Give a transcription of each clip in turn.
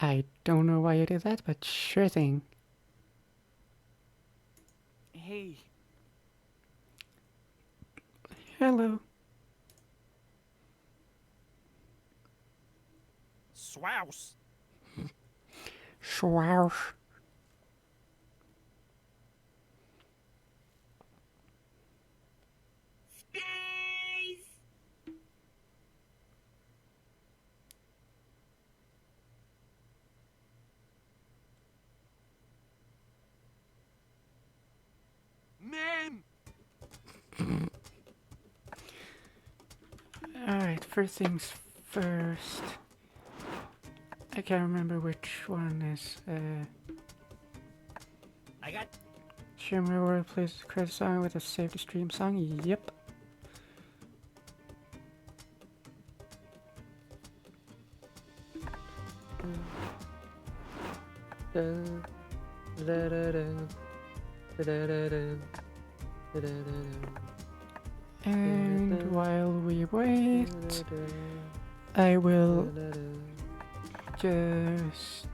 I don't know why you did that, but sure thing. Hey. Hello. Swouse. Swoosh. Space. Man. Alright, first things first. I can't remember which one is. I got. Show me where to place the credit song with a save the stream song. Yep. And while we wait, I will just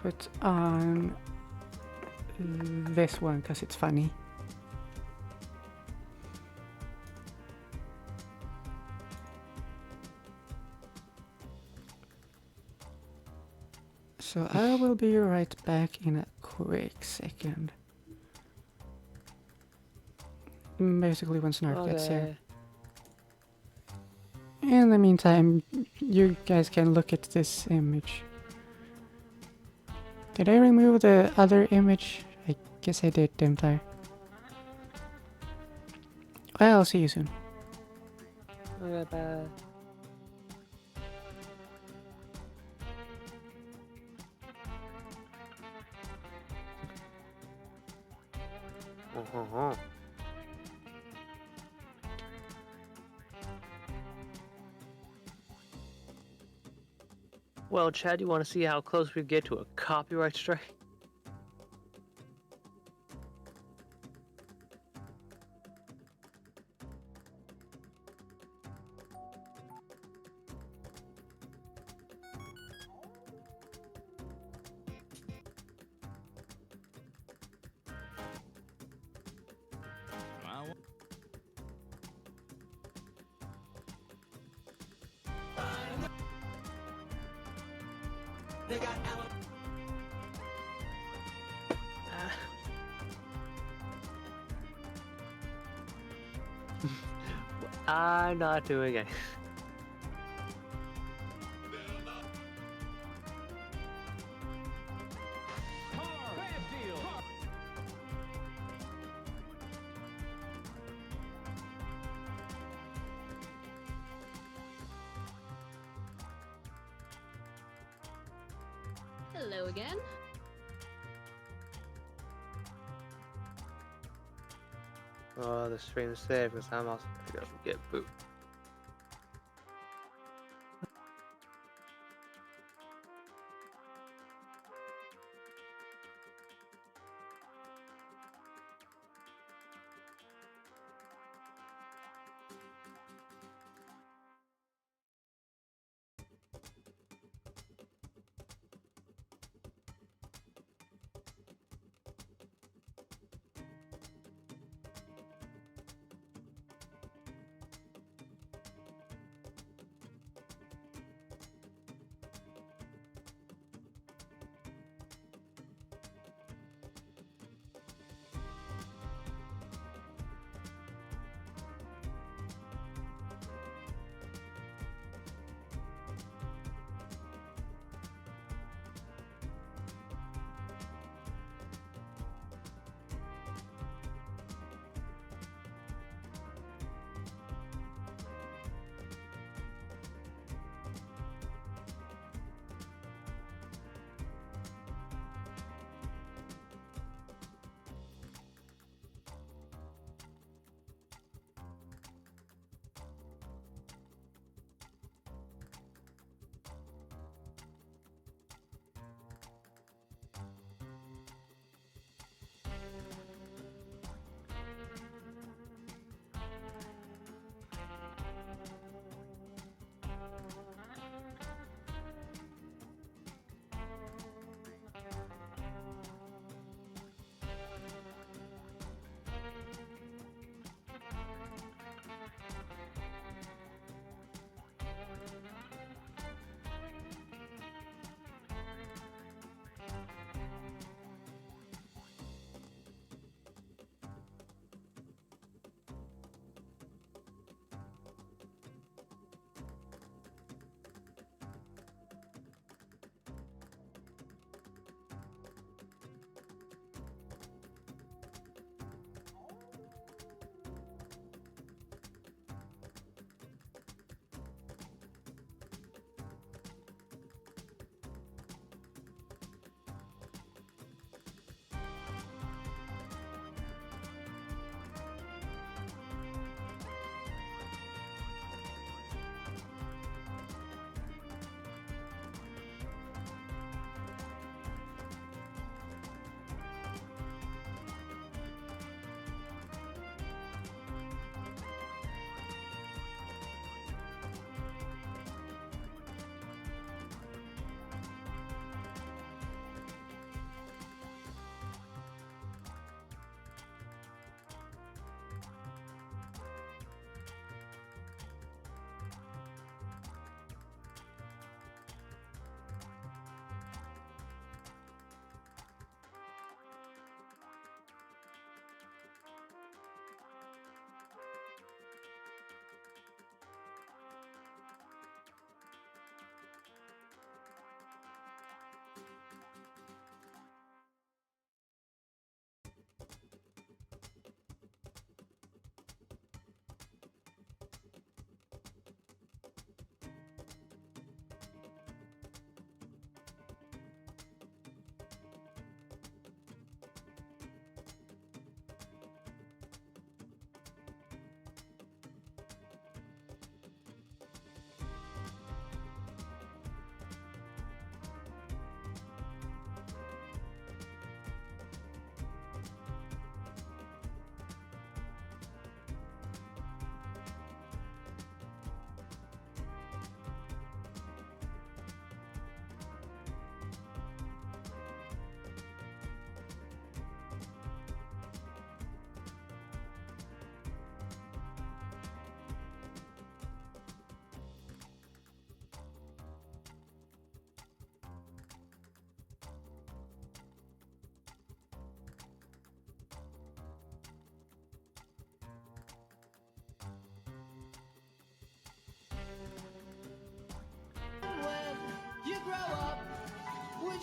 put on this one because it's funny. So I will be right back in a quick second. Basically when Snark gets here. In the meantime, you guys can look at this image. Did I remove the other image? I guess I did, didn't I? Well, I'll see you soon. Okay, bye. Well, Chad, you want to see how close we get to a copyright strike? They got I'm not doing it. Hello again. Oh, the stream is safe because I'm also gonna get boot.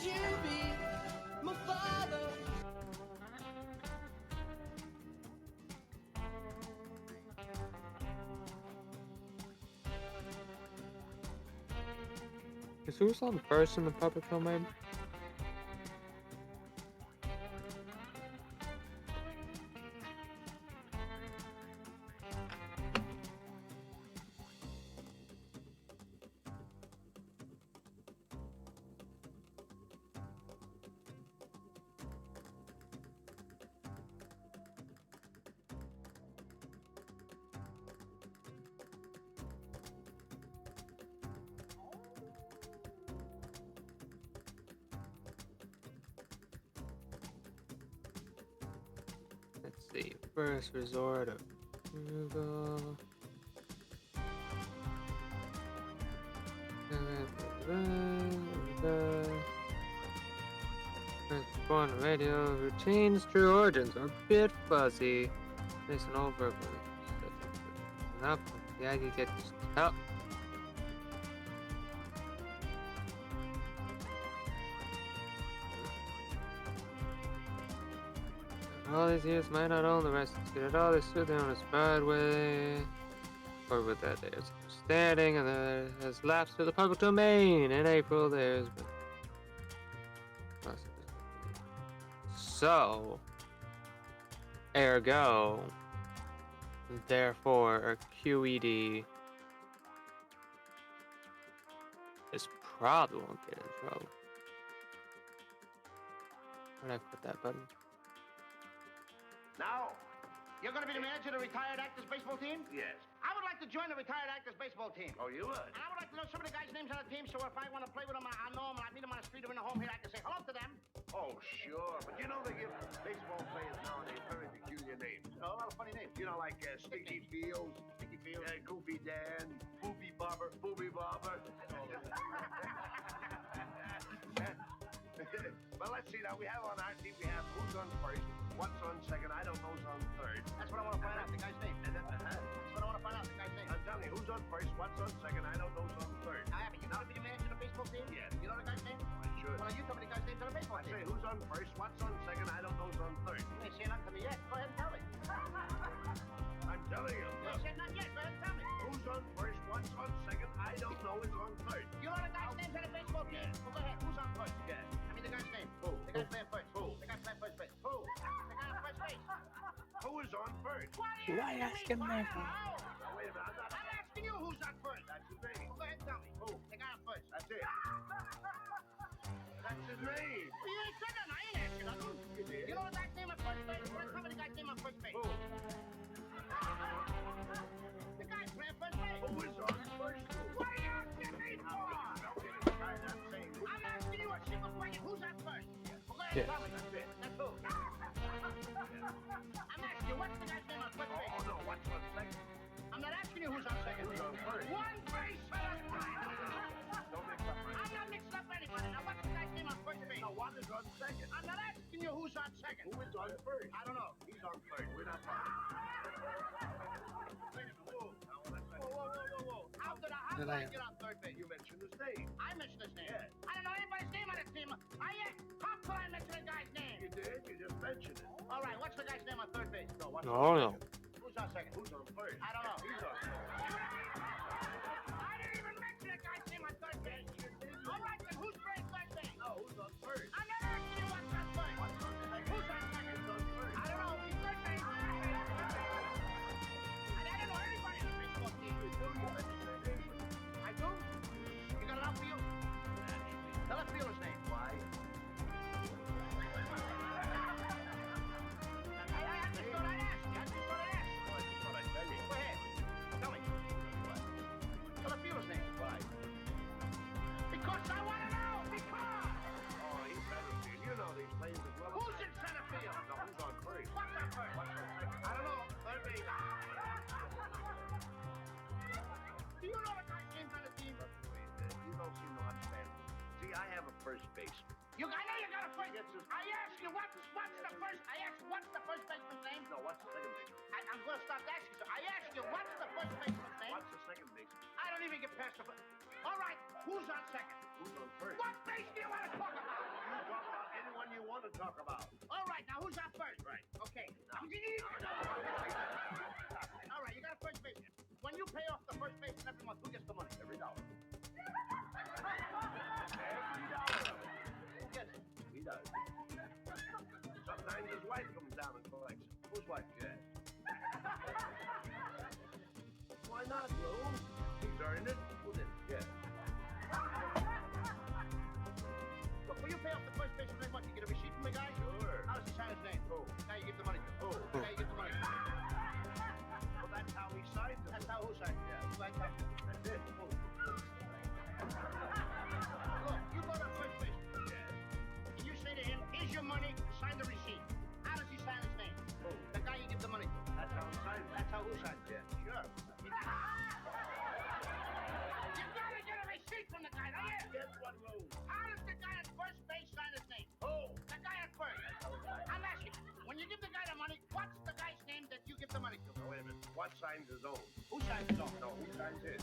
you be my father? Is who's on first in the public domain? Let's see. First resort of Google. Born radio routines, true origins are a bit fuzzy. Based on all verbal. Enough. Yeah, you get help. All these years might not own the rest at all. They stood there on a bad way. Or with that, there's understanding, and there has lapsed to the public domain. In April, there's been. So, ergo, therefore, QED is probably won't get in trouble. Where'd I put that button? Now, you're going to be the manager of the retired actors baseball team? Yes. I would like to join the retired actors baseball team. Oh, you would? And I would like to know some of the guys' names on the team, so if I want to play with them, I know them, and I meet them on the street or in the home here, I can say hello to them. Oh, sure. But you know they give baseball players nowadays very peculiar names. You know, a lot of funny names. You know, like Sticky Fields, Sticky Fields. Goofy Dan, Boopy Bobber, Booby Bobber. But let's see now. We have on our team, we have who's on first, what's on second, I don't know who's on third. That's what I want to find out, the guy's name. That's what I want to find out, the guy's name. I'm telling you, who's on first, what's on second, I don't know who's on third. Now, Abby, you know to be the manager of the baseball team? Yes. You know the guy's name? I should. Well, you tell me the guy's name to the baseball I team. say, who's on first, what's on second, I don't know who's on third. You ain't saying nothing to me yet. Go ahead and tell me. I'm telling you. You ain't saying nothing yet. Go ahead and tell me. Who's on first, what's on second, I don't know who's on third. You know the guy's name to the baseball team? Well, go ahead. Who's on first? Yeah. I mean the guy's name. Who? The guy playing first. Who? The guy playing first base. Who? The guy on first base. Who is on first? Why ask him that? Now, wait a minute, I'm asking you who's on first. That's his name. Well, go ahead and tell me. Who? The guy on first. That's it. That's his name. Well, you ain't said nothing. I ain't asking nothing. You did. You know the guy's name on first base? Well, tell me the guy's name on first base. Who? The guy's playing first base. Who is on first? What are you asking me for? Try not saying who. I'm asking you a simple question. Who's on first? Well, go ahead Yes. and tell me. That's it. That's who. I'm asking you, what's the guy's name on first base? Oh, no, what's on second? I'm not asking you who's on second. Who's on first? One base at a time. Don't mix up right I'm not mixing up anybody. Now, what's the guy's name on first base? now. What is on second? I'm not asking you who's on second. Who is on first? I don't know. He's on third. We're not talking. Wait a minute. Whoa. Now, let's Whoa, whoa, whoa, whoa, whoa. How did I get on third base? You mentioned his name. I mentioned his name. Yeah. I don't know anybody's name on the team. How could I mention a guy's name? You did? You just mentioned it. All right, what's the guy's name on third base? No, what's No, on no. second? Who's on second? Who's on first? I don't know. He's on first. I didn't even mention a guy's name on third base. All right, then who's playing third base? No, who's on first? I'm not asking you what's on first. What's on second? Who's on second? Who's on first? I don't know. He's third base. I don't know anybody on the baseball team. You do? You mentioned their name. I do? You got an outfield? Tell us fielder's name. Why? I just thought I'd ask you. I just thought I'd ask you. Oh, I just thought I'd tell you. Go ahead. Tell me. What? Tell the fielder's name. Why? Because I want to know. Because. Oh, he's center field. You know these players as well. Who's in center field? No, who's on first? What's on first? What's on second? I don't know. Third base. Do you know the guy's names on the team? You don't seem to understand. See, I have a first baseman. I know you got a first. Yes, sir. I asked you what's the first. I asked you what's the first baseman's name. No, what's the second baseman? I'm going to stop asking you. So I asked you what's the first baseman's name. What's the second baseman? I don't even get past the. All right, who's on second? Who's on first? What base do you want to talk about? You talk about anyone you want to talk about. All right, now who's on first? Right. Okay. All right, you got a first baseman. When you pay off the first baseman every month, who gets the money? Every dollar. Who gets it? He does. Sometimes his wife comes down and collects it. Whose wife? Yes. Why not, Lou? He's earned it. Who did? Yes. Look, when you pay off the first baseman every month, you get a receipt from the guy? Sure. How does he sign his name? Who? Now you give the money to. Who? Now you give the money to. Well, that's how he signed it. That's how who signed it? Yeah. Like that. That's it. Who? Look, you go to first baseman. Yes. And you say to him, here's your money, sign the receipt. How does he sign his name? Who? The guy you give the money to. That's how he signed it. That's how who signs it? Yes. Sure. You gotta get a receipt from the guy, don't you? Get one, Lou. How does the guy at first base sign his name? Who? The guy at first. I'm asking, when you give the guy the money, what's the guy's name that you give the money to? No, wait a minute. What signs his own? Who signs his own? No, who signs his?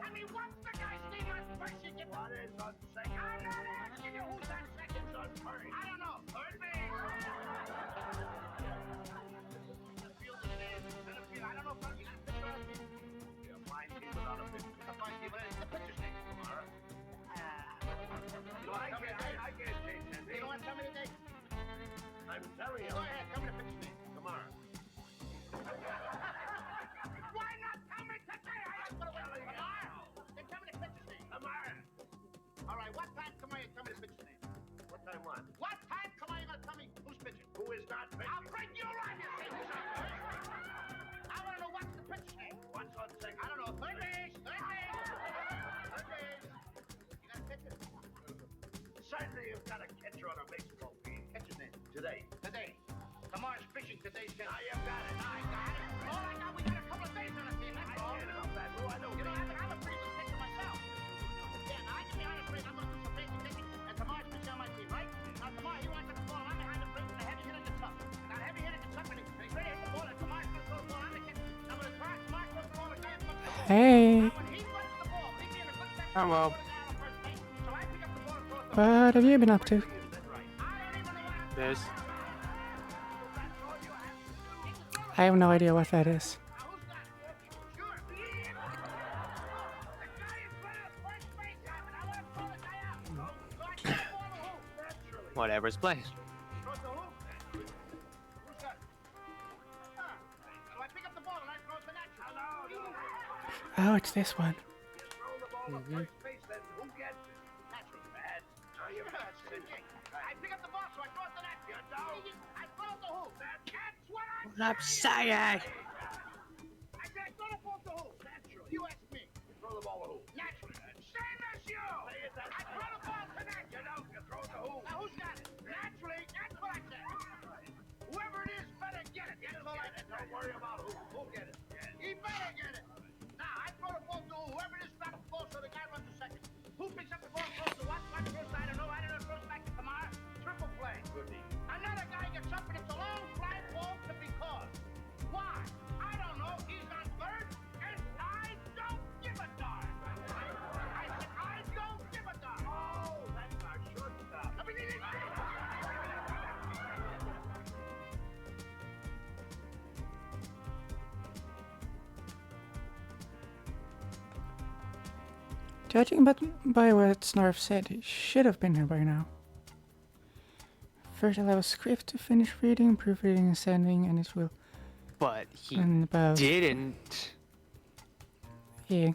I mean, what's the guy's name on first you give? What is on second? I'm not asking you who's on second. Who's on first? I don't know. Third base. The field is there. Center field. I don't know. You got a pitcher on the team? Yeah, fine team without a pitcher. It's a fine team, but it's the pitcher's name. Tomorrow. You No, I wanna tell me can't, the date? I can't change that You name. don't want to tell me the date? I'm telling you. Go ahead. Tell me the pitcher's name. Tomorrow. Why not tell me today? I asked for the wait tomorrow. Then tell me the pitcher's name. Tomorrow. All right. What time tomorrow you tell me the pitcher's name? What time what? What time tomorrow you gonna tell me who's pitching? Who is not I'll pitching? break you right here. Say who's on first. I want to know what's the pitcher's name. What's on second? I don't know. Third base. Third base. Third base. You got a pitcher? Certainly you've got a catcher on a baseball field. Pitcher's name. Today. Today. Tomorrow's fishing. Today's catcher. Now you got it. I got it. All I got, we got a couple of days on the team. That's all. I can't help that, Lou. I don't You know, think. I'm a pretty good pitcher myself. Yeah, now I can be on the plate. I'm going to do some basic pitching. And tomorrow's pitching on my team, right? Now tomorrow he wants to the ball. I'm behind the plate with the heavy hitter gets up. Now the heavy hitter gets up and he's ready to hit the ball. And tomorrow's going to throw the ball. I'm the catcher. I'm going to try. Tomorrow's going to throw the guy in front of the ball. Hey, Now when he runs the ball, he being a good catcher, Oh, well. he's put it down on first base. So I pick up the ball and throw it to him. what have you been up to? I don't even know what I'm This. I have no idea what that is. Now who's got it? Sure. The guy in front of the first base guy, but I want to throw the guy out. So I throw the ball to who? Naturally. Whatever's playing. Throw it to who? Who's got it? So I pick up the ball and I throw it to natural. Oh, it's this one. You throw the ball to first base, then who gets it? Natural. That's how you That's got it. I pick up the ball, so I throw it to natural. You don't. I throw it to who? That's what I'm I'm saying. I said I throw the ball to who? Natural. You ask me. You throw the ball to who? Natural. Same as you. Say it that I throw the ball to natural. You don't. You throw it to who? Now who's got it? Naturally, that's what I said. Whoever it is better get it. That's all I said. Don't worry about who. Who get it? He better get it. Now I throw the ball to whoever it is drops the ball, so the guy runs to second. Who picks up the ball and throws to what? What first? I don't know. I don't know. Throws back to Kamara. Triple play. Good deal. Another guy gets up and it's a long fly ball to be caught. Why? I don't know. He's on third, and I don't give a darn. I said I don't give a darn. Oh, that's our shortstop. I mean, Judging by what Snarf said, he should have been here by now. First I'll have a script to finish reading, proofreading and sending, and it will But he end about... didn't. Yeah.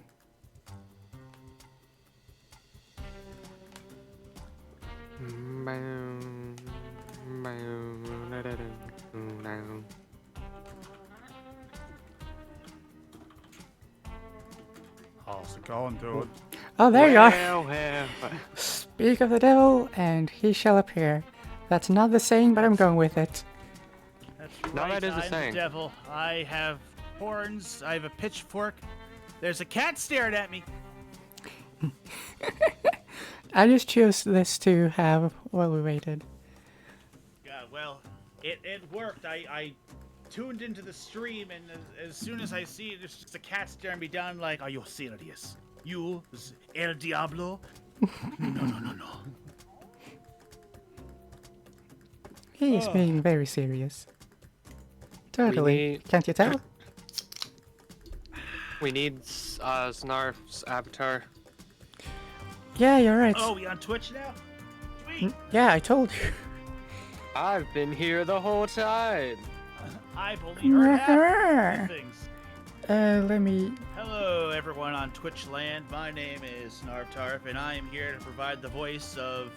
How's it going, dude? Oh, there you are. Well, Speak of the devil, and he shall appear. That's not the saying, but I'm going with it. That's No, right, that is the I'm saying. the devil. I have horns, I have a pitchfork. There's a cat staring at me. I just chose this to have while we waited. Yeah, well, it worked. I tuned into the stream, and as soon as I see it, there's just a cat staring me down like, "Are you serious? You, El Diablo?" No. He's being very serious. Totally. need- Can't you tell? We need Snarf's avatar. Yeah, you're right. Oh, we on Twitch now? Sweet. Yeah, I told you. I've been here the whole time. I've only heard half of things. Let me. Hello, everyone on Twitch land. My name is Snarftarf, and I am here to provide the voice of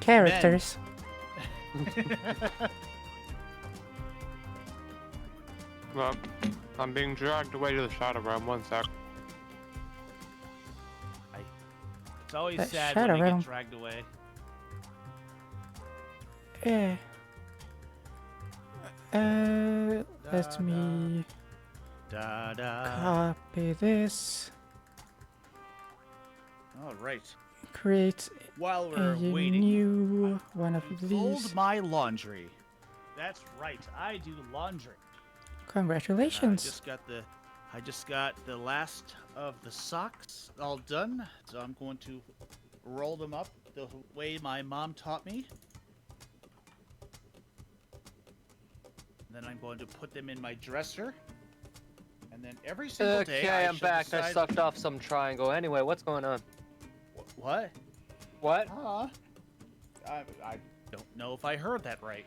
Characters. Well, I'm being dragged away to the shadow realm. 1 sec. It's always That sad when shadow you realm. get dragged away. Yeah. Let me Da da. copy this. All right. Create While a we're waiting, new one of fold these. my laundry. That's right. I do laundry. Congratulations. I just got the last of the socks all done, so I'm going to roll them up the way my mom taught me. Then I'm going to put them in my dresser. And then every single day Okay, I'm shall back. I decide- sucked off some triangle. Anyway, what's going on? What? What? I don't know if I heard that right.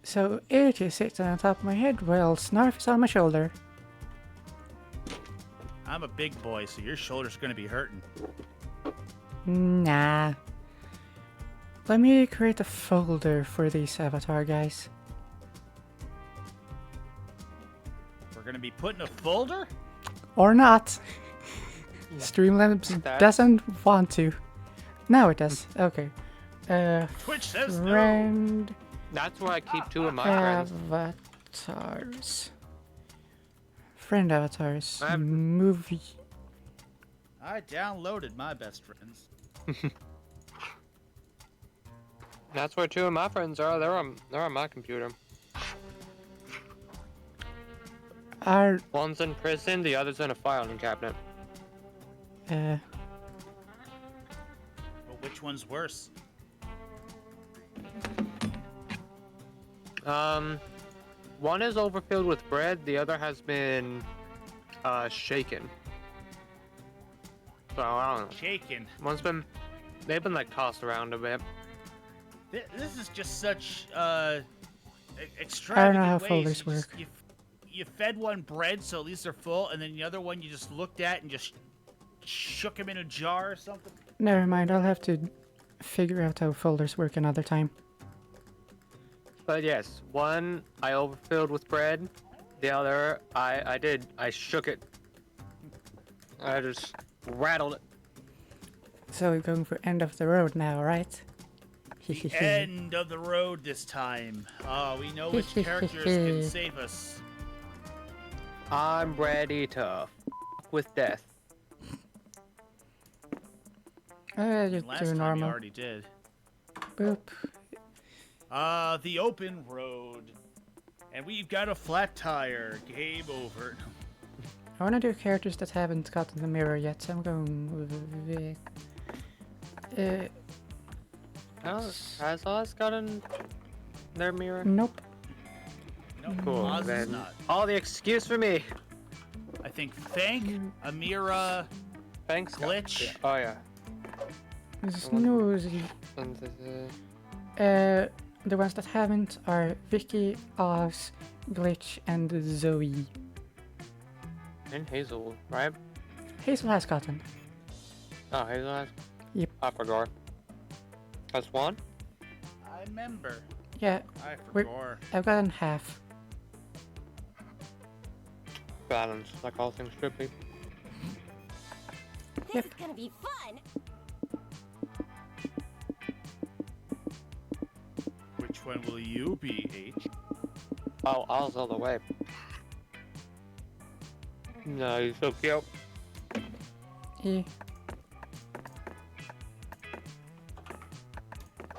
So it is sitting on top of my head while Snarf is on my shoulder. I'm a big boy, so your shoulder's going to be hurting. Nah. Let me create a folder for these avatar guys. We're going to be put in a folder? Or not. Streamlabs That- doesn't want to. Now it does. Okay. Twitch says no. Friend That's where I keep 2 of my friends. avatars. Friend avatars. I'm- Movie. I downloaded my best friends. That's where 2 of my friends are. They're on my computer. Are One's in prison, the other's in a filing cabinet. uh But which one's worse? One is overfilled with bread, the other has been shaken. So I don't know. Shaken. They've been like tossed around a bit. This is just such extravagant I don't know how ways. folders You just- work. You fed one bread, so at least they're full, and then the other one you just looked at and just shook them in a jar or something. never mind, I'll have to figure out how folders work another time. But yes, one I overfilled with bread, the other I shook it. I just rattled it. So we're going for end of the road now, right? End of the road this time. Oh, we know which characters can save us. I'm ready to with death. Just Last do time you normal. already did. Boop. The open road. And we've got a flat tire. Game over. I want to do characters that haven't gotten the mirror yet, so I'm going with... Has Oz gotten their mirror? Nope. No, Cool. Oz is Then not. all the excuse for me. I think Fank, Amira, Thanks. Glitch. Oh yeah. Snoozy. The ones that haven't are Vicky, Oz, Glitch, and Zoe. And Hazel, right? Hazel has gotten. Oh, Hazel has. Yep. I forgot. That's one. I remember. Yeah, I Wait. forgot. I've gotten half. Balance, like all things should be. This is gonna be fun. Which one will you be, H? Oh, Oz all the way. No, you're so cute. Yeah.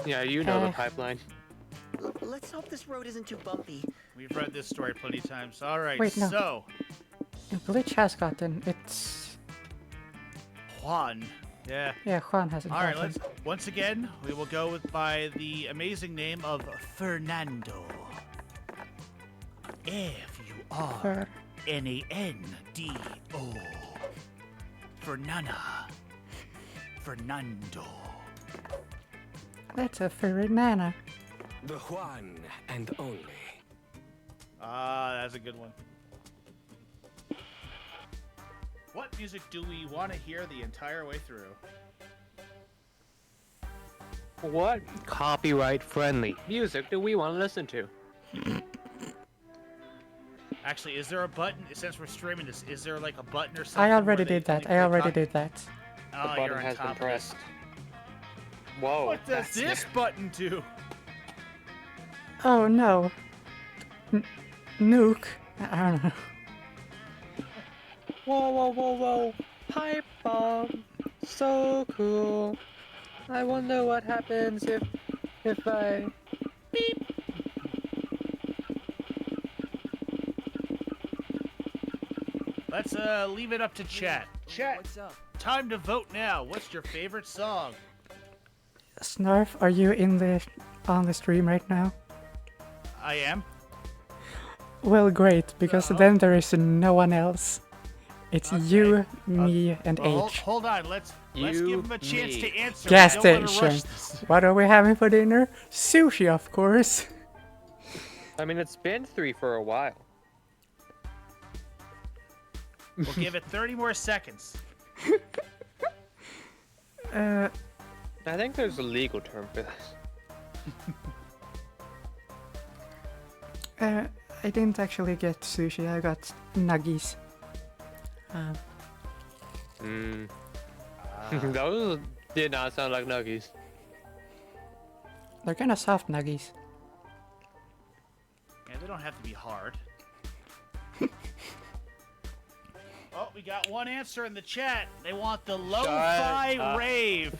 Yeah, you know the Uh. pipeline. Let's hope this road isn't too bumpy. We've read this story plenty of times. All right, Wait, no. so Glitch has gotten it's. Juan. Yeah. Yeah, Juan hasn't All right, gotten. let's once again we will go with by the amazing name of Fernando. F U R Fer- Nando. Fernando. That's a furry nana. The one and only. Ah, that's a good one. What music do we want to hear the entire way through? What copyright-friendly music do we want to listen to? Actually, is there a button? Since we're streaming this, is there like a button or something? I already where they did that. can I already copy- did that. Oh, The button you're on has top been of pressed. this. Whoa. What does this button do? Oh no. Nuke. I don't know. Whoa, whoa, whoa, whoa. Pipe bomb. So cool. I wonder what happens if I... Beep. Let's leave it up to chat. Chat, What's up? time to vote now. What's your favorite song? Snarf, are you on the stream right now? I am. Well, great, because then there is no one else. It's Okay. you, me, and Well, H. hold on. Let's You, give him a chance me. to answer. Gas I don't wanna station. rush this. What are we having for dinner? Sushi, of course. I mean, it's been 3 for a while. We'll give it 30 more seconds. Uh, I think there's a legal term for this. I didn't actually get sushi. I got nuggies. Mm. Those did not sound like nuggies. They're kind of soft nuggies. Yeah, they don't have to be hard. Oh, we got one answer in the chat. They want the lo-fi up. rave.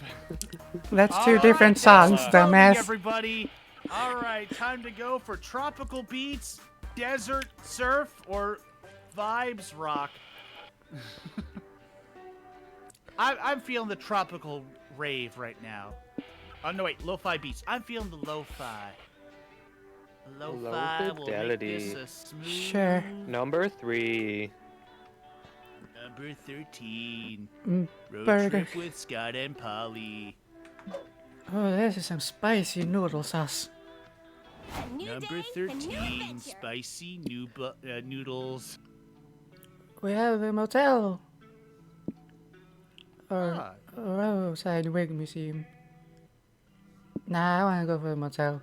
That's All two right, different that's songs, voting, dumbass. Everybody. All right, time to go for tropical beats, desert surf, or vibes rock. I'm feeling the tropical rave right now. Oh no, wait, lo-fi beats. I'm feeling the lo-fi. Lo-fi will make fidelity. this a smooth. Sure. Number 3. Number 13. Road burger. trip with Scott and Polly. Oh, this is some spicy noodle sauce. Number 13. Spicy noodles. We have a motel. Or Ah, roadside wig museum. Nah, I wanna go for a motel.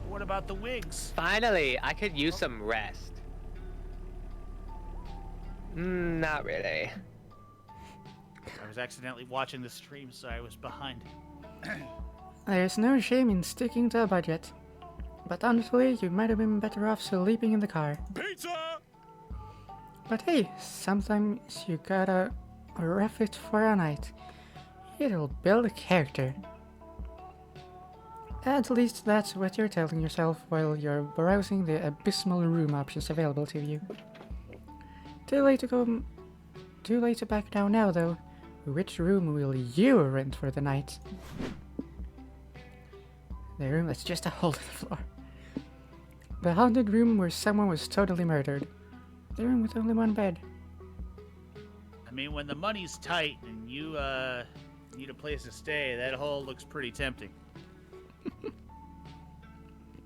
what about the wigs? Finally, I could use some rest. Not really. I was accidentally watching the stream, so I was behind. There's no shame in sticking to a budget. But honestly, you might have been better off sleeping in the car. Pizza! But hey, sometimes you gotta rough it for a night. It'll build a character. At least that's what you're telling yourself while you're browsing the abysmal room options available to you. Too late to back down now though. Which room will you rent for the night? The room that's just a hole in the floor. The haunted room where someone was totally murdered. The room with only one bed. I mean, when the money's tight and you need a place to stay, that hole looks pretty tempting.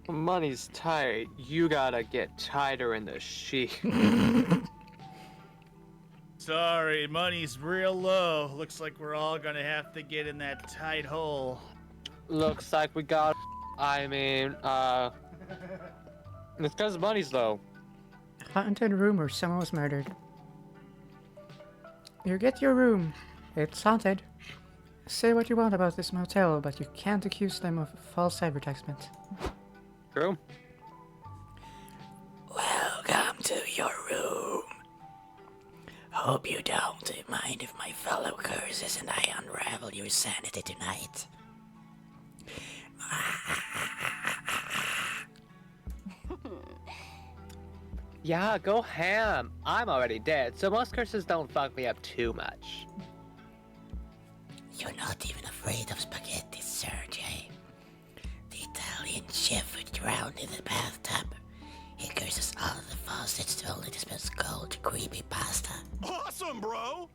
Money's tight. You gotta get tighter in the sheet. Sorry, money's real low. Looks like we're all gonna have to get in that tight hole. Looks like we got. I mean, it's because money's low. Haunted room where someone was murdered. You get your room. It's haunted. Say what you want about this motel, but you can't accuse them of false advertisement. True. Welcome to your room. Hope you don't mind if my fellow curses and I unravel your sanity tonight. Yeah, go ham. I'm already dead, so most curses don't fuck me up too much. You're not even afraid of spaghetti, Sergey. The Italian chef who drowned in the bathtub. He curses all the faucets to only dispense cold, creepy pasta. Awesome, bro!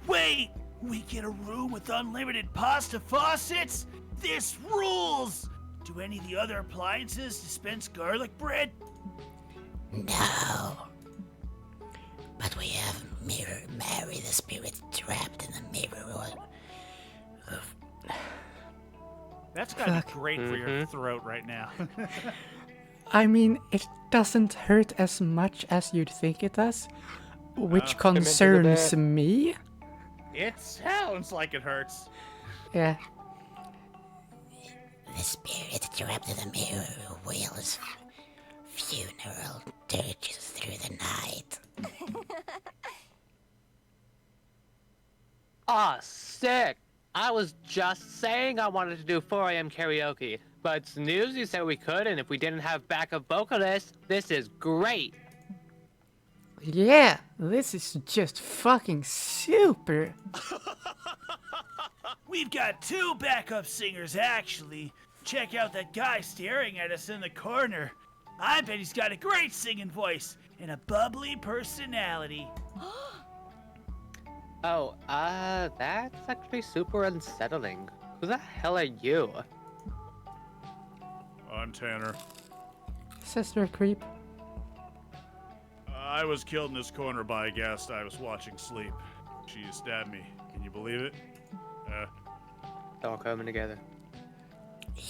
Wait! We get a room with unlimited pasta faucets? This rules! Do any of the other appliances dispense garlic bread? No. But we have Mirror Mary, the spirit trapped in the mirror world. That's gotta Fuck. be great for your throat right now. I mean, it doesn't hurt as much as you'd think it does, which concerns me. It sounds like it hurts. Yeah. The spirit trapped in the mirror wails funeral dirges through the night. Aw, sick! I was just saying I wanted to do 4 a.m. karaoke, but it's news you said we could, and if we didn't have backup vocalists, this is great! Yeah, this is just fucking super. We've got 2 backup singers, actually. Check out that guy staring at us in the corner. I bet he's got a great singing voice and a bubbly personality. Oh, that's actually super unsettling. Who the hell are you? I'm Tanner. Sister creep. I was killed in this corner by a guest I was watching sleep. She stabbed me. Can you believe it? All coming together.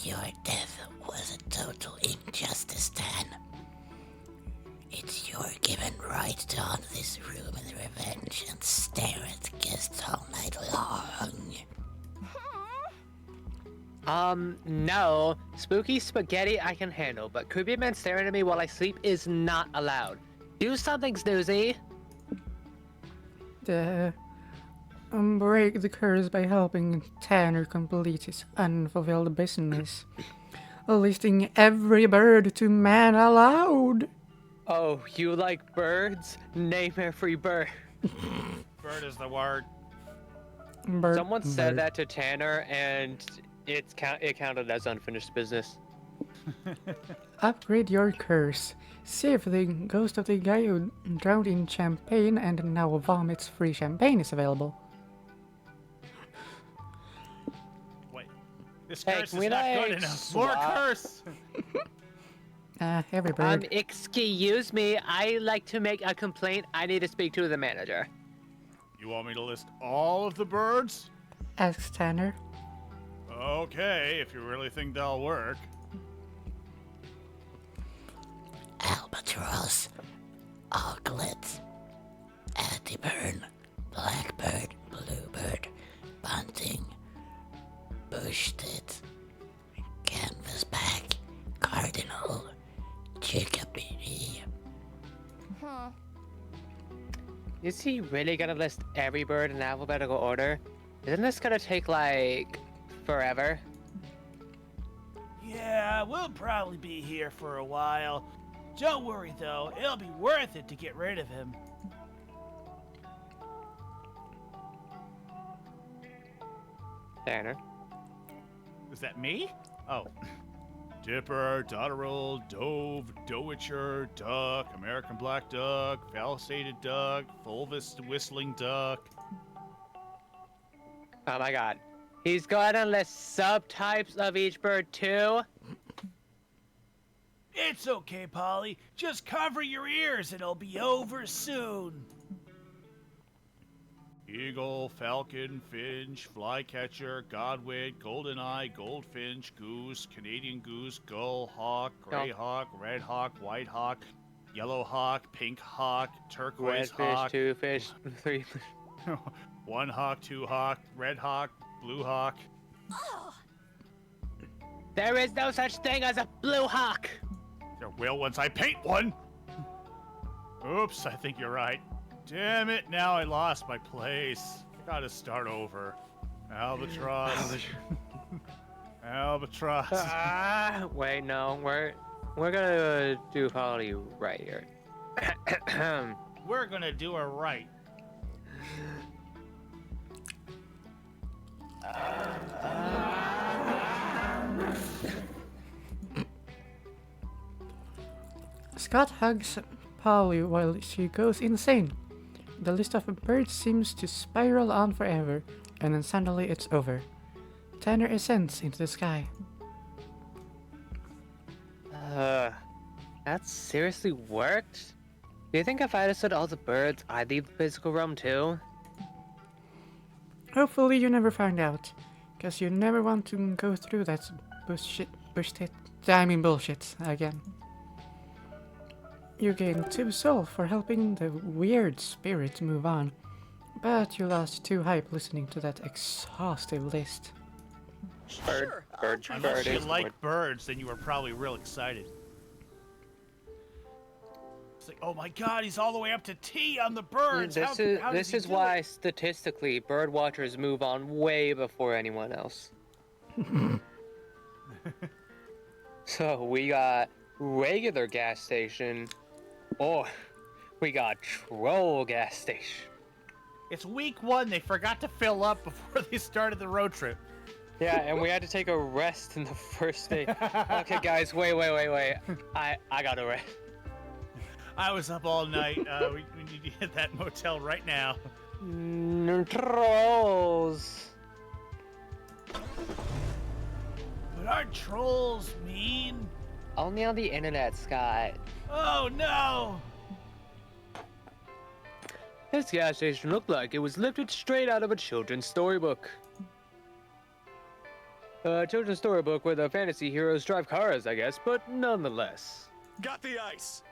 Your death was a total injustice, Dan. It's your given right to haunt this room in revenge and stare at guests all night long. No. Spooky spaghetti I can handle, but creepy men staring at me while I sleep is not allowed. Do something, Snoozy! Break the curse by helping Tanner complete his unfulfilled business. Listing every bird to man aloud. Oh, you like birds? Name every bird. Bird is the word. Bird, Someone said bird. that to Tanner, and it counted as unfinished business. Upgrade your curse. See if the ghost of the guy who drowned in champagne and now vomits free champagne is available. Wait. This Hey, curse can is we, not like, good enough. More swap? curse! Every bird. Excuse me, I like to make a complaint. I need to speak to the manager. You want me to list all of the birds? Asks Tanner. Okay, if you really think that'll work. Albatross, auklet, Attyburn, blackbird, bluebird, bunting, bush-tit, canvasback, cardinal, chickabiddy. Is he really gonna list every bird in alphabetical order? Isn't this gonna take, like, forever? Yeah, we'll probably be here for a while. Don't worry, though. It'll be worth it to get rid of him. Tanner. Is that me? Oh. Dipper, Dotterel, Dove, Dowitcher, Duck, American Black Duck, Palisaded Duck, Fulvous Whistling Duck. Oh my god. He's gonna list subtypes of each bird too? It's okay, Polly. Just cover your ears. It'll be over soon. Eagle, falcon, finch, flycatcher, godwit, goldeneye, goldfinch, goose, Canadian goose, gull, hawk, gray hawk, red hawk, white hawk, yellow hawk, pink hawk, turquoise Red fish, hawk, 2 fish, 3 fish. one hawk, two hawk, red hawk, blue hawk. There is no such thing as a blue hawk! There will once I paint one! Oops, I think you're right. Damn it, now I lost my place. Gotta start over. Albatross. Albatross. Wait, no, we're gonna do Polly right here. We're gonna do it right. Scott hugs Polly while she goes insane. The list of birds seems to spiral on forever, and then suddenly it's over. Tanner ascends into the sky. That seriously worked? Do you think if I understood all the birds, I'd leave the physical realm too? Hopefully you never find out, cause you never want to go through that bullshit again. You gained 2 soul for helping the weird spirit move on, but you lost 2 hype listening to that exhaustive list. Bird, Unless you is like what- birds, then you were probably real excited. It's like, oh my god, he's all the way up to T on the birds. How does This he is do why it? statistically bird watchers move on way before anyone else. So we got regular gas station, or we got troll gas station. It's week 1. They forgot to fill up before they started the road trip. Yeah, and we had to take a rest in the first day. Okay, guys, wait. I got a rest. I was up all night. We need to hit that motel right now. Trolls. But aren't trolls mean? Only on the internet, Scott. Oh no! This gas station looked like it was lifted straight out of a children's storybook. A children's storybook where the fantasy heroes drive cars, I guess, but nonetheless. Got the ice.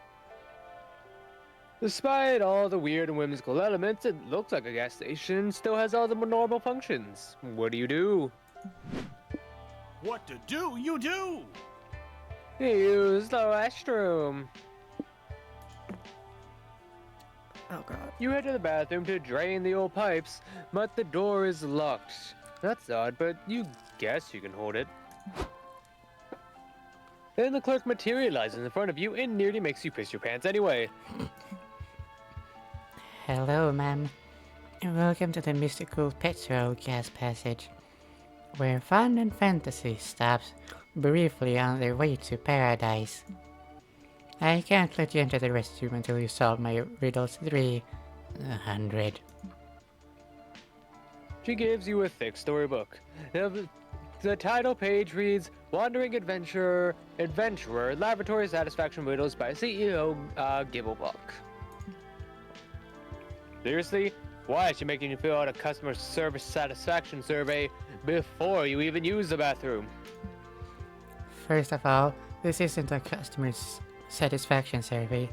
Despite all the weird and whimsical elements, it looks like a gas station still has all the normal functions. What do you do? What to do? You do! You use the restroom. Oh god. You head to the bathroom to drain the old pipes, but the door is locked. That's odd, but you guess you can hold it. Then the clerk materializes in front of you and nearly makes you piss your pants anyway. Hello, ma'am. Welcome to the mystical petrol gas passage, where fun and fantasy stops briefly on their way to paradise. I can't let you enter the restroom until you solve my riddles 300. She gives you a thick storybook. The title page reads Wandering Adventurer, Laboratory Satisfaction Riddles by CEO Gibbleblock. Seriously? Why is she making you fill out a customer service satisfaction survey before you even use the bathroom? First of all, this isn't a customer satisfaction survey.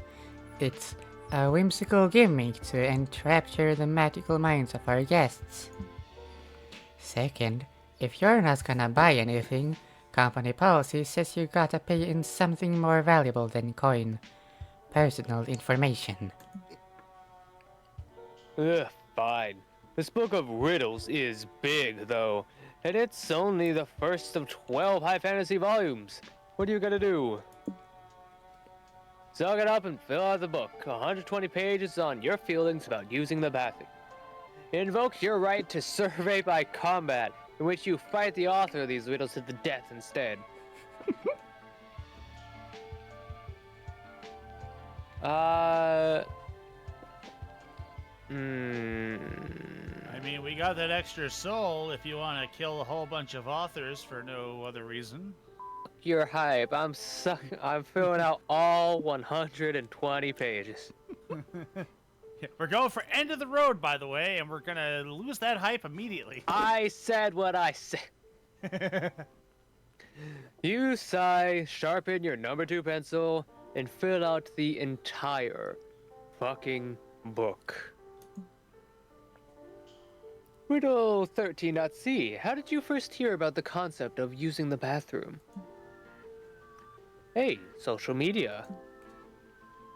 It's a whimsical gimmick to entrapture the magical minds of our guests. Second, if you're not gonna buy anything, company policy says you gotta pay in something more valuable than coin. Personal information. Ugh, fine. This book of riddles is big, though, and it's only the first of 12 high fantasy volumes. What are you gonna do? Suck it up and fill out the book. 120 pages on your feelings about using the bathroom. Invoke your right to survey by combat, in which you fight the author of these riddles to the death instead. I mean, we got that extra soul if you want to kill a whole bunch of authors for no other reason. Your hype. I'm filling out all 120 pages. Yeah, we're going for end of the road, by the way, and we're gonna lose that hype immediately. I said what I said. You sigh, sharpen your number 2 pencil, and fill out the entire fucking book. Riddle 13.c. How did you first hear about the concept of using the bathroom? A. Social media.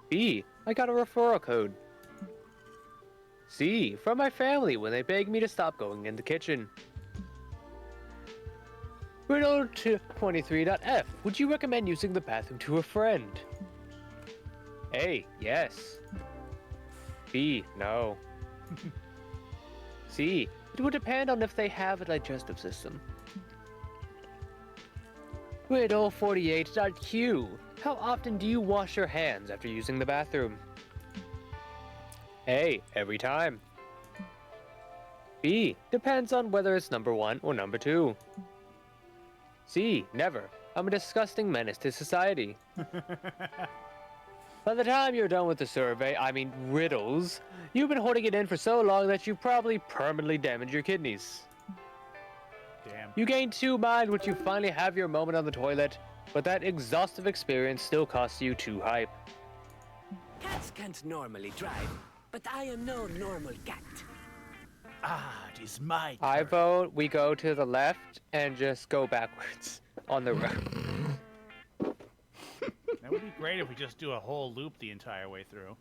B. I got a referral code. C. From my family when they begged me to stop going in the kitchen. Riddle 23.f. Would you recommend using the bathroom to a friend? A, yes. B, no. C, it would depend on if they have a digestive system. Riddle 48.Q, how often do you wash your hands after using the bathroom? A, every time. B, depends on whether it's number 1 or number 2. C, never. I'm a disgusting menace to society. By the time you're done with the survey, I mean riddles, you've been holding it in for so long that you probably permanently damaged your kidneys. Damn. You gain 2 mind once you finally have your moment on the toilet, but that exhaustive experience still costs you 2 hype. Cats can't normally drive, but I am no normal cat. Ah, it is my I turn. vote we go to the left and just go backwards on the road. That would be great if we just do a whole loop the entire way through.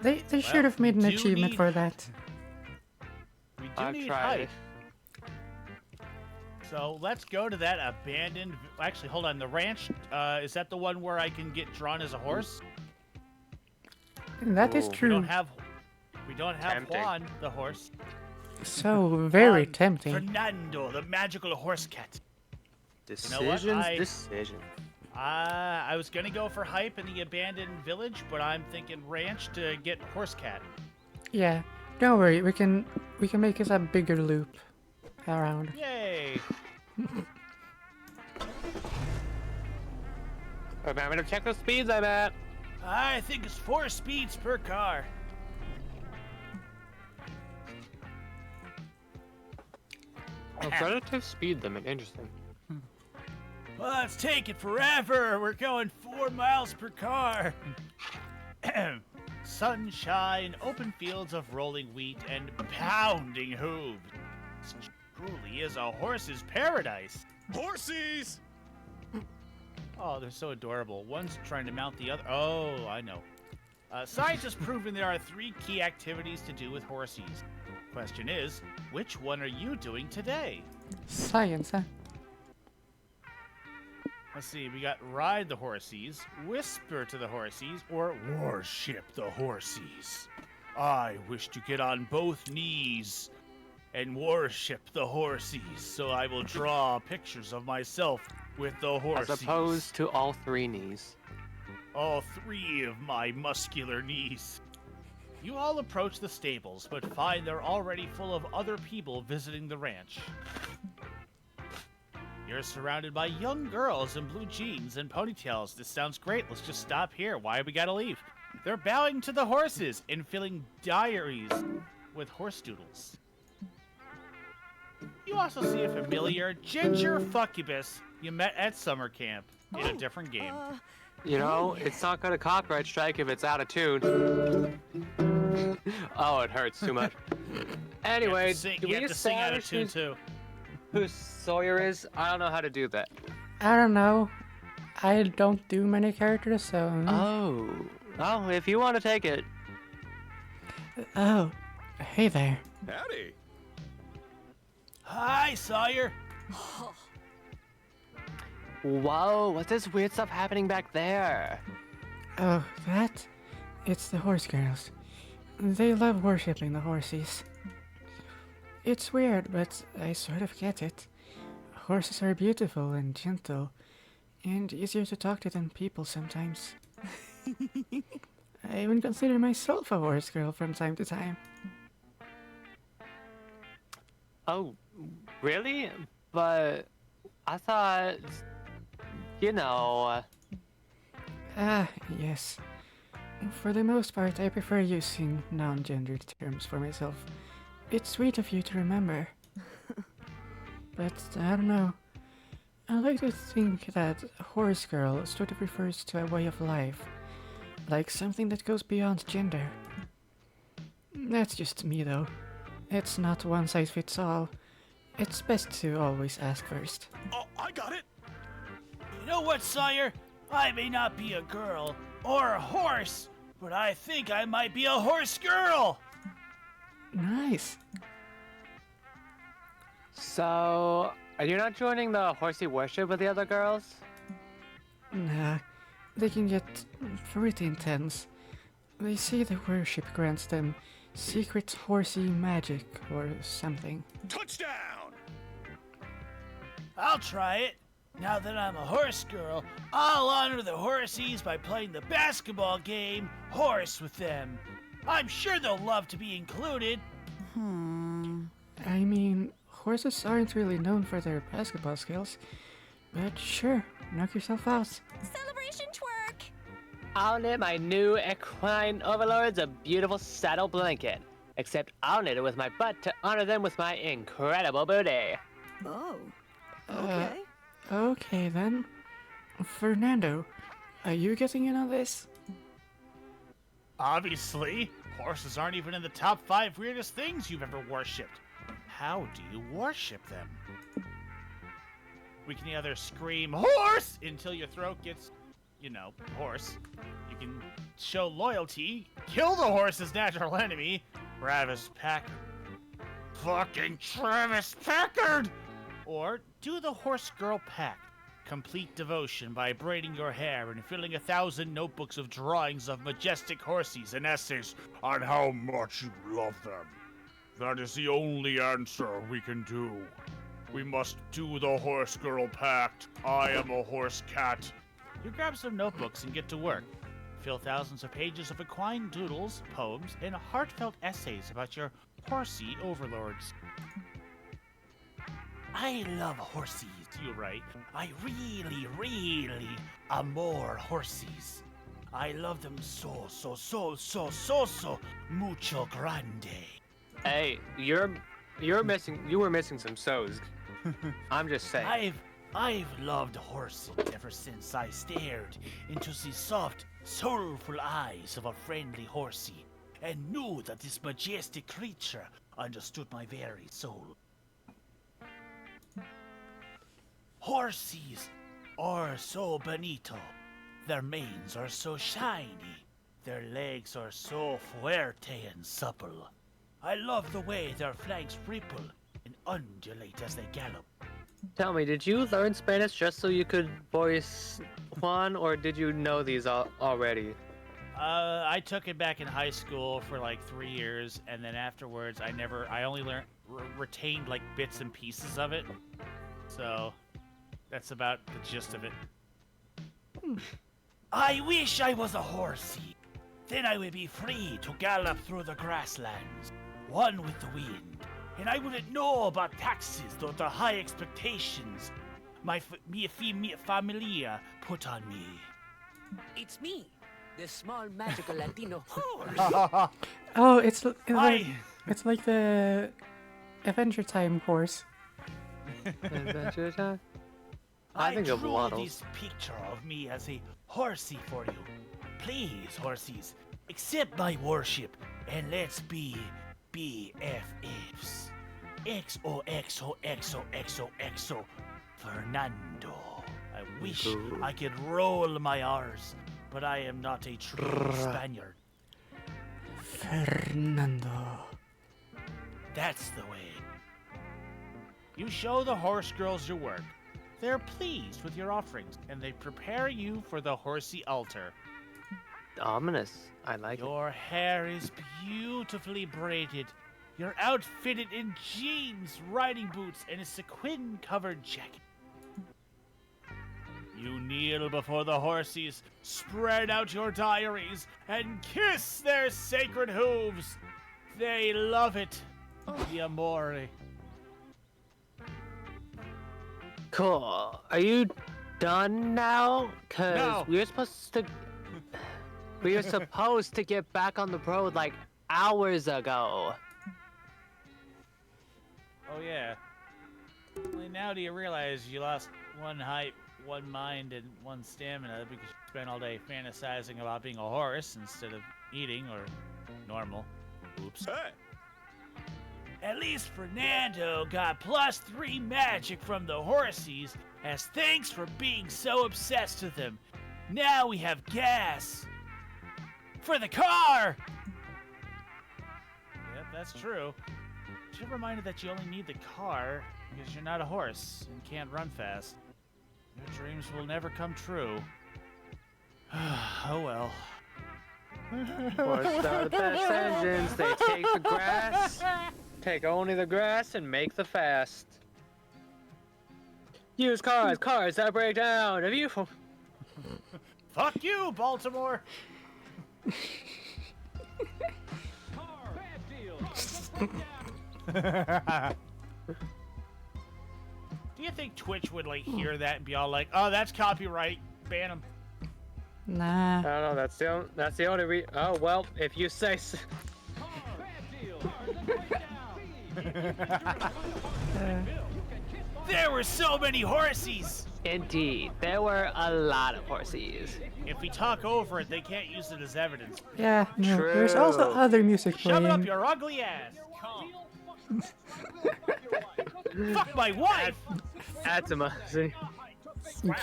They should have made an we do achievement need- for that. We do I've need tried height. it. So let's go to that abandoned. Actually, hold on. The ranch, is that the one where I can get drawn as a horse? That is Ooh. We true. don't have Tempting. Juan, the horse. So very Juan tempting. Fernando, the magical horse cat. know what? Decision. I was gonna go for hype in the abandoned village, but I'm thinking ranch to get horse cat. Yeah. Don't worry. We can make us a bigger loop around. Yay! Remember to check the speeds I'm at. I think it's 4 speeds per car. Alternative speed limit, interesting. Well, it's taking forever. We're going 4 miles per car. Sunshine, open fields of rolling wheat, and pounding hooves. This truly is a horse's paradise. Horsies! Oh, they're so adorable. One's trying to mount the other. Oh, I know. Science has proven there are 3 key activities to do with horsies. Question is, which one are you doing today? Science, huh? Let's see, we got ride the horsies, whisper to the horsies, or worship the horsies. I wish to get on both knees and worship the horsies, so I will draw pictures of myself with the horsies. As opposed to all 3 knees. All 3 of my muscular knees. You all approach the stables, but find they're already full of other people visiting the ranch. You're surrounded by young girls in blue jeans and ponytails. This sounds great. Let's just stop here. Why we gotta leave? They're bowing to the horses and filling diaries with horse doodles. You also see a familiar ginger fuckubus you met at summer camp in a different game. You know, it's not gonna copyright strike if it's out of tune. Oh, it hurts too much. Anyway, do You we have to sing out of establish tune too. who Sawyer is? I don't know how to do that. I don't know. I don't do many characters, so. Oh, if you want to take it. Oh, hey there. Howdy. Hi, Sawyer. Whoa, what's this weird stuff happening back there? Oh, that? It's the horse girls. They love worshipping the horses. It's weird, but I sort of get it. Horses are beautiful and gentle, and easier to talk to than people sometimes. I even consider myself a horse girl from time to time. Oh, really? But I thought, you know. Ah, yes. For the most part, I prefer using non-gendered terms for myself. It's sweet of you to remember. But I don't know. I like to think that horse girl sort of refers to a way of life, like something that goes beyond gender. That's just me though. It's not one size fits all. It's best to always ask first. Oh, I got it. You know what, Sawyer? I may not be a girl or a horse, but I think I might be a horse girl. Nice. So, are you not joining the horsey worship with the other girls? Nah, they can get pretty intense. They say the worship grants them secret horsey magic or something. Touchdown! I'll try it. Now that I'm a horse girl, I'll honor the horsies by playing the basketball game horse with them. I'm sure they'll love to be included. I mean, horses aren't really known for their basketball skills, but sure, knock yourself out. Celebration twerk! I'll knit my new equine overlords a beautiful saddle blanket. Except I'll knit it with my butt to honor them with my incredible booty. Oh, okay. Okay then. Fernando, are you getting in on this? Obviously, horses aren't even in the top 5 weirdest things you've ever worshipped. How do you worship them? We can either scream horse until your throat gets, hoarse. You can show loyalty, kill the horse's natural enemy, Travis Packard. Fucking Travis Packard! Or do the horse girl pact. Complete devotion by braiding your hair and filling 1,000 notebooks of drawings of majestic horses and essays on how much you love them. That is the only answer we can do. We must do the horse girl pact. I am a horse cat. You grab some notebooks and get to work. Fill thousands of pages of equine doodles, poems, and heartfelt essays about your horsey overlords. I love horsies, you write. I really amor horsies. I love them so mucho grande. Hey, you were missing some so's. I'm just saying. I've loved horses ever since I stared into the soft, soulful eyes of a friendly horsey and knew that this majestic creature understood my very soul. Horsies are so bonito. Their manes are so shiny. Their legs are so fuerte and supple. I love the way their flanks ripple and undulate as they gallop. Tell me, did you learn Spanish just so you could voice Juan, or did you know these already? I took it back in high school for like 3 years, and then afterwards I only retained like bits and pieces of it. So that's about the gist of it. I wish I was a horsey. Then I would be free to gallop through the grasslands, one with the wind, and I wouldn't know about taxes or the high expectations my familia put on me. It's me, the small magical Latino horse. Oh, it's like the Adventure Time horse. Adventure Time? I think drew of Waddles. this picture of me as a horsey for you. Please, horsies, accept my worship and let's be BFFs. XOXOXOXOXO Fernando. I wish I could roll my R's, but I am not a true Spaniard. Fernando. That's the way. You show the horse girls your work. They're pleased with your offerings, and they prepare you for the horsey altar. Ominous. I like it. Your hair is beautifully braided. You're outfitted in jeans, riding boots, and a sequin-covered jacket. You kneel before the horsies, spread out your diaries, and kiss their sacred hooves. They love it. The amore. Cool. Are you done now? Cause No. we were supposed to get back on the road like hours ago. Oh, yeah. Only now do you realize you lost one height, one mind, and one stamina because you spent all day fantasizing about being a horse instead of eating or normal. Oops. Hey! At least Fernando got +3 magic from the horsies as thanks for being so obsessed with them. Now we have gas for the car! Yep, that's true. But you're reminded that you only need the car because you're not a horse and can't run fast. Your dreams will never come true. Oh well. Horses are the best engines. They take the grass, take only the grass, and make the fast. Use cars that break down. Have you? Fuck you, Baltimore. Do you think Twitch would like hear that and be all like, "Oh, that's copyright. Ban him." Nah. I don't know. That's the only Oh well, if you say. There were so many horsies. Indeed, there were a lot of horses. If we talk over it, they can't use it as evidence. Yeah, no. There's also True. other music Shove it up playing. your ugly ass. Fuck my wife. That's a see.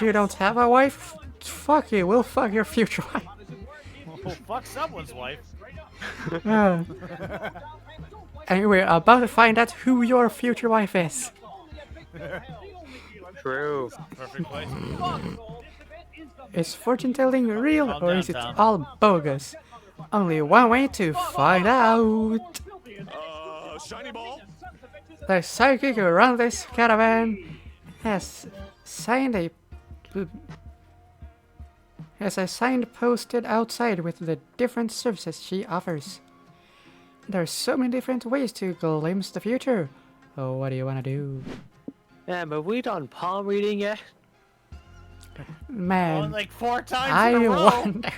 You don't have a wife? Fuck you, we'll fuck your future wife. Well, fuck someone's wife. Uh, and we're about to find out who your future wife is. True. Perfect place. Is fortune telling real Calm or down, is it Tom. all bogus? Only one way to find out. Shiny ball. The psychic who runs this caravan has signed a sign posted outside with the different services she offers. There's so many different ways to glimpse the future. Oh, what do you want to do? Yeah, but we done palm reading yet? Man, Like 4 times I in a row. wonder.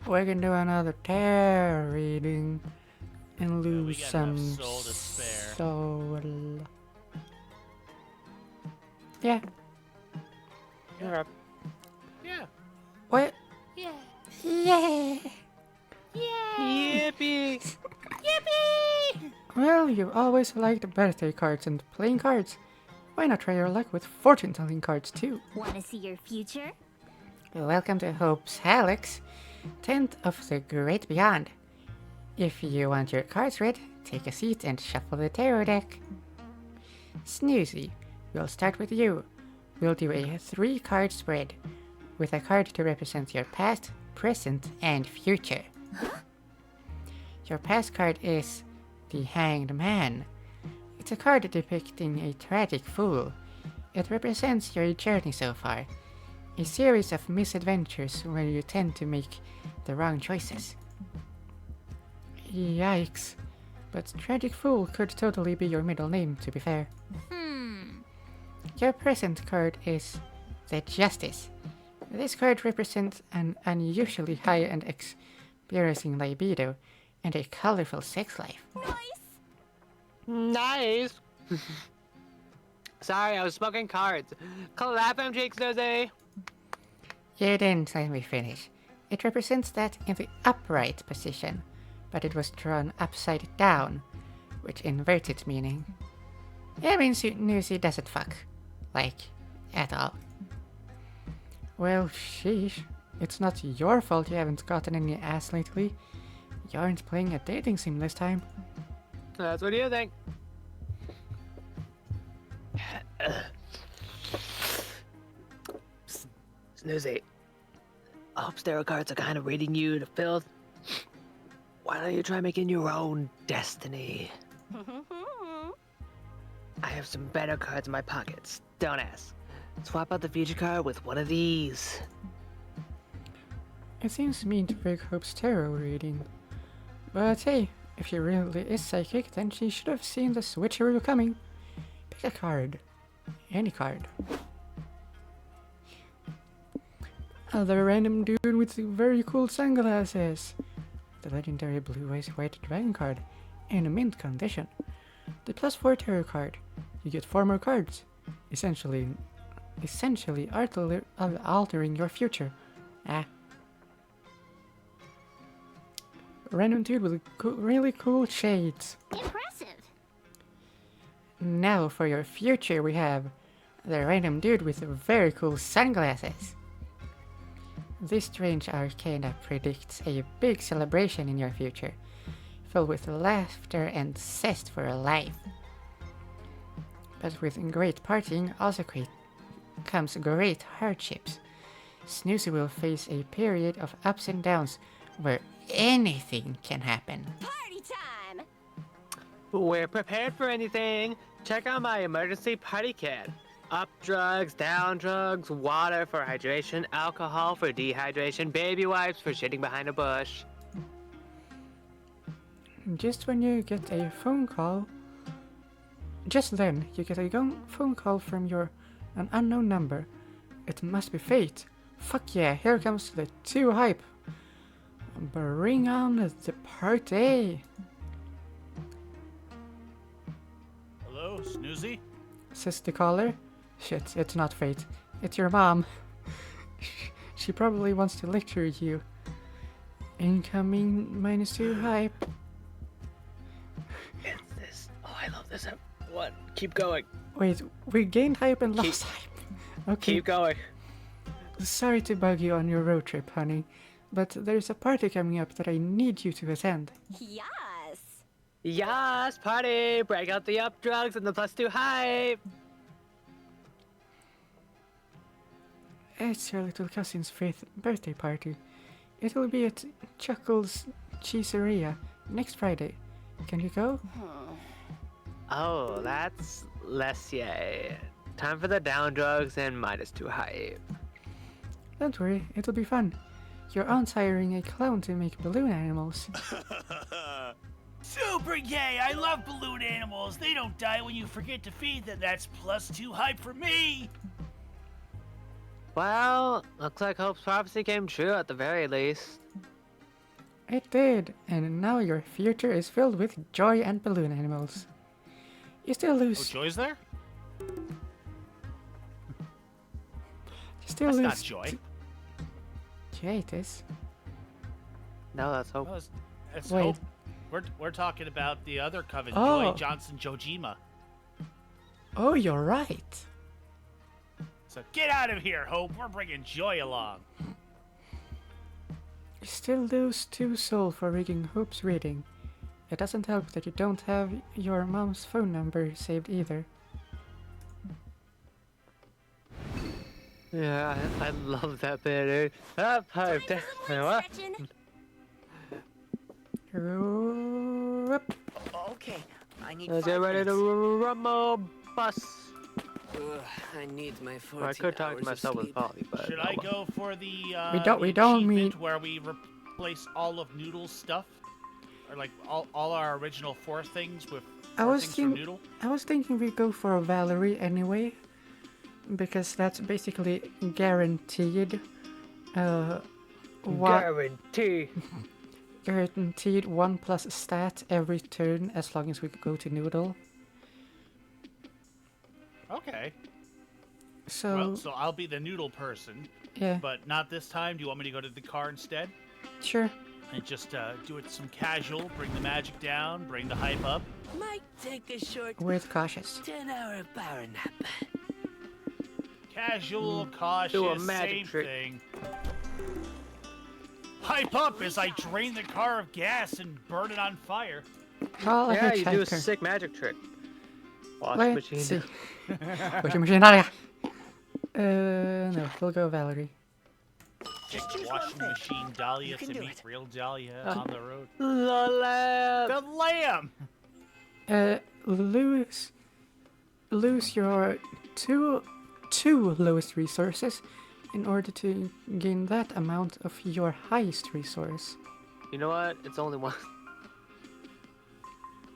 We can do another tarot reading and we lose got some enough soul to spare. soul. Yeah. Yeah. Yeah. What? Yeah. Yeah. Yippee! Well, you always liked birthday cards and playing cards. Why not try your luck with fortune telling cards too? Want to see your future? Welcome to Hope's Helix, tent of the great beyond. If you want your cards read, take a seat and shuffle the tarot deck. Snoozy, we'll start with you. We'll do a 3-card spread, with a card to represent your past, present, and future. Your past card is the Hanged Man. It's a card depicting a tragic fool. It represents your journey so far, a series of misadventures where you tend to make the wrong choices. Yikes. But Tragic Fool could totally be your middle name, to be fair. Your present card is the Justice. This card represents an unusually high and experiencing libido and a colorful sex life. Nice! Sorry, I was smoking cards. Clap them cheeks, Susie! You didn't let me finish. It represents that in the upright position, but it was drawn upside down, which inverted meaning. It means Newsy doesn't fuck. Like, at all. Well, sheesh. It's not your fault you haven't gotten any ass lately. You aren't playing a dating sim this time. That's what you think. Snoozy. Hope's tarot cards are kind of reading you to filth. Why don't you try making your own destiny? I have some better cards in my pockets. Don't ask. Swap out the future card with one of these. It seems mean to break Hope's tarot reading. But hey, if she really is psychic, then she should have seen the switcheroo coming. Pick a card. Any card. Another random dude with very cool sunglasses. The legendary blue-eyes white dragon card. In a mint condition. The +4 tarot card. You get 4 more cards. Essentially altering your future. Random dude with really cool shades. Impressive. Now for your future we have the random dude with very cool sunglasses. This strange arcana predicts a big celebration in your future, filled with laughter and zest for life. But with great partying also comes great hardships. Snoozy will face a period of ups and downs where anything can happen. Party time! We're prepared for anything. Check out my emergency party kit. Up drugs, down drugs, water for hydration, alcohol for dehydration, baby wipes for shitting behind a bush. Just when you get a phone call, just then you get a phone call from an unknown number. It must be fate. Fuck yeah, here comes the too hype. Bring on the party. Hello, Snoozy? Says the caller. Shit, it's not fate. It's your mom. She probably wants to lecture you. Incoming -2 hype. It's this. Oh, I love this. What? Keep going. Wait, we gained hype and lost hype. Okay. Keep going. Sorry to bug you on your road trip, honey, but there's a party coming up that I need you to attend. Yes! Yes, party! Break out the up drugs and the +2 hype! It's your little cousin's 5th birthday party. It'll be at Chuckle's Cheeseria next Friday. Can you go? Oh, that's less yay. Time for the down drugs and -2 hype. Don't worry, it'll be fun. Your aunt's hiring a clown to make balloon animals. Super gay! I love balloon animals. They don't die when you forget to feed them. That's +2 hype for me. Well, looks like Hope's prophecy came true at the very least. It did, and now your future is filled with joy and balloon animals. You still Oh, lose. Joy's there? You still That's lose. not Joy. Yeah, it is. No, that's Hope. No, it's Wait. Hope. We're talking about the other coven, Oh. Joy Johnson Jojima. Oh, you're right. So get out of here, Hope. We're bringing Joy along. You still lose 2 soul for rigging Hope's reading. It doesn't help that you don't have your mom's phone number saved either. Yeah, I love that bit, dude. That pipe down. What? Whoop. Okay, I need Let's 5 get ready to minutes. rumble bus. Ugh, I need my 14 Well, I could talk hours to myself of with sleep. Polly, but Should I go for the We don't achievement mean- where we replace all of Noodle's stuff? Or like all our original 4 things with I 4 was things from think- Noodle? I was thinking we go for Valerie anyway, because that's basically guaranteed. Guarantee. Guaranteed 1+ stat every turn as long as we go to Noodle. Okay. So Well, so I'll be the Noodle person, yeah, but not this time. Do you want me to go to the car instead? sure. And just do it some casual, bring the magic down, bring the hype up? Might take a short With cautious. 10-hour power nap. Casual, cautious, Do a magic same trick. thing. Hype up as I drain the car of gas and burn it on fire. Call a Yeah, you do a hitchhiker. sick magic trick. Wash Let's machine. see. Washing machine, ah, yeah. No, we'll go Valerie. Take the washing machine Dahlia to meet real Dahlia on the road. The lab. The lamb! Lose your two lowest resources in order to gain that amount of your highest resource. You know what? It's only one.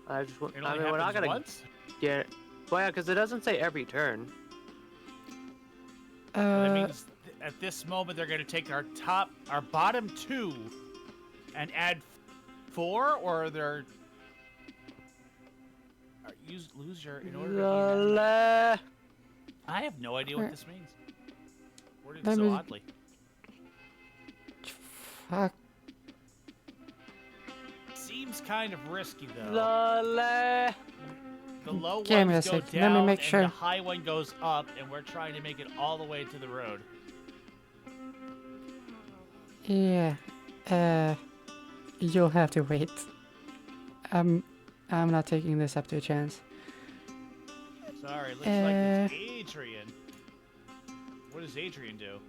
I just. It I only mean, we're not happens gonna once? get. Well, yeah, because it doesn't say every turn. That means at this moment they're going to take our bottom 2 and add 4, or they're lose your in order to gain that. I have no idea what this means. Worded Let so me- oddly. Fuck. Seems kind of risky though. The low Give me ones a go sec, let me down make and sure. the high one goes up, and we're trying to make it all the way to the road. Yeah. You'll have to wait. I'm not taking this up to a chance. Sorry, looks like it's Adrian. What does Adrian do?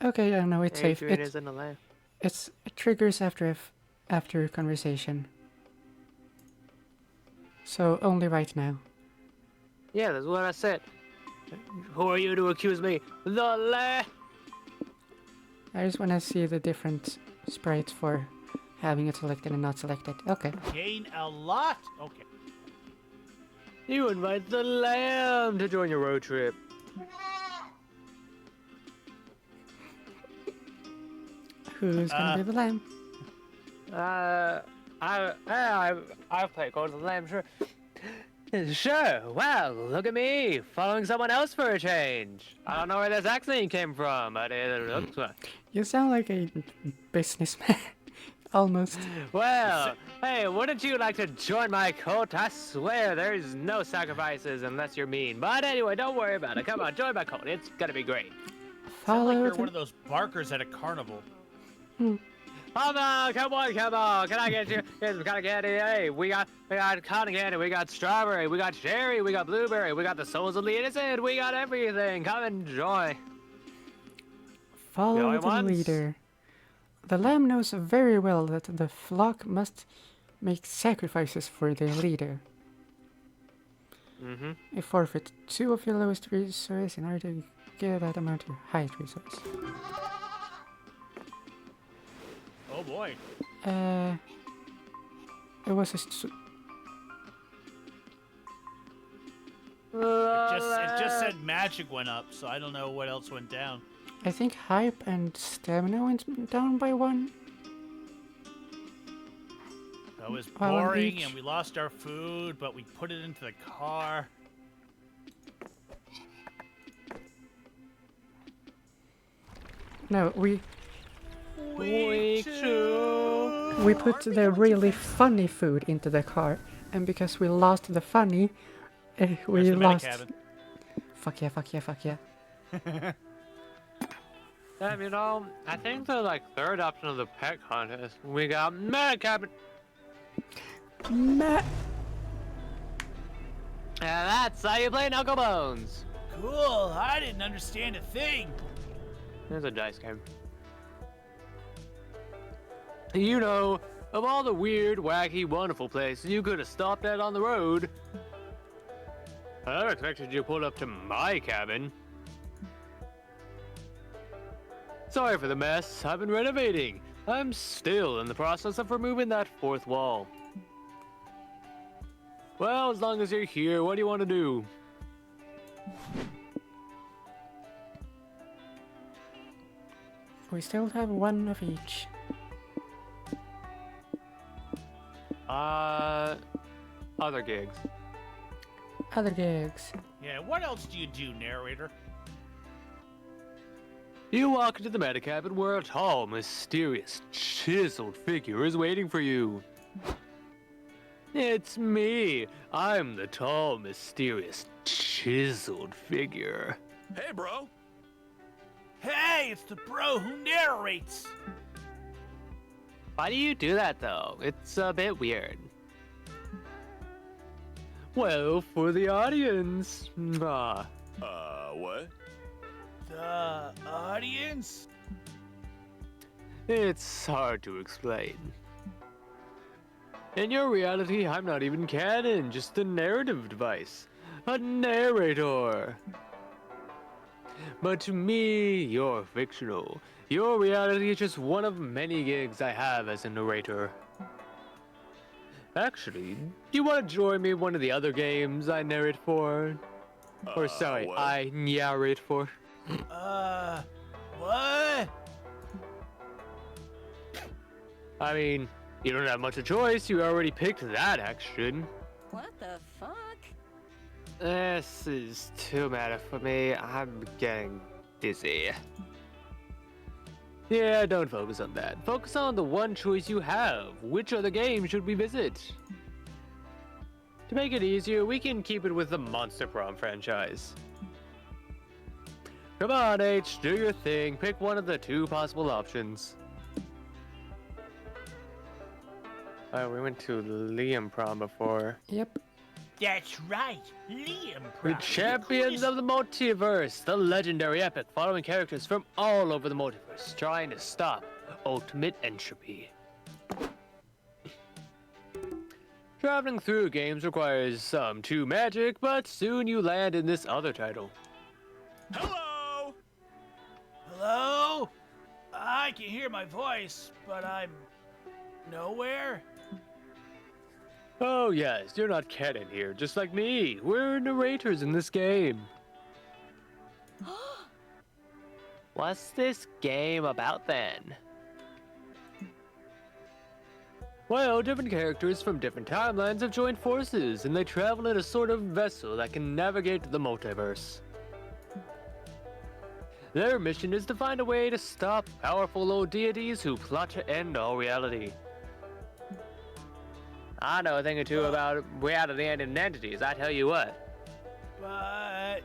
Okay, I know it's safe. Adrian is in the lamb. It triggers after conversation. So only right now. Yeah, that's what I said. Who are you to accuse me? The lamb. I just want to see the different sprites for having it selected and not selected. Okay. Gain a lot. Okay. You invite the lamb to join your road trip. Who's gonna be the lamb? I've played Call of the Lamb, sure. Sure, well, look at me, following someone else for a change. I don't know where this accent came from, but it looks fun. You sound like a businessman. Almost. Well, hey, wouldn't you like to join my cult? I swear there's no sacrifices unless you're mean. But anyway, don't worry about it. Come on, join my cult. It's gonna be great. Sound like Follow you're one of those barkers at a carnival. Come on, come on, come on. Can I get you? Here's some cotton candy. Hey, we got cotton candy. We got strawberry. We got cherry. We got blueberry. We got the souls of the innocent. We got everything. Come enjoy. Follow Going the once. leader. The lamb knows very well that the flock must make sacrifices for their leader. Mm-hmm. You forfeit 2 of your lowest resources in order to get that amount to your highest resource. Oh boy. It was a It just said magic went up, so I don't know what else went down. I think hype and stamina went down by 1. That was Well, on boring, each. and we lost our food, but we put it into the car. No, we Week 2. put the really funny food into the car, and because we lost the funny, we Where's the lost. Metacabin? Fuck yeah! Fuck yeah! Fuck yeah! Damn, you know, I think the third option of the pet contest, we got Metacabin. Ma- And that's how you play Knuckle Bones. Cool. I didn't understand a thing. There's a dice game. You know, of all the weird, wacky, wonderful places you could have stopped at on the road, I never expected you to pull up to my cabin. Sorry for the mess. I've been renovating. I'm still in the process of removing that 4th wall. Well, as long as you're here, what do you want to do? we still have 1 of each. Other gigs. Other gigs. Yeah, what else do you do, narrator? You walk into the Metacabin where a tall, mysterious, chiseled figure is waiting for you. It's me. I'm the tall, mysterious, chiseled figure. Hey, bro. Hey, it's the bro who narrates. Why do you do that, though? It's a bit weird. Well, for the audience. What? The audience? It's hard to explain. In your reality, I'm not even canon, just a narrative device. A narrator. But to me, you're fictional. Your reality is just one of many gigs I have as a narrator. Actually, do you want to join me in one of the other games I narrate for? Or sorry, what? I narrate for. What? I mean, you don't have much of a choice, you already picked that action. What the fuck? This is too meta for me. I'm getting dizzy. Yeah, don't focus on that. Focus on the one choice you have. Which other game should we visit? To make it easier, we can keep it with the Monster Prom franchise. Come on, H, do your thing. Pick one of the 2 possible options. Oh, we went to Liam Prom before. Yep. That's right, Liam. The probably champions of the multiverse, the legendary epic following characters from all over the multiverse, trying to stop ultimate entropy. Traveling through games requires some true magic, but soon you land in this other title. Hello? Hello? I can hear my voice, but I'm nowhere. Oh yes, you're not canon here, just like me. We're narrators in this game. What's this game about then? Well, different characters from different timelines have joined forces, and they travel in a sort of vessel that can navigate the multiverse. Their mission is to find a way to stop powerful old deities who plot to end all reality. I know a thing or two about reality-ending entities, I tell you what. But,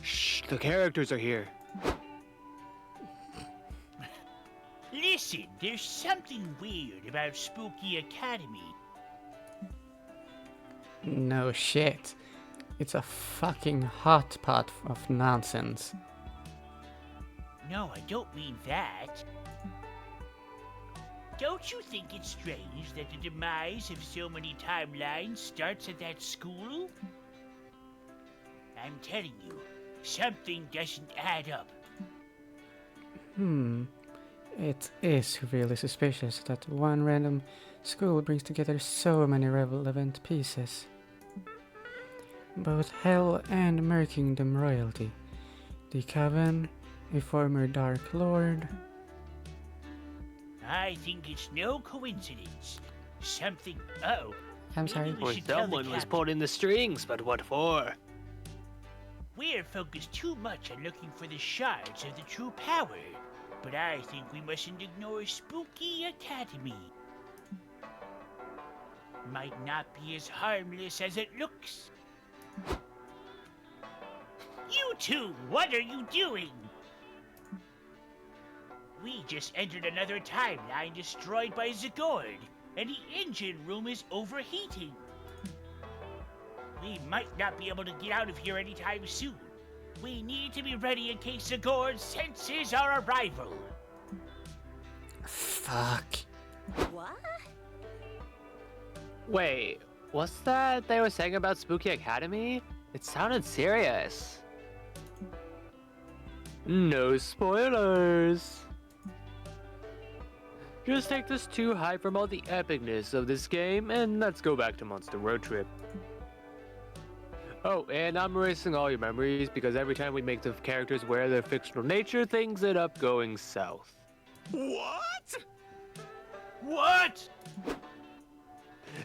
Shh, the characters are here. Listen, there's something weird about Spooky Academy. No shit. It's a fucking hot pot of nonsense. No, I don't mean that. Don't you think it's strange that the demise of so many timelines starts at that school? I'm telling you, something doesn't add up. It is really suspicious that one random school brings together so many relevant pieces. Both Hell and Murkingdom royalty. The Coven, a former Dark Lord. I think it's no coincidence. Something. Oh. I'm sorry. maybe we Or should tell the someone was captain. pulling the strings, but what for? We're focused too much on looking for the shards of the true power. But I think we mustn't ignore Spooky Academy. Might not be as harmless as it looks. You two, what are you doing? We just entered another timeline destroyed by Zagord, and the engine room is overheating. We might not be able to get out of here anytime soon. We need to be ready in case Zagord senses our arrival. Fuck. What? Wait, what's that they were saying about Spooky Academy? It sounded serious. No spoilers. Just take this too high from all the epicness of this game, and let's go back to Monster Road Trip. Oh, and I'm erasing all your memories because every time we make the characters wear their fictional nature, things end up going south. What? What?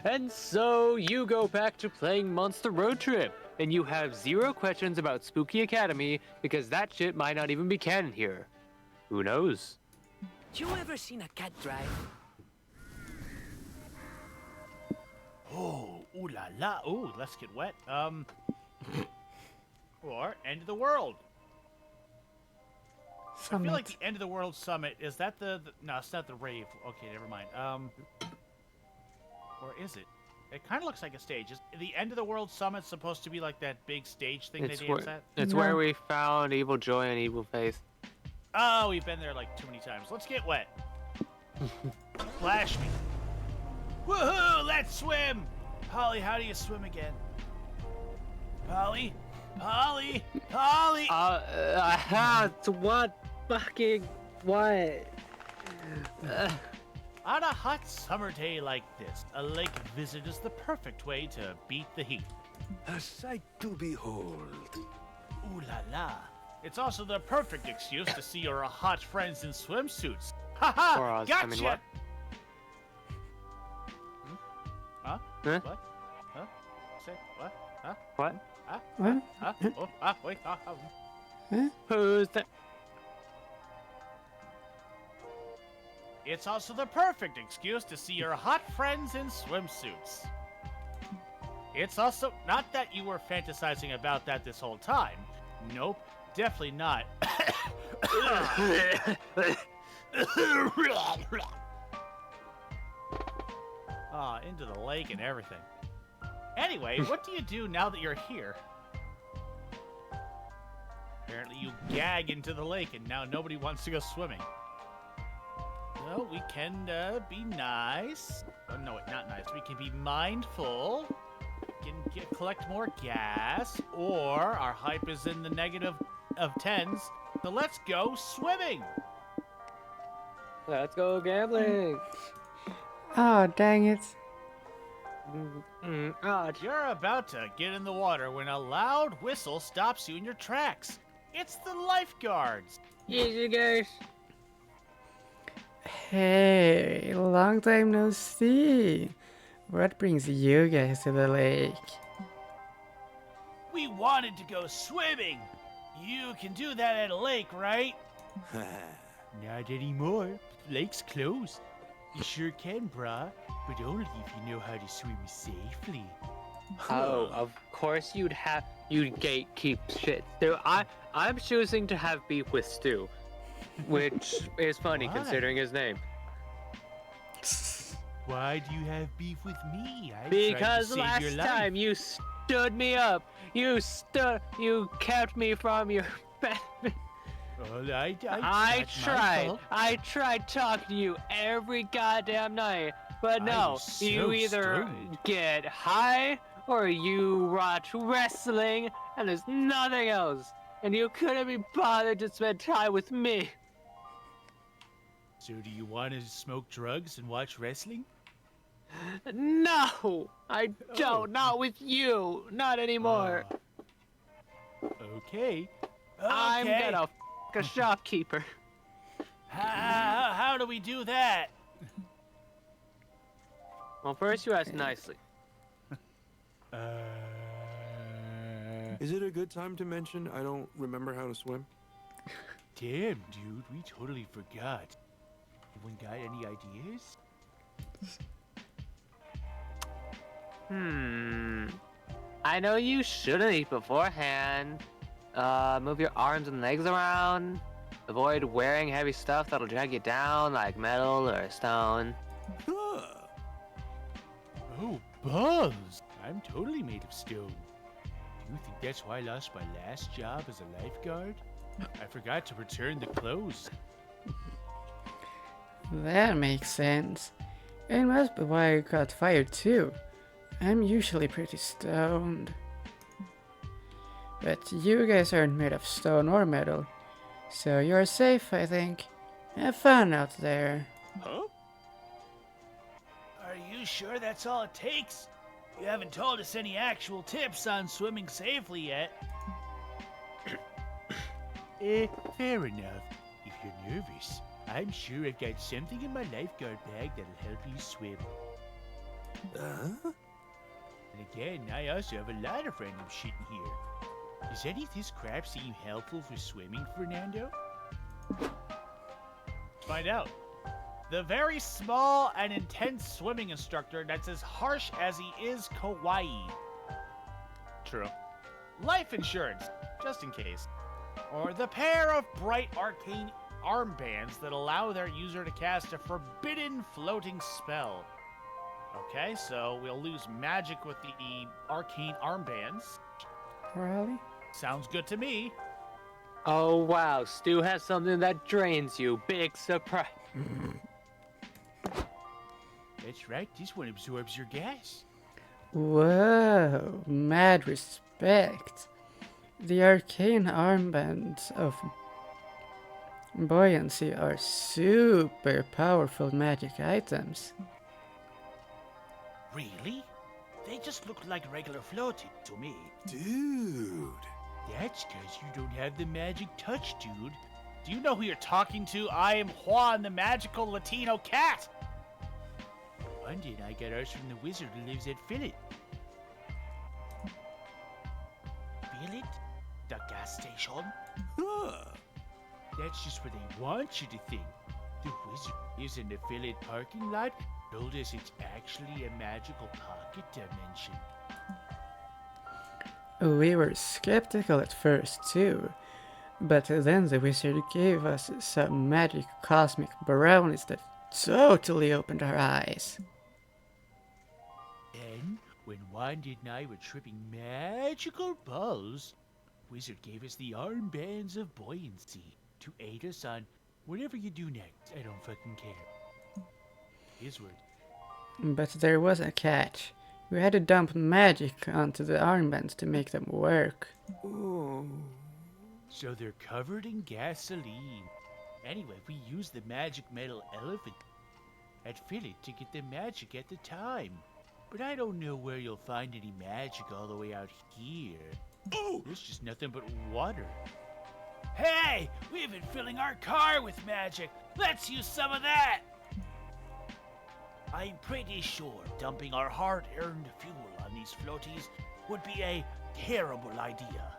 And so you go back to playing Monster Road Trip, and you have 0 questions about Spooky Academy because that shit might not even be canon here. Who knows? You ever seen a cat drive? Oh, ooh la la. Ooh, let's get wet. Or End of the World. I feel like the End of the World Summit, is that the no, it's not the rave. Okay, never mind. Or is it? It kind of looks like a stage. Is the End of the World Summit supposed to be like that big stage thing they dance at? It's No. where we found Evil Joy and Evil Faith. Oh, we've been there like too many times. Let's get wet. Splash me. Woohoo! Let's swim! Polly, how do you swim again? Polly? Polly? Polly! What fucking what? On a hot summer day like this, a lake visit is the perfect way to beat the heat. A sight to behold. Ooh la la. It's also the perfect excuse to see your hot friends in swimsuits. Haha! Or, Gotcha! I mean, what? Huh? Huh? What? Huh? Say what? Huh? What? Huh? What? Huh? Oh, wait. Who's that? It's also the perfect excuse to see your hot friends in swimsuits. It's also not that you were fantasizing about that this whole time. Nope, definitely not. Into the lake and everything. Anyway, what do you do now that you're here? Apparently you gag into the lake and now nobody wants to go swimming. Well, we can be nice. Oh, no, not nice. We can be mindful. We can collect more gas. Or our hype is in the negative of 10s. So let's go swimming. Let's go gambling. Oh, dang it. You're about to get in the water when a loud whistle stops you in your tracks. It's the lifeguards. Easy, guys. Hey, long time no see. What brings you guys to the lake? We wanted to go swimming. You can do that at a lake, right? Not anymore. Lake's closed. You sure can, brah, but only if you know how to swim safely. Oh, of course you'd gatekeep shit. So I'm choosing to have beef with Stu, which is funny Why? considering his name. Why do you have beef with me? Because last time you stood me up. You kept me from your bed. Well, I that's my fault. tried talking to you every goddamn night, but I no, was so you either stoned. get high or you watch wrestling, and there's nothing else. And you couldn't be bothered to spend time with me. So do you want to smoke drugs and watch wrestling? No, I don't. Not with you. Not anymore. Okay. I'm gonna f a shopkeeper. How do we do that? Well, first you ask nicely. Is it a good time to mention I don't remember how to swim? Damn, dude, we totally forgot. Anyone got any ideas? I know you shouldn't eat beforehand. Move your arms and legs around. Avoid wearing heavy stuff that'll drag you down, like metal or stone. Huh. Oh, balls! I'm totally made of stone. Do you think that's why I lost my last job as a lifeguard? I forgot to return the clothes. That makes sense. It must be why I got fired too. I'm usually pretty stoned. But you guys aren't made of stone or metal, so you're safe, I think. Have fun out there. Huh? Are you sure that's all it takes? You haven't told us any actual tips on swimming safely yet. Fair enough. If you're nervous, I'm sure I've got something in my lifeguard bag that'll help you swim. Huh? And again, I also have a lot of random shit in here. Does any of this crap seem helpful for swimming, Fernando? Find out. The very small and intense swimming instructor that's as harsh as he is kawaii. True. Life insurance, just in case. Or the pair of bright arcane armbands that allow their user to cast a forbidden floating spell. Okay, so we'll lose magic with the arcane armbands. Really? Sounds good to me. Oh wow, Stu has something that drains you. Big surprise. That's right, this one absorbs your gas. Whoa, mad respect. The arcane armbands of buoyancy are super powerful magic items. Really? They just look like regular floating to me. Dude. That's because you don't have the magic touch, dude. Do you know who you're talking to? I am Juan, the magical Latino cat. One day I got ours from the wizard who lives at Philip. Philip? The gas station? Huh. That's just what they want you to think. The wizard lives in the Philip parking lot. Told us it's actually a magical pocket dimension. We were skeptical at first too, but then the wizard gave us some magic cosmic brownies that totally opened our eyes. Then, When Wanda and I were tripping magical balls, Wizard gave us the armbands of buoyancy to aid us on whatever you do next. I don't fucking care. His word. But there was a catch. We had to dump magic onto the armbands to make them work. So they're covered in gasoline. Anyway, we used the magic metal elephant at Philly to get the magic at the time. But I don't know where you'll find any magic all the way out here. Oh! There's just nothing but water. Hey! We've been filling our car with magic. Let's use some of that! I'm pretty sure dumping our hard-earned fuel on these floaties would be a terrible idea.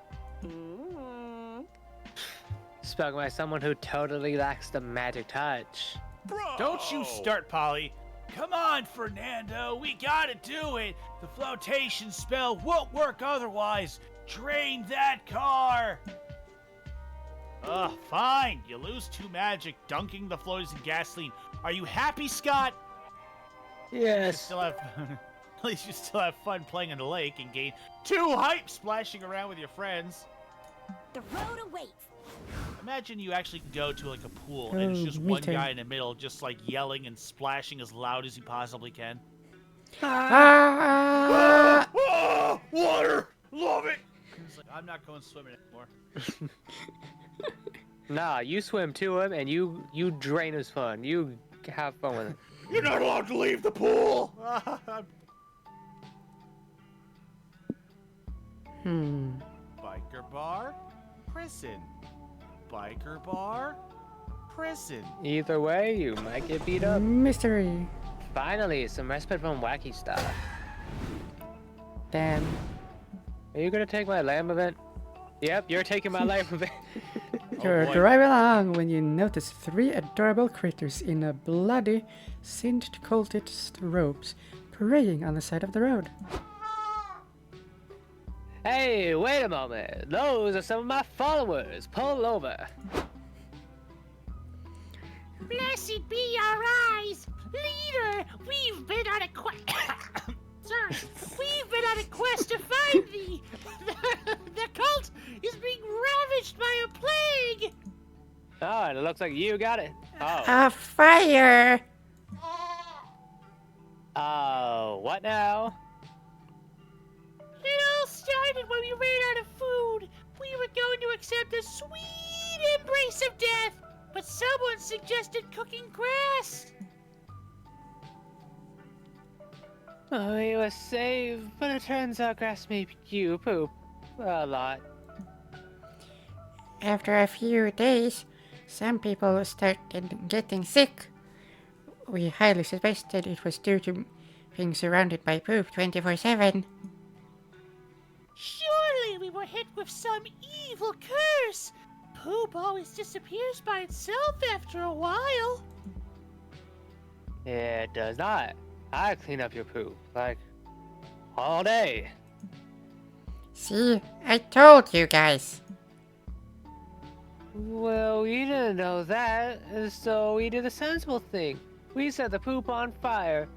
Spoken by someone who totally lacks the magic touch. Bro! Don't you start, Polly. Come on, Fernando. We gotta do it. The flotation spell won't work otherwise. Drain that car. Fine. You lose 2 magic dunking the floaties in gasoline. Are you happy, Scott? Yes. Still have at least you still have fun playing in the lake and gain 2 hype splashing around with your friends. The road awaits. Imagine you actually can go to like a pool and it's just one guy in the middle just like yelling and splashing as loud as he possibly can. Water! Love it! It's like, I'm not going swimming anymore. Nah, you swim to him and you drain his fun. You have fun with him. You're not allowed to leave the pool! Biker bar, prison. Biker bar, prison. Either way, you might get beat up. Mystery. Finally, some respite from wacky stuff. Damn. Are you gonna take my lamb event? Yep, you're taking my lamb event. You're driving along when you notice 3 adorable critters in a bloody, singed cultist robes praying on the side of the road. Hey, wait a moment. Those are some of my followers. Pull over. Blessed be our eyes! Leader, we've been on a quest. Sorry, we've been on a quest to find thee. The cult is being ravaged by a plague. Oh, and it looks like you got it. Oh. A fire! Oh, what now? It all started when we ran out of food. We were going to accept the sweet embrace of death, but someone suggested cooking grass. Oh, we were saved, but it turns out grass made you poop a lot. After a few days, some people started getting sick. We highly suspected it was due to being surrounded by poop 24/7. Surely we were hit with some evil curse. Poop always disappears by itself after a while. It does not. I clean up your poop, like, all day. See, I told you guys. Well, we didn't know that, so we did a sensible thing. We set the poop on fire.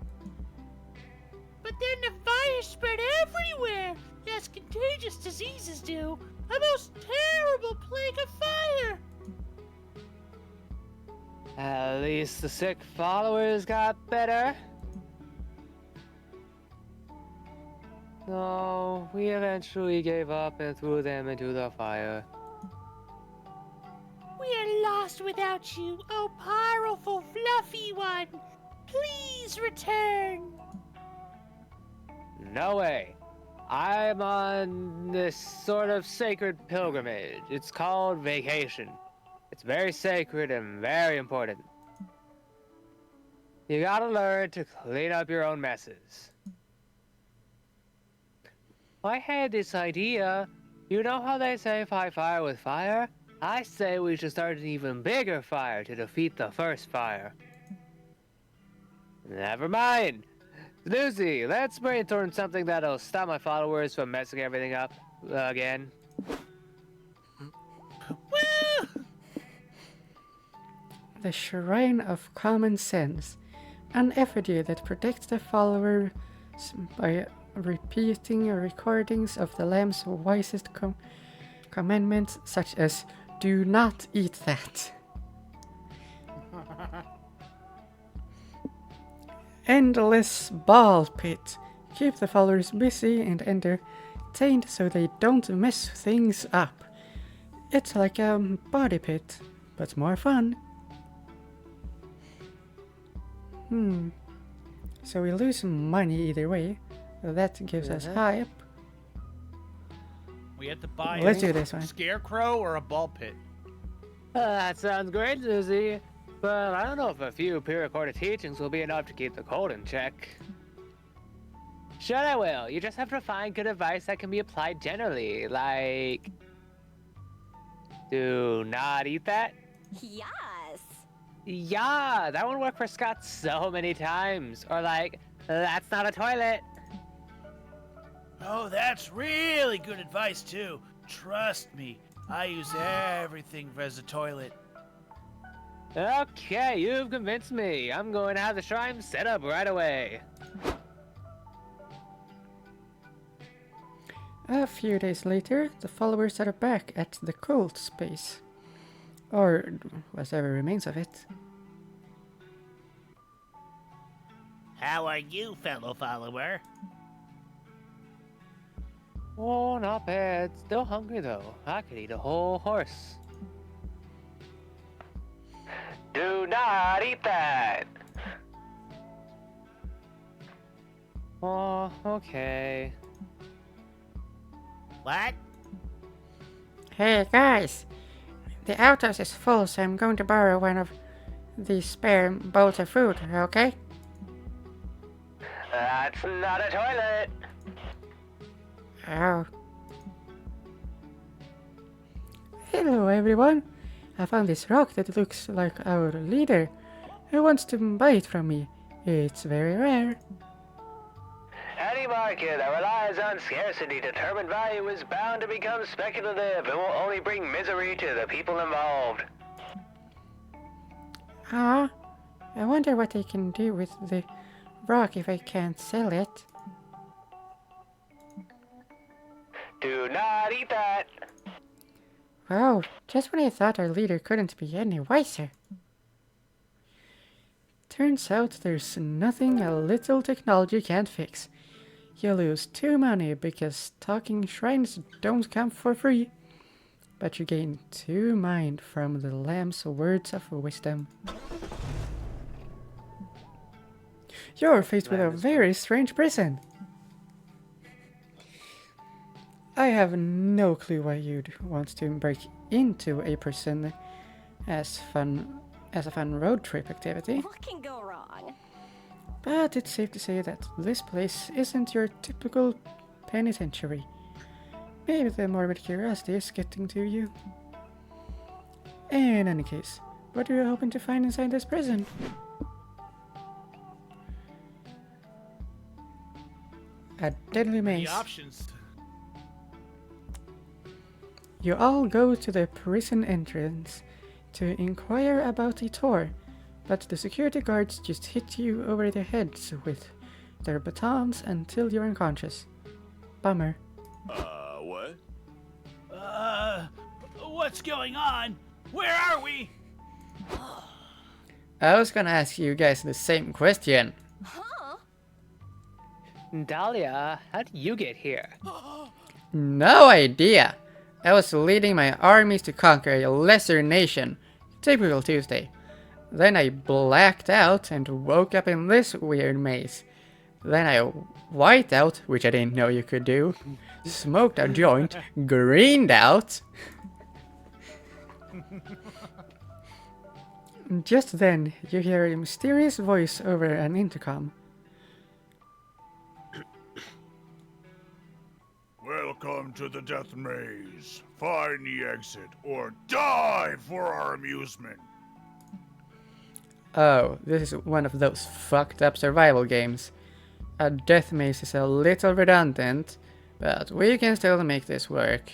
But then the fire spread everywhere, as contagious diseases do. A most terrible plague of fire. At least the sick followers got better. No, we eventually gave up and threw them into the fire. We are lost without you, oh powerful, fluffy one. Please return. No way. I'm on this sort of sacred pilgrimage. It's called vacation. It's very sacred and very important. You gotta learn to clean up your own messes. I had this idea. You know how they say fight fire with fire? I say we should start an even bigger fire to defeat the first fire. Never mind. Lucy, let's brainstorm something that'll stop my followers from messing everything up again. Woo! The Shrine of Common Sense. An effigy that protects the followers by repeating recordings of the Lamb's wisest commandments, such as "Do not eat that." Endless ball pit. Keep the followers busy and entertained so they don't mess things up. It's like a body pit, but more fun. So we lose money either way. That gives us hype. We have to buy Let's a do this one. scarecrow or a ball pit. That sounds great, Lizzie. But I don't know if a few pre-recorded teachings will be enough to keep the cold in check. Sure I will. You just have to find good advice that can be applied generally, like... Do not eat that? Yes. Yeah, that one worked for Scott so many times. Or like, that's not a toilet. Oh, that's really good advice, too. Trust me, I use everything as a toilet. Okay, you've convinced me. I'm going to have the shrine set up right away. A few days later, the followers are back at the cult space. Or whatever remains of it. How are you, fellow follower? Oh, not bad. Still hungry though. I could eat a whole horse. Do not eat that! Oh, okay. What? Hey guys! The outhouse is full, so I'm going to borrow one of these spare bowls of food, okay? That's not a toilet! Oh. Hello everyone! I found this rock that looks like our leader. Who wants to buy it from me? It's very rare. Any market that relies on scarcity-determined value is bound to become speculative and will only bring misery to the people involved. Ah, I wonder what I can do with the rock if I can't sell it. Do not eat that! Wow, just when I thought our leader couldn't be any wiser. Turns out there's nothing a little technology can't fix. You lose 2 money because talking shrines don't come for free. But you gain 2 mind from the Lamb's words of wisdom. You're faced with a very strange prison. I have no clue why you'd want to break into a prison as a fun road trip activity. What can go wrong? But it's safe to say that this place isn't your typical penitentiary. Maybe the morbid curiosity is getting to you. In any case, what are you hoping to find inside this prison? A deadly maze. The options. You all go to the prison entrance to inquire about a tour, but the security guards just hit you over the heads with their batons until you're unconscious. Bummer. What? What's going on? Where are we? I was gonna ask you guys the same question. Huh? Dahlia, how did you get here? No idea. I was leading my armies to conquer a lesser nation. Typical Tuesday. Then I blacked out and woke up in this weird maze. Then I white out, which I didn't know you could do. Smoked a joint, greened out. Just then, you hear a mysterious voice over an intercom. Welcome to the Death Maze. Find the exit or die for our amusement. Oh, this is one of those fucked up survival games. A death maze is a little redundant, but we can still make this work.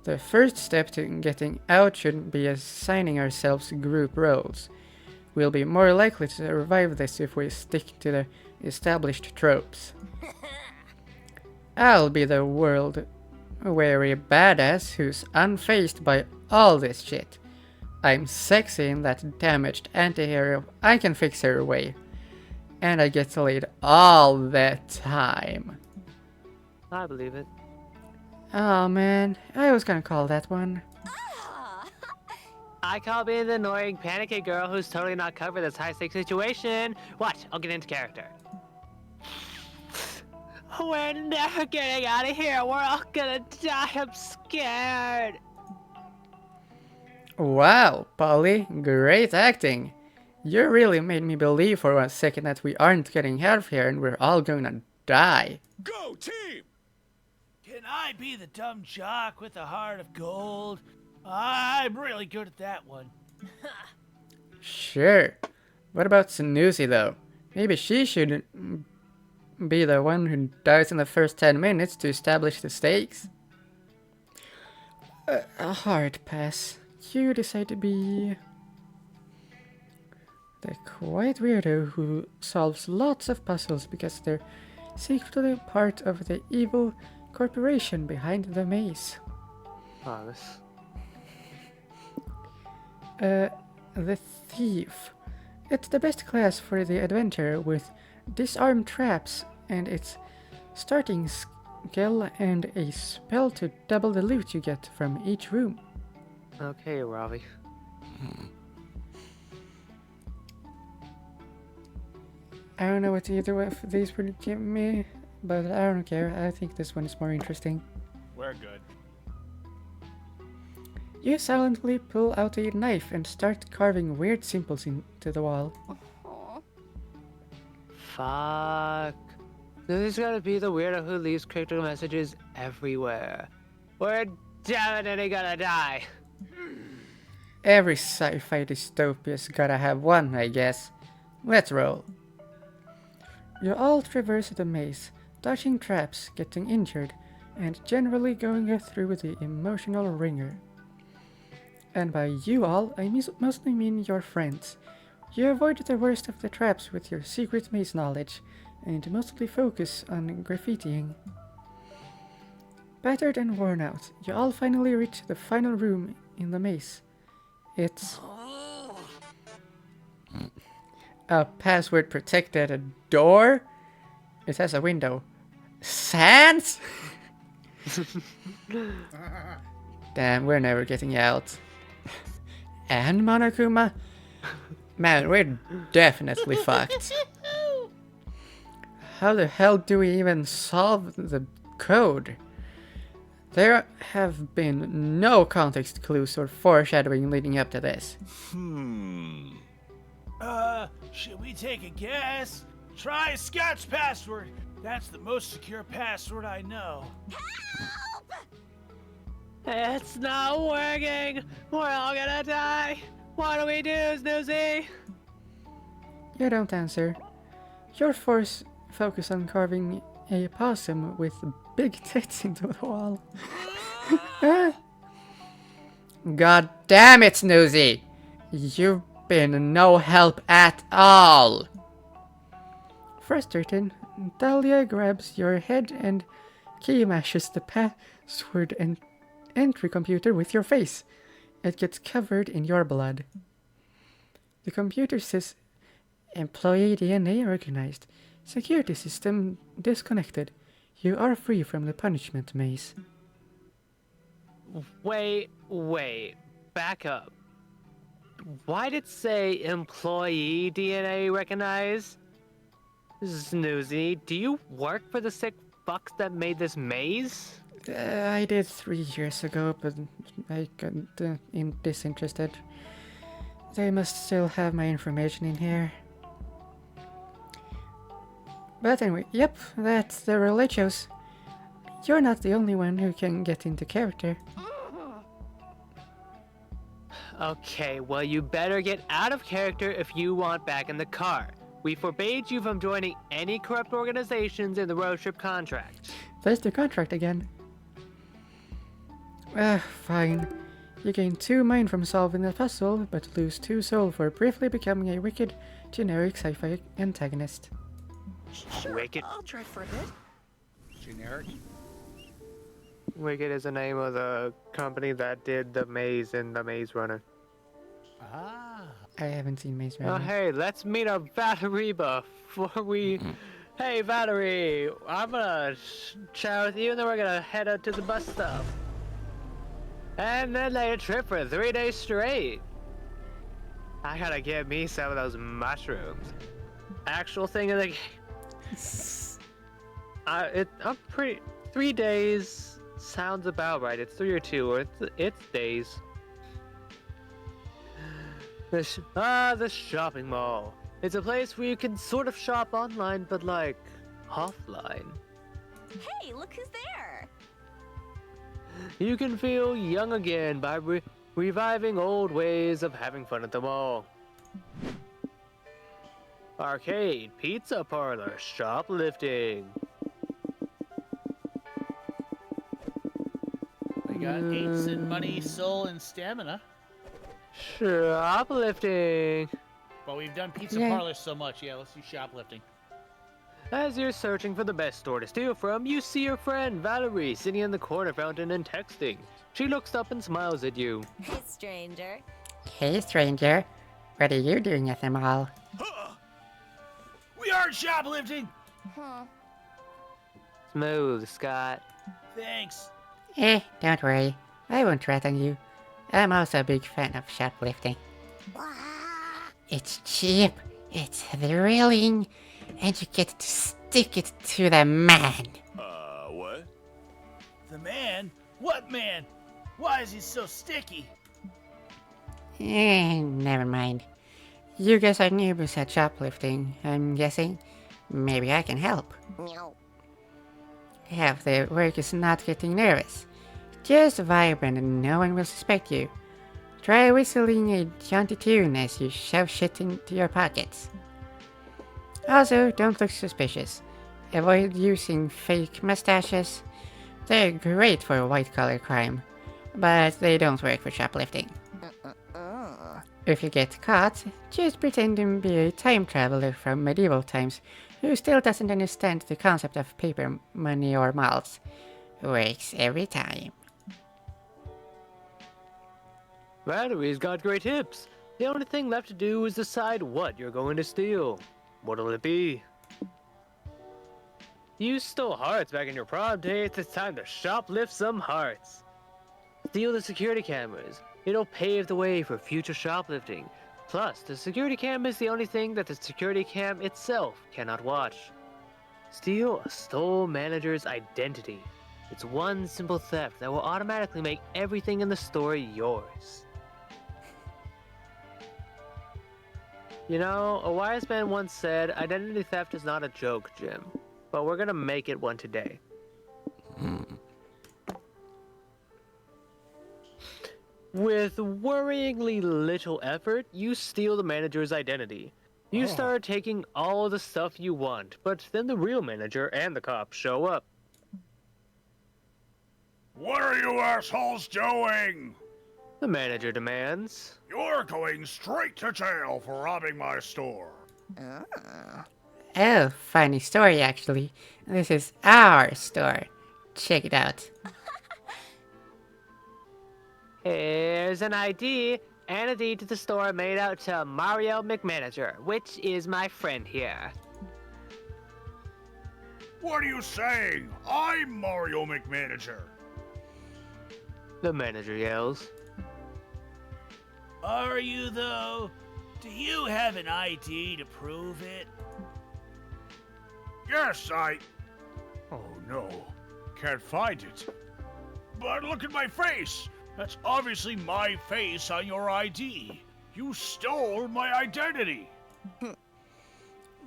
The first step to getting out should be assigning ourselves group roles. We'll be more likely to survive this if we stick to the established tropes. I'll be the world-weary badass who's unfazed by all this shit. I'm sexy in that damaged anti-hero I can fix her away. And I get laid all the time. I believe it. Oh man, I was gonna call that one. Ah. I call being the annoying panicky girl who's totally not covered this high-stakes situation. Watch, I'll get into character. We're never getting out of here. We're all gonna die. I'm scared. Wow, Polly, great acting. You really made me believe for 1 second that we aren't getting out of here and we're all gonna die. Go team! Can I be the dumb jock with a heart of gold? I'm really good at that one. Sure. What about Snoozy though? Maybe she should be the one who dies in the first 10 minutes to establish the stakes? A hard pass. You decide to be the quiet weirdo who solves lots of puzzles because they're secretly part of the evil corporation behind the maze. Oh, this. The thief. It's the best class for the adventure with disarm traps and its starting skill and a spell to double the loot you get from each room. Okay, Ravi. I don't know what either of these would give me, but I don't care. I think this one is more interesting. We're good. You silently pull out a knife and start carving weird symbols into the wall. Fuck. This is gonna be the weirdo who leaves cryptic messages everywhere. We're definitely gonna die. Every sci-fi dystopia's gotta have one, I guess. Let's roll. You all traverse the maze, dodging traps, getting injured, and generally going through the emotional ringer. And by you all, I mostly mean your friends. You avoid the worst of the traps with your secret maze knowledge, and mostly focus on graffitiing. Battered and worn out, you all finally reach the final room in the maze. It's a password protected door. It has a window. Sans? Damn, we're never getting out. And Monokuma? Man, we're definitely fucked. How the hell do we even solve the code? There have been no context clues or foreshadowing leading up to this. Should we take a guess? Try Scott's password. That's the most secure password I know. It's not working. We're all gonna die. What do we do, Snoozy? You don't answer. Your focus on carving a possum with big tits into the wall. God damn it, Snoozy! You've been no help at all! Frustrated, Dahlia grabs your head and key mashes the password and entry computer with your face. It gets covered in your blood. The computer says employee DNA recognized. Security system disconnected. You are free from the punishment maze. Wait. Back up. Why did it say employee DNA recognize? Snoozy, do you work for the sick fucks that made this maze? I did 3 years ago, but I got disinterested. They must still have my information in here. But anyway, yep, that's the role I chose. You're not the only one who can get into character. Okay, well you better get out of character if you want back in the car. We forbade you from joining any corrupt organizations in the Roadtrip contract. There's the contract again. Fine. You gain 2 mind from solving the puzzle, but lose 2 soul for briefly becoming a wicked, generic sci-fi antagonist. Sure, Wicked. I'll try for a bit. generic. Wicked is the name of the company that did the maze in the Maze Runner. Ah. I haven't seen Maze Oh, Runner. hey, let's meet up Valerie before we... Hey, Valerie, I'm gonna chat with you and then we're gonna head out to the bus stop. And then lay a trip for 3 days straight. I gotta get me some of those mushrooms. Actual thing of the game. I'm pretty... 3 days sounds about right. It's 3 or 2, or it's days. The shopping mall. It's a place where you can sort of shop online, but like, offline. Hey, look who's there! You can feel young again by reviving old ways of having fun at the mall. Arcade, pizza parlor, shoplifting. We got 8s in money, soul, and stamina. Shoplifting. But we've done pizza Yeah. parlors so much, yeah, let's do shoplifting. As you're searching for the best store to steal from, you see your friend Valerie sitting in the corner fountain and texting. She looks up and smiles at you. Hey, stranger. Hey, stranger. What are you doing at the mall? We are shoplifting! Huh. Smooth, Scott. Thanks. Don't worry. I won't threaten you. I'm also a big fan of shoplifting. It's cheap, it's thrilling, and you get to stick it to the man. What? The man? What man? Why is he so sticky? Never mind. You guys are newbies at shoplifting, I'm guessing. Maybe I can help. No. Half the work is not getting nervous. Just vibrant and no one will suspect you. Try whistling a jaunty tune as you shove shit into your pockets. Also, don't look suspicious. Avoid using fake mustaches. They're great for white-collar crime, but they don't work for shoplifting. If you get caught, just pretend to be a time traveler from medieval times who still doesn't understand the concept of paper money or malls. Works every time. Valerie's got great tips. The only thing left to do is decide what you're going to steal. What'll it be? You stole hearts back in your prom dates. It's time to shoplift some hearts. Steal the security cameras. It'll pave the way for future shoplifting. Plus, the security cam is the only thing that the security cam itself cannot watch. Steal a store manager's identity. It's one simple theft that will automatically make everything in the store yours. You know, a wise man once said, identity theft is not a joke, Jim. But we're gonna make it one today. With worryingly little effort, you steal the manager's identity. You start taking all the stuff you want, but then the real manager and the cops show up. What are you assholes doing? The manager demands. You're going straight to jail for robbing my store. Oh, funny story actually. This is our store. Check it out. Here's an ID and a deed to the store made out to Mario McManager, which is my friend here. What are you saying? I'm Mario McManager. The manager yells. Are you, though? Do you have an ID to prove it? Yes, Oh no, can't find it. But look at my face. That's obviously my face on your ID. You stole my identity.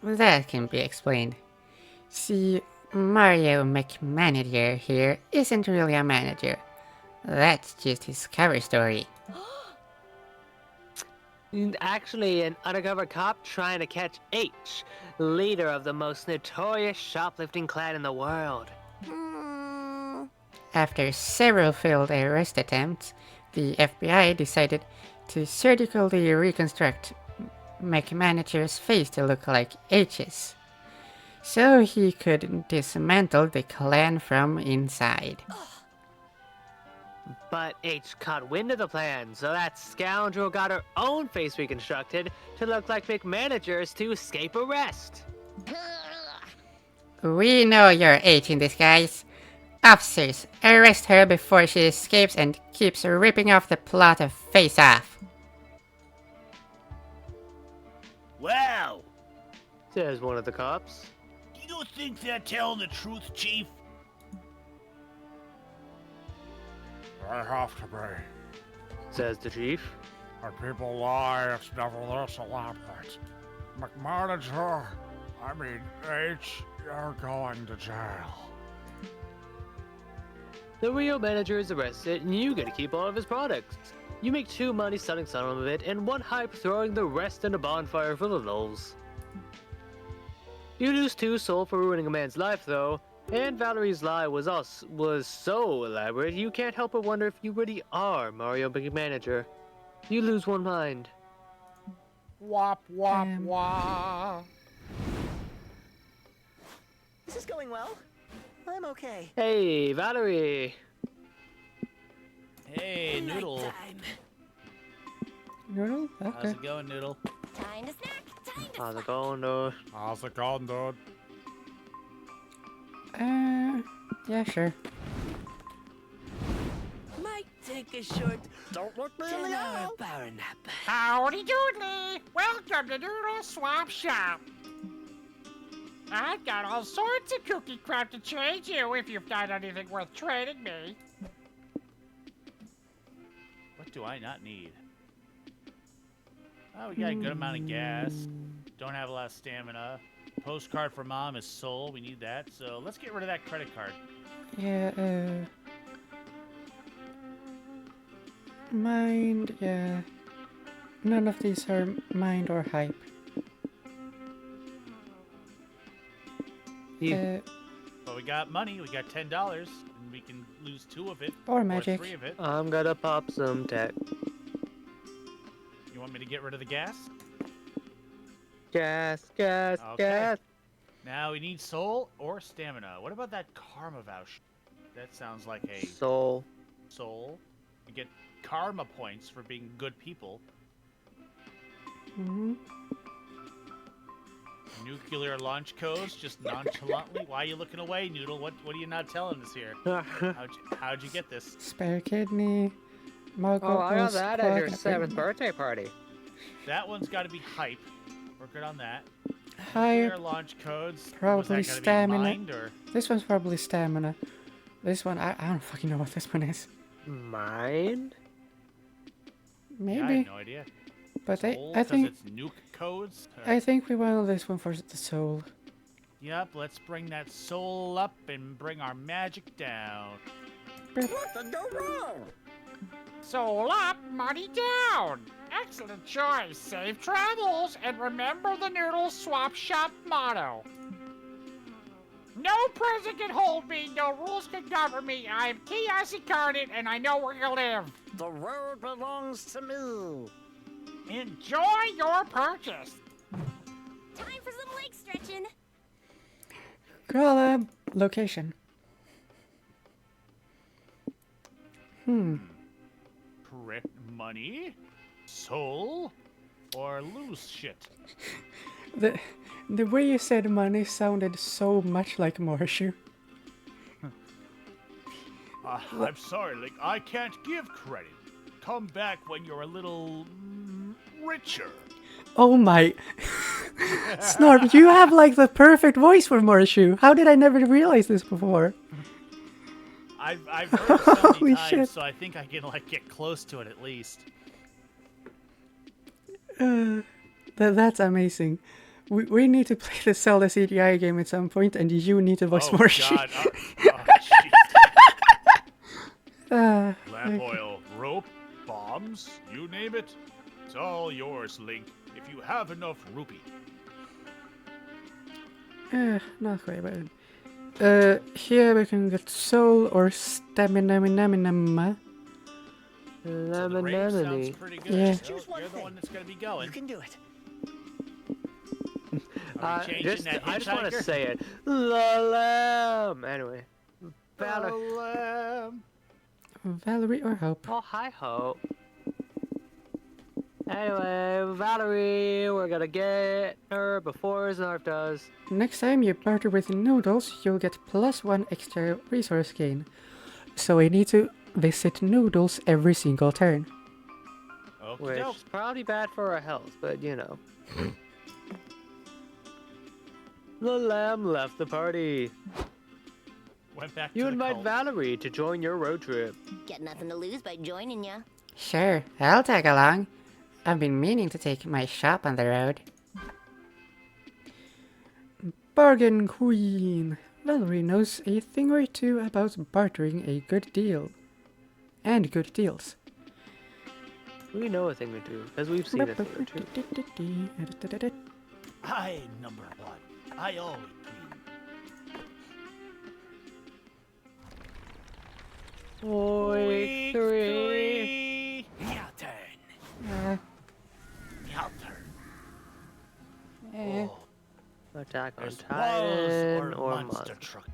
That can be explained. See, Mario McManager here isn't really a manager. That's just his cover story. Actually, an undercover cop trying to catch H, leader of the most notorious shoplifting clan in the world. After several failed arrest attempts, the FBI decided to surgically reconstruct McManager's face to look like H's. so he could dismantle the clan from inside. But H caught wind of the plan, so that scoundrel got her own face reconstructed to look like big managers to escape arrest. We know you're H in disguise. Officers, arrest her before she escapes and keeps ripping off the plot of Face Off. Wow! Says one of the cops. You don't think they're telling the truth, Chief? I have to be. Says the chief. When people lie, it's never this elaborate. McManager, I mean H, you're going to jail. The real manager is arrested, and you get to keep all of his products. You make 2 money selling some of it, and 1 hype throwing the rest in a bonfire for the lulz. You lose 2 soul for ruining a man's life, though, and Valerie's lie was so elaborate you can't help but wonder if you really are Mario Big Manager. You lose 1 mind. Wop, wop, wop. This is going well. I'm okay. Hey, Valerie! Hey, Noodle. Nighttime. Noodle? How's Okay. it going, Noodle? Time to snack. Time to How's it going, dude? How's it going, dude? Yeah, sure. Might take a short. Don't look me in the eye. Power nap. Howdy doodly! Welcome to Noodle Swap Shop. I've got all sorts of cookie crap to trade you if you've got anything worth trading me. What do I not need? Oh, we got a good amount of gas. Don't have a lot of stamina. Postcard for Mom is soul. We need that. So let's get rid of that credit card. Yeah, mind, yeah. None of these are mind or hype. But we got money. We got $10, and we can lose 2 of it. Or magic. 3 of it. I'm gonna pop some tech. You want me to get rid of the gas? Gas, gas, Okay. gas. Now we need soul or stamina. What about that karma voucher? That sounds like a Soul. soul. You get karma points for being good people. Mm-hmm. Nuclear launch codes, just nonchalantly. Why are you looking away, Noodle? What are you not telling us here? How'd you get this? Spare kidney. Muggle Oh, I got Ghost that at your Plug, 7th birthday party. That one's got to be hype. We're good on that. Hype. Nuclear launch codes. Probably was that gotta stamina. Be mind, or? This one's probably stamina. This one, I don't fucking know what this one is. Mind? Maybe. Yeah, I have no idea. But Soul, I 'cause think it's nuke codes. I think we want this one for the soul. Yep, let's bring that soul up and bring our magic down. What could go wrong? Soul up, money down. Excellent choice. Safe travels, and remember the Noodle Swap Shop motto. No prison can hold me, no rules can govern me. I am Chaos Incarnate, and I know where you live. The road belongs to me. Enjoy your purchase. Time for some leg stretching. Crawl location. Correct money, soul, or lose shit. The way you said money sounded so much like Morshu. I'm sorry, Link. I can't give credit. Come back when you're a little richer. Oh my. Snorp, you have like the perfect voice for Morshu. How did I never realize this before? I've heard it so Holy many times, shit. so I think I can like get close to it at least. That's amazing. We need to play the Zelda CDI game at some point, and you need to voice Oh Morshu. God! Lamp okay. oil, rope, bombs, you name it. It's all yours, Link. If you have enough rupee. Not quite bad. Here we can get soul or stamina. So the rave sounds pretty good. Yeah. So you're the one that's gonna be going. You can do it. Are we changing that I just want to hitchhiker? say it. La lamb. Anyway. Valerie. Lamb. Valerie or Hope? Oh, hi, Hope. Anyway, Valerie, we're gonna get her before Snarf does. Next time you barter with Noodles, you'll get +1 extra resource gain. So I need to visit Noodles every single turn. Which is probably bad for our health, but you know. The lamb left the party. Went back You to the invite cult. Valerie to join your road trip. Got nothing to lose by joining ya. Sure, I'll tag along. I've been meaning to take my shop on the road. Bargain Queen! Valerie knows a thing or two about bartering a good deal. And good deals. We know a thing or two, because we've seen a thing or two. I am number 1. I always Week 3. Your turn. Uh, Your turn. eh. Attack on There's Titan walls or monster truck.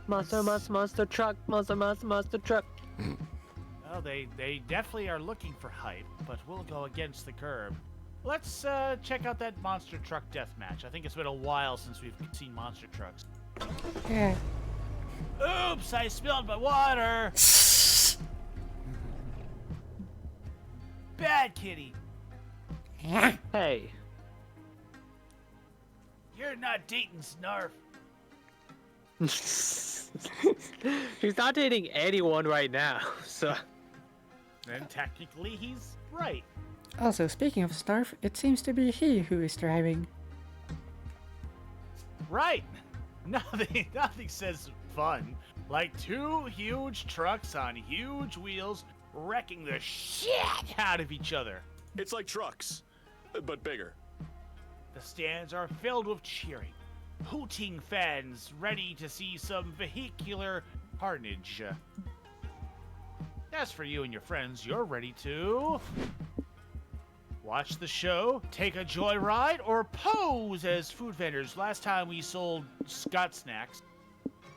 Monster truck. Monster truck. Well, they definitely are looking for hype, but we'll go against the curve. Let's check out that monster truck deathmatch. I think it's been a while since we've seen monster trucks. Yeah. Oops! I spilled my water. Bad kitty. Hey. You're not dating Snarf. He's not dating anyone right now, so. Then technically he's right. Also, speaking of Snarf, it seems to be he who is driving. Right. Nothing says fun like 2 huge trucks on huge wheels wrecking the shit out of each other. It's like trucks, but bigger. The stands are filled with cheering, hooting fans ready to see some vehicular carnage. As for you and your friends, you're ready to watch the show, take a joyride, or pose as food vendors. Last time we sold Scott snacks.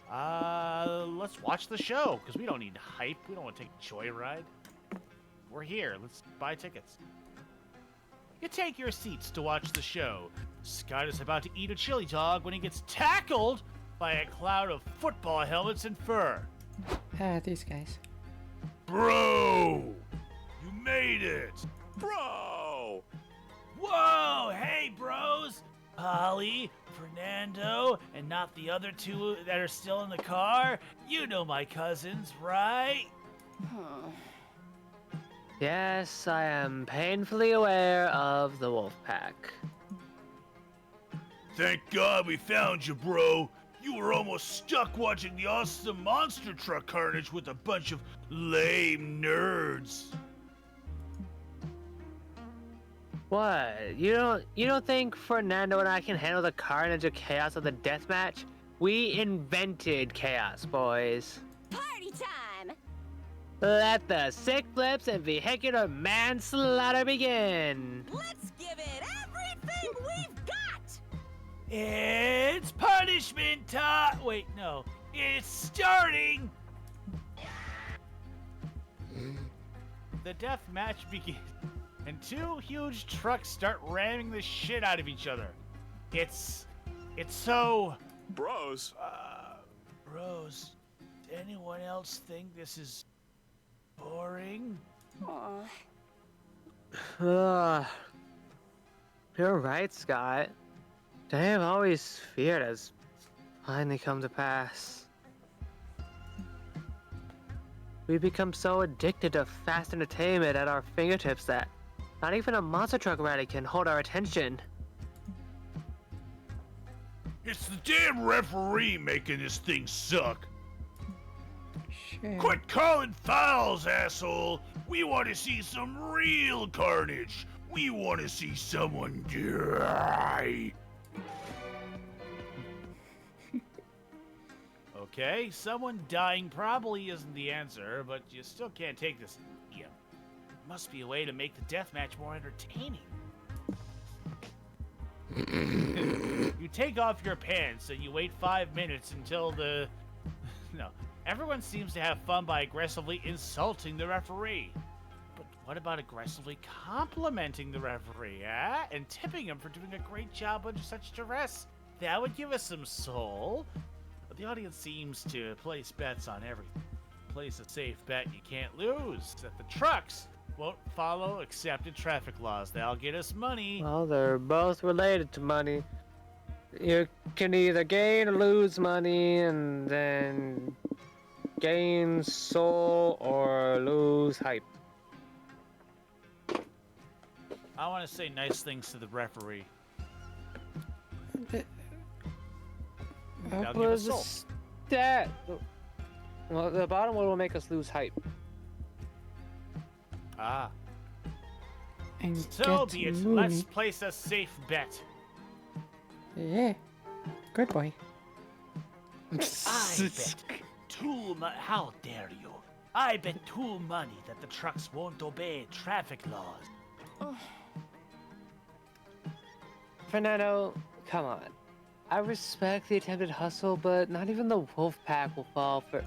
Let's watch the show, because we don't need hype. We don't want to take a joyride. We're here. Let's buy tickets. You take your seats to watch the show. Scott is about to eat a chili dog when he gets tackled by a cloud of football helmets and fur. These guys. Bro! You made it! Bro! Whoa! Hey, bros! Holly, Fernando, and not the other 2 that are still in the car. You know my cousins, right? Yes, I am painfully aware of the wolf pack. Thank God we found you, bro. You were almost stuck watching the awesome monster truck carnage with a bunch of lame nerds. What? You don't think Fernando and I can handle the carnage of chaos of the deathmatch? We invented chaos, boys. Party time! Let the sick flips and vehicular manslaughter begin. Let's give it everything we've got! It's punishment time. Wait, no. It's starting. The death match begins, and 2 huge trucks start ramming the shit out of each other. It's so. Bros. Rose, does anyone else think this is boring? You're right, Scott. I have always feared has finally come to pass. We become so addicted to fast entertainment at our fingertips that not even a monster truck rally can hold our attention. It's the damn referee making this thing suck. Shit. Quit calling fouls, asshole! We want to see some real carnage! We want to see someone die! Okay, someone dying probably isn't the answer, but you still can't take this. Yeah. Must be a way to make the deathmatch more entertaining. You take off your pants and you wait 5 minutes until the... No. Everyone seems to have fun by aggressively insulting the referee. But what about aggressively complimenting the referee, eh? And tipping him for doing a great job under such duress? That would give us some soul. The audience seems to place bets on everything. Place a safe bet you can't lose. That the trucks won't follow accepted traffic laws. They'll get us money. Well, they're both related to money. You can either gain or lose money, and then gain soul or lose hype. I want to say nice things to the referee. Now give us soul. Stat? Well, the bottom one will make us lose hype. Ah. And So get be it. money. Let's place a safe bet. Yeah. Good boy. I bet how dare you? I bet 2 money that the trucks won't obey traffic laws. Fernando, come on. I respect the attempted hustle, but not even the wolf pack will fall for...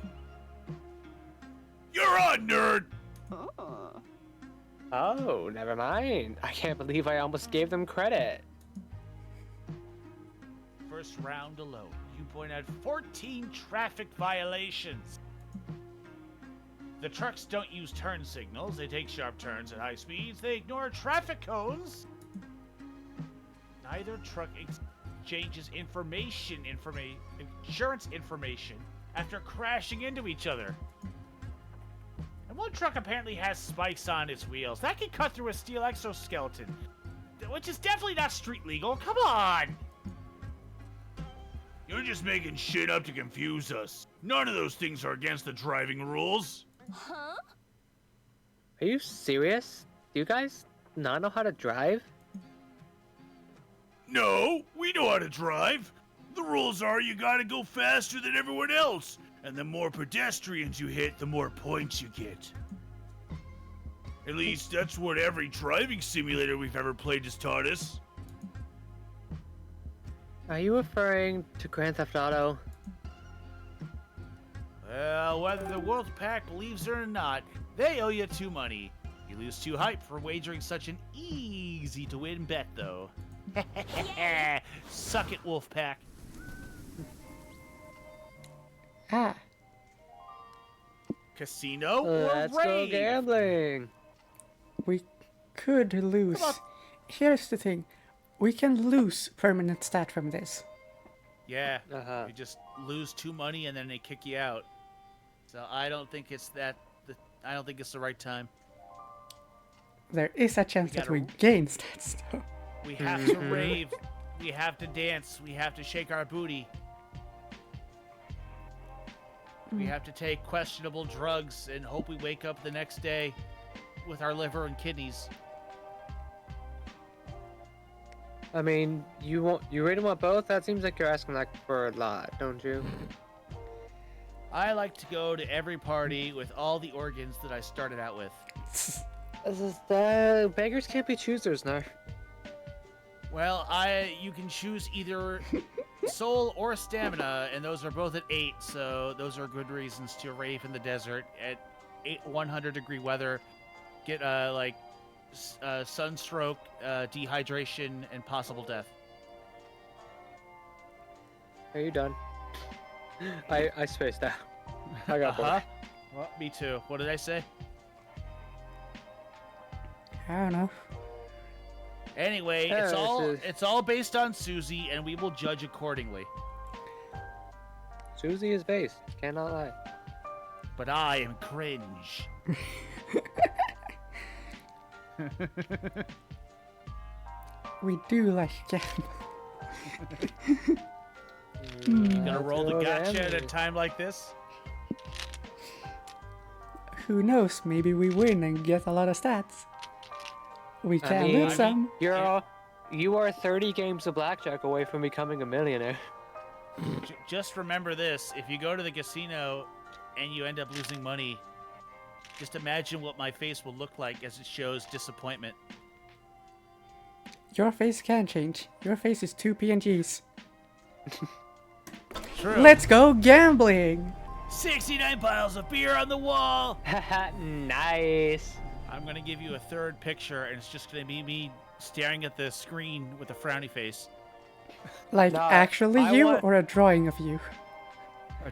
You're on, nerd! Oh, never mind. I can't believe I almost gave them credit. First round alone, you point out 14 traffic violations. The trucks don't use turn signals. They take sharp turns at high speeds. They ignore traffic cones. Neither truck exchanges insurance information after crashing into each other. And one truck apparently has spikes on its wheels. That can cut through a steel exoskeleton, which is definitely not street legal. Come on! You're just making shit up to confuse us. None of those things are against the driving rules. Huh? Are you serious? Do you guys not know how to drive? No, we know how to drive. The rules are you gotta go faster than everyone else. And the more pedestrians you hit, the more points you get. At least that's what every driving simulator we've ever played has taught us. Are you referring to Grand Theft Auto? Well, whether the World Pack believes it or not, they owe you 2 money. You lose 2 hype for wagering such an easy-to-win bet, though. Suck it, Wolfpack. Ah. Casino or Let's go rave? gambling. We could lose. Here's the thing. We can lose permanent stat from this. Yeah, you just lose 2 money and then they kick you out. So I don't think it's I don't think it's the right time. There is a chance that we gain stats, though. We have to rave. We have to dance. We have to shake our booty. We have to take questionable drugs and hope we wake up the next day with our liver and kidneys. I mean, you really want both? That seems like you're asking like for a lot, don't you? I like to go to every party with all the organs that I started out with. Beggars can't be choosers, no. Well, you can choose either soul or stamina, and those are both at 8, so those are good reasons to rave in the desert at 100-degree weather. Get sunstroke, dehydration, and possible death. Are you done? I spaced out. I got bored. Well, me too. What did I say? I don't know. Anyway, it's all based on Susie, and we will judge accordingly. Susie is based. Cannot lie. But I am cringe. We do like gambling. You gonna roll the gotcha at a time like this? Who knows? Maybe we win and get a lot of stats. We can lose some. You are 30 games of blackjack away from becoming a millionaire. Just remember this: if you go to the casino and you end up losing money, just imagine what my face will look like as it shows disappointment. Your face can change. Your face is 2 PNGs. True. Let's go gambling! 69 piles of beer on the wall. Nice. I'm gonna give you a third picture, and it's just gonna be me staring at the screen with a frowny face. Like, No, actually I you, want- or a drawing of you?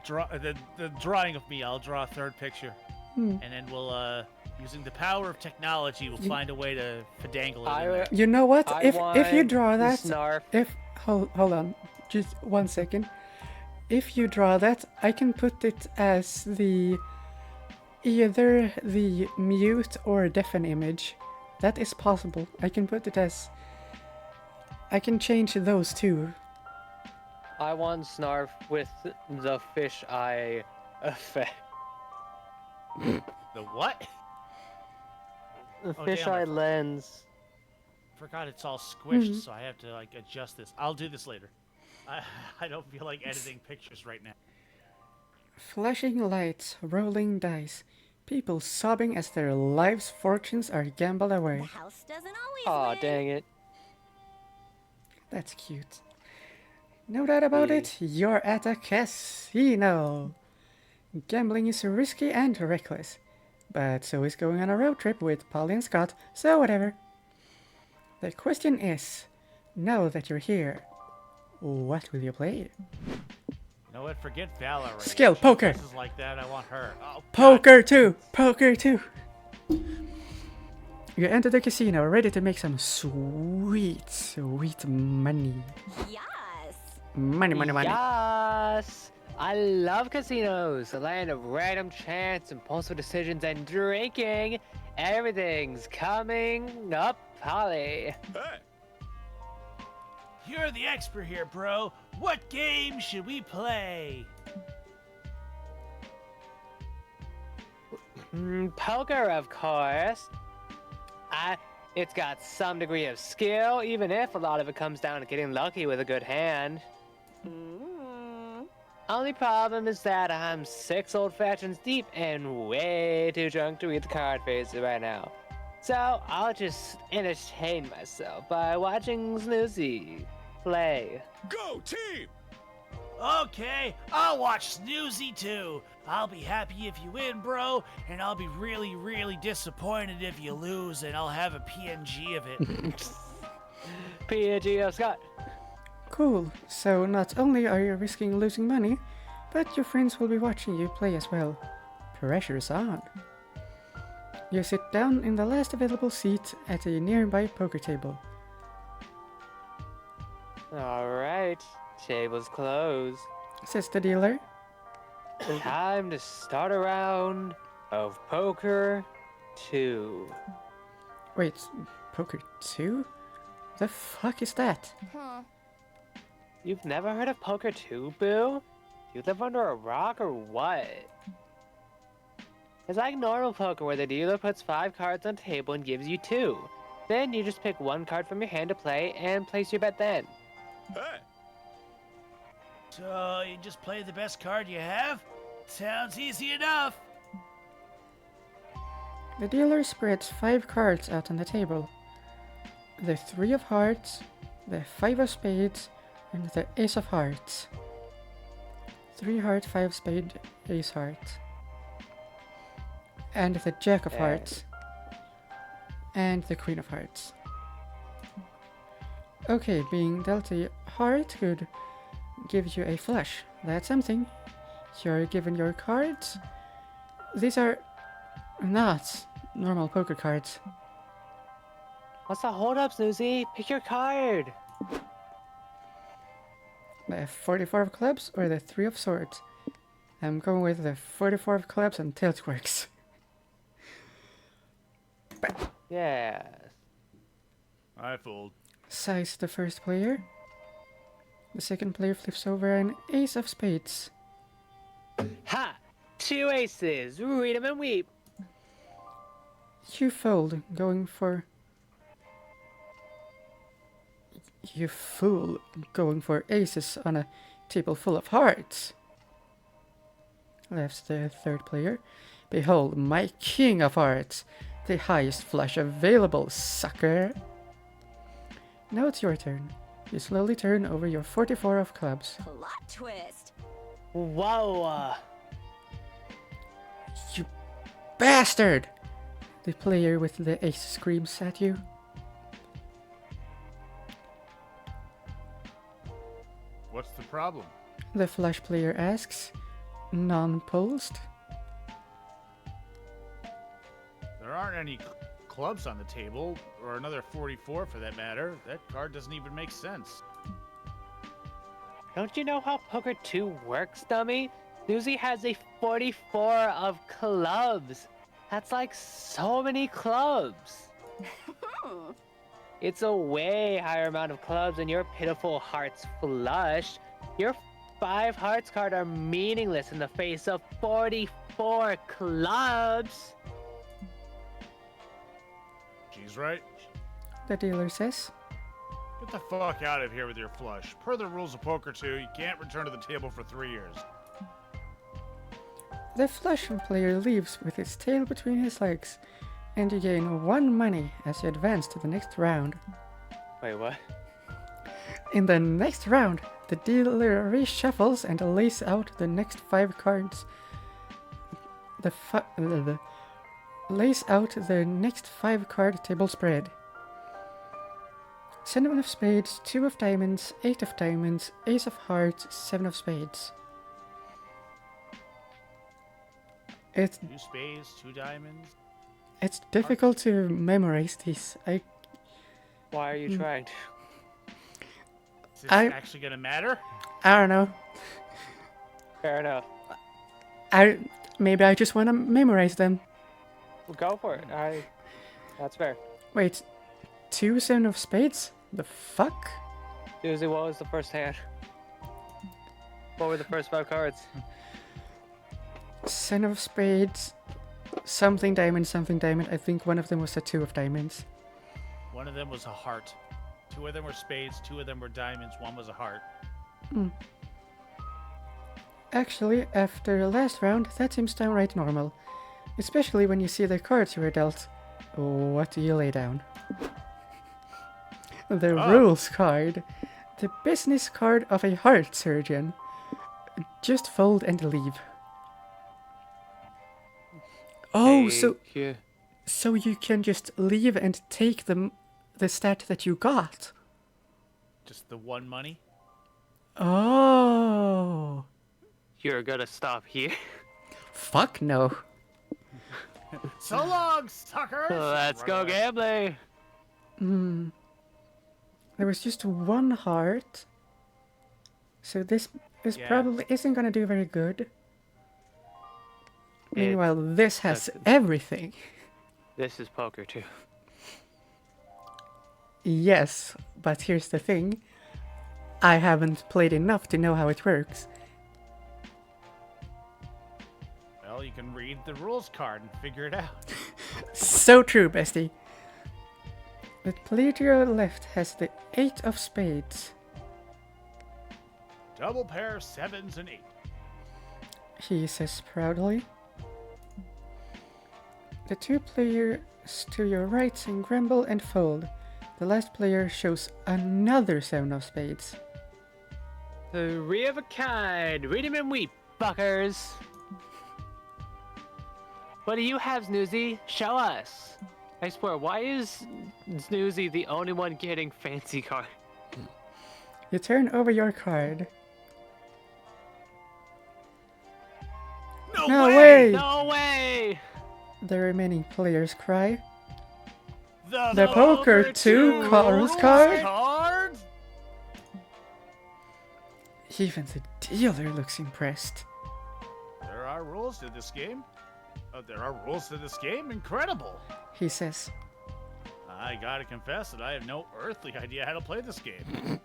The drawing of me. I'll draw a third picture, and then we'll using the power of technology, we'll find a way to finagle it in there. You know what? I If you want draw that, Snarf. hold on, just 1 second. If you draw that, I can put it as either the mute or deafen image. That is possible. I can put it as. I can change those two. I want Snarf with the fish eye effect. The what? The Oh, fish damn, I eye lens. Forgot it's all squished, so I have to like adjust this. I'll do this later. I don't feel like editing pictures right now. Flashing lights, rolling dice, people sobbing as their lives' fortunes are gambled The away. house doesn't always Aw, win. dang it. That's cute. No doubt about it, you're at a casino. Gambling is risky and reckless, but so is going on a road trip with Polly and Scott, so whatever. The question is, now that you're here, what will you play? You know what? Forget Valorant. Skill, She poker. dresses like that. I want her. Oh, God. Poker 2! Poker 2! You enter the casino ready to make some sweet, sweet money. Yes. Money, money, money. Yes! I love casinos, a land of random chance, impulsive decisions, and drinking. Everything's coming up, Polly. Hey, You're the expert here, bro. What game should we play? Poker, of course. It's got some degree of skill, even if a lot of it comes down to getting lucky with a good hand. Only problem is that I'm 6 old fashions deep and way too drunk to read the card faces right now. So I'll just entertain myself by watching Snoozy play. go team! Okay, I'll watch Snoozy too. I'll be happy if you win, bro, and I'll be really, really disappointed if you lose, and I'll have a PNG of it. PNG of Scott. Cool. So not only are you risking losing money, but your friends will be watching you play as well. Pressure's on. You sit down in the last available seat at a nearby poker table. Alright, table's closed. Says the dealer. Time to start a round of Poker 2. Wait, poker 2? The fuck is that? Huh. You've never heard of Poker 2, Boo? You live under a rock or what? It's like normal poker where the dealer puts 5 cards on the table and gives you 2. Then you just pick 1 card from your hand to play and place your bet then. Hey, So, you just play the best card you have? Sounds easy enough. The dealer spreads 5 cards out on the table. The 3 of hearts, the 5 of spades, and the ace of hearts. 3 heart, 5 spade, ace heart. And the jack of hearts. And the queen of hearts. Okay, being dealt a heart could give you a flush. That's something. You're given your cards. These are not normal poker cards. What's the hold up, Snoozy? Pick your card! The 44 of clubs or the 3 of swords? I'm going with the 44 of clubs and tilt works. Yes. I fooled. Size the first player. The second player flips over an ace of spades. Ha! 2 aces! Read 'em and weep! You fold, going for... You fool, going for aces on a table full of hearts. Laughs the third player. Behold, my king of hearts. The highest flush available, sucker. Now it's your turn. You slowly turn over your 44 of clubs. Plot twist. Whoa. You bastard! The player with the ace screams at you. What's the problem? The flush player asks, non-pulsed. There aren't any clubs on the table, or another 44 for that matter. That card doesn't even make sense. Don't you know how Poker 2 works, dummy? Susie has a 44 of clubs. That's like so many clubs. It's a way higher amount of clubs than your pitiful hearts flush. Your 5 hearts card are meaningless in the face of 44 clubs. She's right. The dealer says. Get the fuck out of here with your flush. Per the rules of Poker 2, you can't return to the table for 3 years. The flush player leaves with his tail between his legs, and you gain 1 money as you advance to the next round. Wait, what? In the next round, the dealer reshuffles and lays out the next 5 cards. Lays out the next 5 card table spread. 7 of spades, 2 of diamonds, 8 of diamonds, ace of hearts, 7 of spades. It's 2 spades, 2 diamonds. It's difficult to memorize these. Why are you trying to? Is this actually gonna matter? I don't know. Fair enough. Maybe I just want to memorize them. Well, go for it. That's fair. Wait, 2 7 of spades? The fuck? Susie, what was the first hand? What were the first 5 cards? 7 of spades, something diamond, something diamond. I think one of them was a 2 of diamonds. One of them was a heart. 2 of them were spades, 2 of them were diamonds, 1 was a heart. Actually, after last round, that seems downright normal. Especially when you see the cards you were dealt. What do you lay down? The rules card. The business card of a heart surgeon. Just fold and leave. Oh, so you can just leave and take the stat that you got. Just the 1 money? Oh. You're gonna stop here. Fuck no. So long, suckers! Let's go gambling. There was just 1 heart. So this probably isn't gonna do very good. Meanwhile, this has everything. This is Poker 2. Yes, but here's the thing. I haven't played enough to know how it works. Well, you can read the rules card and figure it out. So true, bestie. The player to your left has the 8 of spades. Double pair, 7s and 8. He says proudly. The 2 players to your right sing grumble and fold. The last player shows another 7 of spades. 3 of a kind. Read 'em and weep, fuckers. What do you have, Snoozy? Show us. I swear, why is Snoozy the only one getting fancy card? You turn over your card. No way! No way! The remaining players cry. The Poker 2 rules card? Even the dealer looks impressed. There are rules to this game. There are rules to this game? Incredible! He says. I gotta confess that I have no earthly idea how to play this game.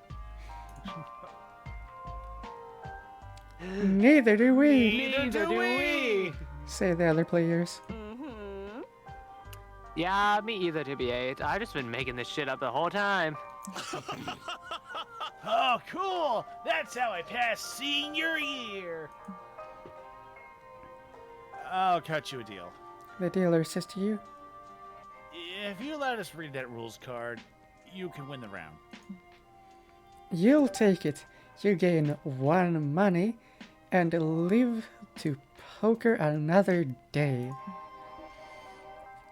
Neither do we. Neither do we. Say the other players. Yeah, me either, to be 8. I've just been making this shit up the whole time. Oh, cool! That's how I pass senior year! I'll cut you a deal. The dealer says to you. If you let us read that rules card, you can win the round. You'll take it. You gain 1 money and live to poker another day.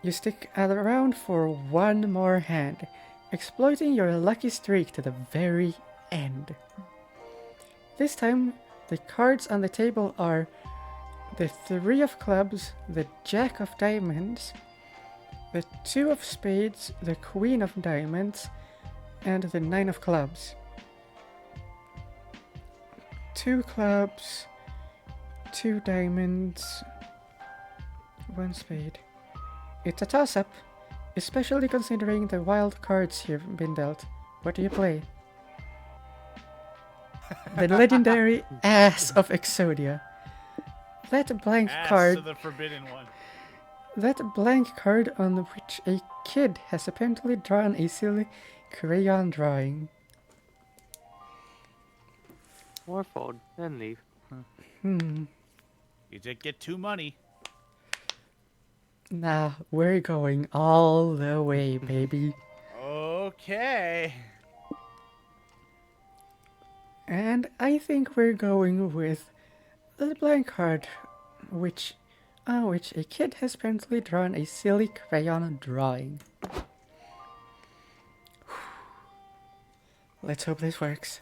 You stick around for 1 more hand, exploiting your lucky streak to the very end. This time, the cards on the table are the 3 of clubs, the Jack of diamonds, the 2 of spades, the Queen of diamonds, and the 9 of clubs. 2 clubs, 2 diamonds, 1 spade. It's a toss-up, especially considering the wild cards you've been dealt. What do you play? The legendary Ass of Exodia. That blank Ass card. to the forbidden one. That blank card on which a kid has apparently drawn a silly crayon drawing. Or fold and leave. You did get 2 money. Nah, we're going all the way, baby. Okay. And I think we're going with the blank card, which a kid has apparently drawn a silly crayon drawing. Let's hope this works.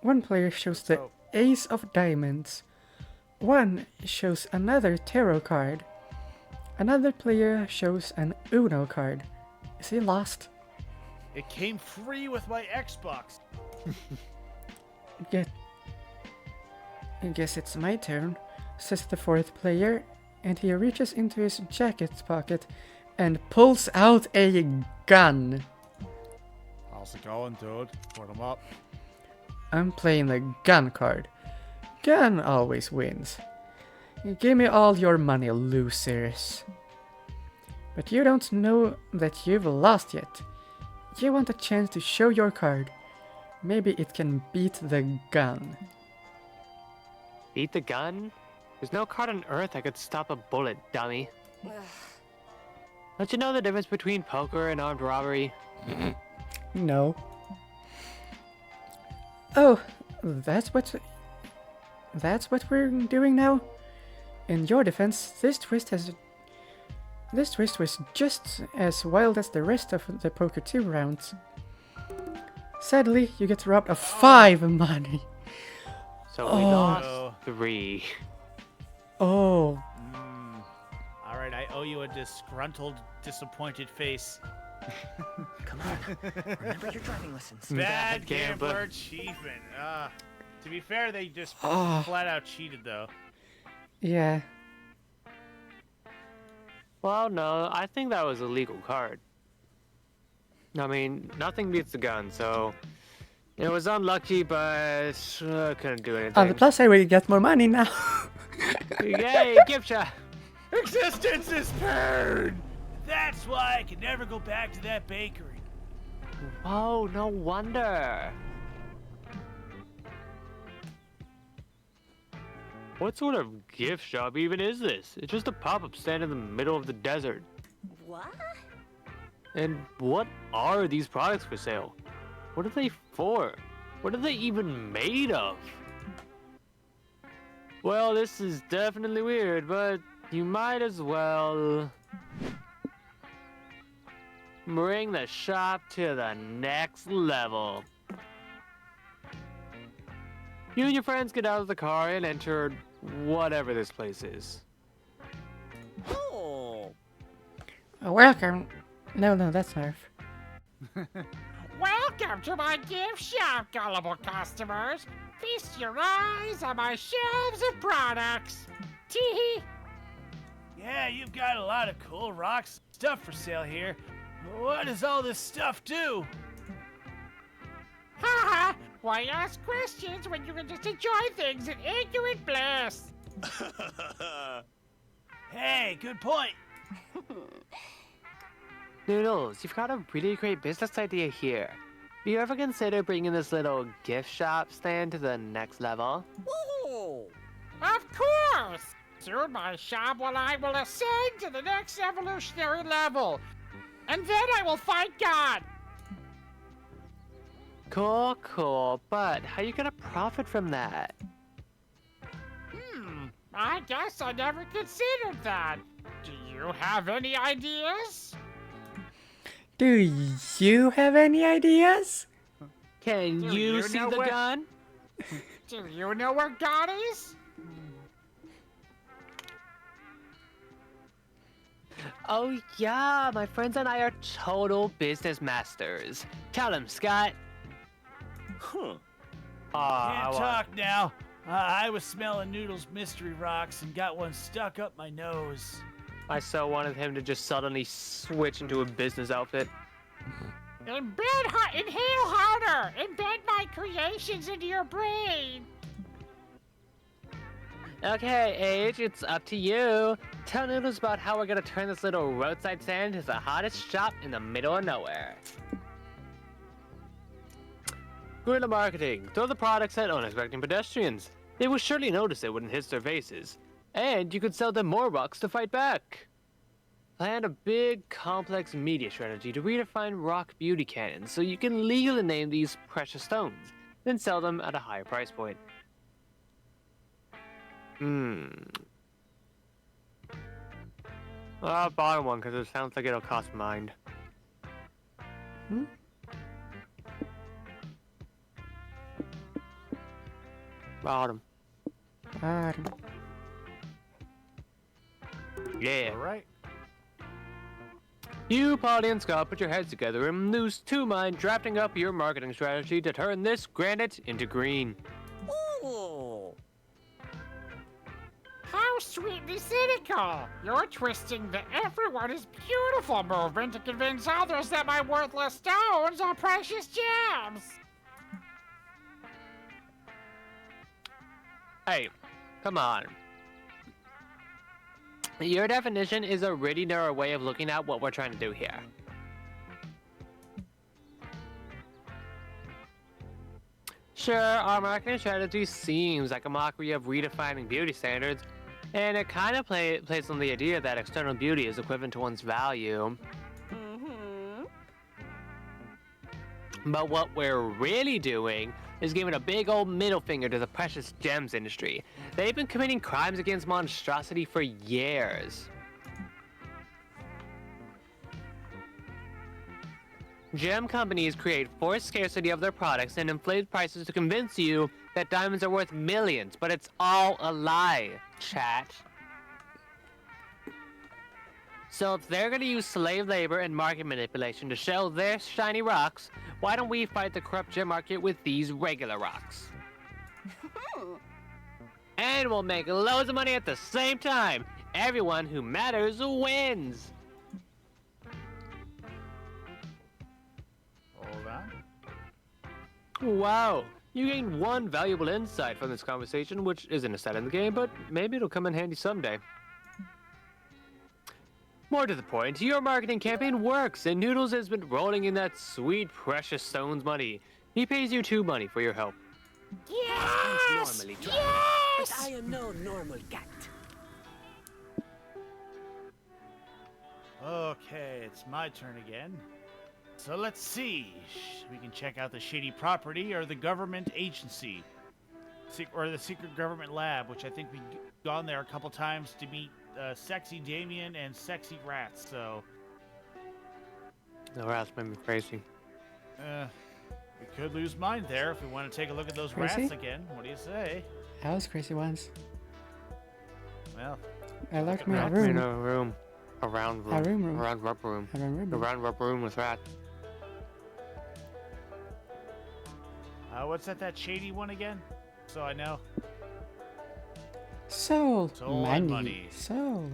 1 player shows the Ace of Diamonds. 1 shows another tarot card. Another player shows an Uno card. Is he lost? It came free with my Xbox. I guess it's my turn, says the 4th player, and he reaches into his jacket pocket and pulls out a gun. How's it going, dude? Put 'em up. I'm playing the gun card. Gun always wins. Give me all your money, losers. But you don't know that you've lost yet. You want a chance to show your card. Maybe it can beat the gun. Beat the gun? There's no card on Earth that could stop a bullet, dummy. Don't you know the difference between poker and armed robbery? No. Oh, that's what we're doing now? In your defense, this twist was just as wild as the rest of the Poker 2 rounds. Sadly, you get robbed of 5 money. So we lost 3. Oh. Alright, I owe you a disgruntled, disappointed face. Come on. Remember your driving lessons. Bad gambler achievement. To be fair, they just flat out cheated, though. Yeah. Well, no, I think that was a legal card. I mean, nothing beats the gun, so it was unlucky, but couldn't do anything. On the plus side, we get more money now. Yay, gift shop! Existence is pain! That's why I can never go back to that bakery. Whoa, no wonder. What sort of gift shop even is this? It's just a pop-up stand in the middle of the desert. What? And what are these products for sale? What are they for? What are they even made of? Well, this is definitely weird, but you might as well bring the shop to the next level. You and your friends get out of the car and enter whatever this place is. Oh. Welcome. No, that's Nerf. Welcome to my gift shop, gullible customers. Feast your eyes on my shelves of products. Tee. Yeah, you've got a lot of cool rocks and stuff for sale here. What does all this stuff do? Ha ha! Why ask questions when you can just enjoy things in ignorant bliss? Hey, good point. Noodles, you've got a really great business idea here. Do you ever consider bringing this little gift shop stand to the next level? Ooh. Of course! Soon my shop I will ascend to the next evolutionary level. And then I will fight God. Cool, cool. But how you gonna profit from that? I guess I never considered that. Do you have any ideas? Do you have any ideas? Can Do you you see know the where- gun? Do you know where God is? Oh yeah, my friends and I are total business masters. Tell him, Scott. Huh. Can't talk now. I was smelling Noodle's mystery rocks and got one stuck up my nose. I so wanted him to just suddenly switch into a business outfit. Inhale harder! Embed my creations into your brain! Okay, Age, it's up to you. Tell Noodles about how we're gonna turn this little roadside stand into the hottest shop in the middle of nowhere. Guerrilla marketing. Throw the products at unexpecting pedestrians. They will surely notice it when it hits their faces. And you could sell them more rocks to fight back. Plan a big, complex media strategy to redefine rock beauty canons so you can legally name these precious stones, then sell them at a higher price point. I'll buy one because it sounds like it'll cost mind. Bottom. Yeah. All right. You, Polly, and Scott put your heads together and lose two mind drafting up your marketing strategy to turn this granite into green. Ooh. How sweetly cynical! You're twisting the everyone is beautiful movement to convince others that my worthless stones are precious gems! Hey, come on. Your definition is a really narrow way of looking at what we're trying to do here. Sure, our marketing strategy seems like a mockery of redefining beauty standards, and it kind of plays on the idea that external beauty is equivalent to one's value. But what we're really doing is giving a big old middle finger to the precious gems industry. They've been committing crimes against monstrosity for years. Gem companies create forced scarcity of their products and inflate prices to convince you that diamonds are worth millions, but it's all a lie, chat. So if they're gonna use slave labor and market manipulation to sell their shiny rocks, why don't we fight the corrupt gem market with these regular rocks? And we'll make loads of money at the same time. Everyone who matters wins. Hold on. Wow, you gained one valuable insight from this conversation, which isn't a stat in the game, but maybe it'll come in handy someday. More to the point, your marketing campaign works, and Noodles has been rolling in that sweet, precious stones money. He pays you 2 money for your help. Yes! Normally dry, Yes! but I am no normal cat. Okay, it's my turn again. So let's see. We can check out the shady property or the government agency. Or the secret government lab, which I think we've gone there a couple times to meet Sexy Damien and Sexy Rats, so... The rats made me crazy. We could lose mind there if we want to take a look at those Crazy? rats again. What do you say? I was crazy once. Well, I locked me in a Locked me in room. a room. A round room. A room. A round rubber room. A room. A round rubber room with rats. what's that shady one again? So I know. Soul. Soul and money. money. Soul.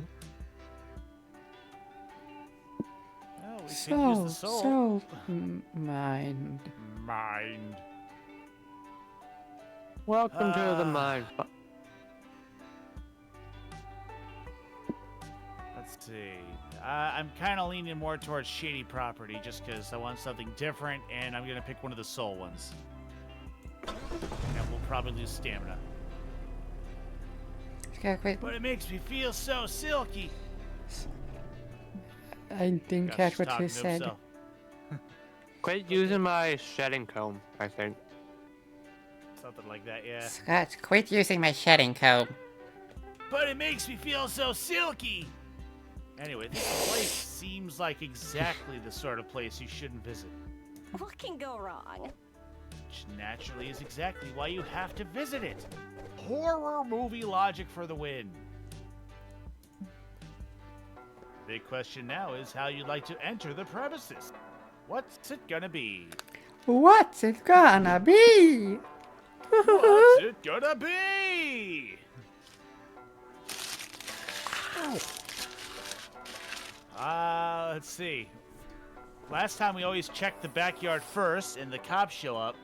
Oh, we could use Soul. the soul. Soul. Mind. Mind. Welcome to the mine. Let's see. I'm kind of leaning more towards shady property just because I want something different, and I'm going to pick one of the soul ones. And we'll probably lose stamina. Okay, wait. But it makes me feel so silky. I didn't Gosh, catch what talking you to said. himself. Quit using my shedding comb, I think. Something like that, yeah. Scott, quit using my shedding comb. But it makes me feel so silky! Anyway, this place seems like exactly the sort of place you shouldn't visit. What can go wrong? Which naturally is exactly why you have to visit it. Horror movie logic for the win. The big question now is how you'd like to enter the premises. What's it gonna be? What's it gonna be? What's it gonna be? Let's see. Last time we always checked the backyard first and the cops show up.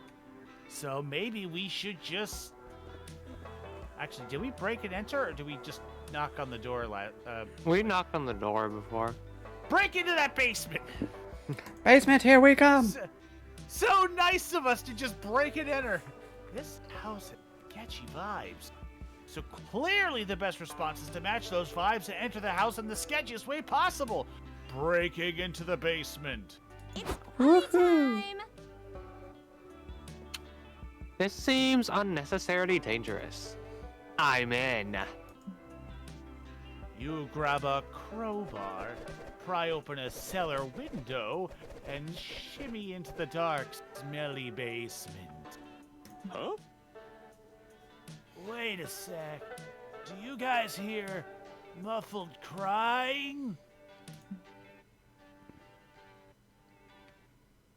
So maybe we should just... Actually, did we break and enter or did we just knock on the door? We knocked on the door before. Break into that basement! Basement, here we come. So nice of us to just break and enter. This house has sketchy vibes. So clearly the best response is to match those vibes and enter the house in the sketchiest way possible. Breaking into the basement. Woohoo! This seems unnecessarily dangerous. I'm in. You grab a crowbar, pry open a cellar window, and shimmy into the dark, smelly basement. Huh? Wait a sec. Do you guys hear muffled crying?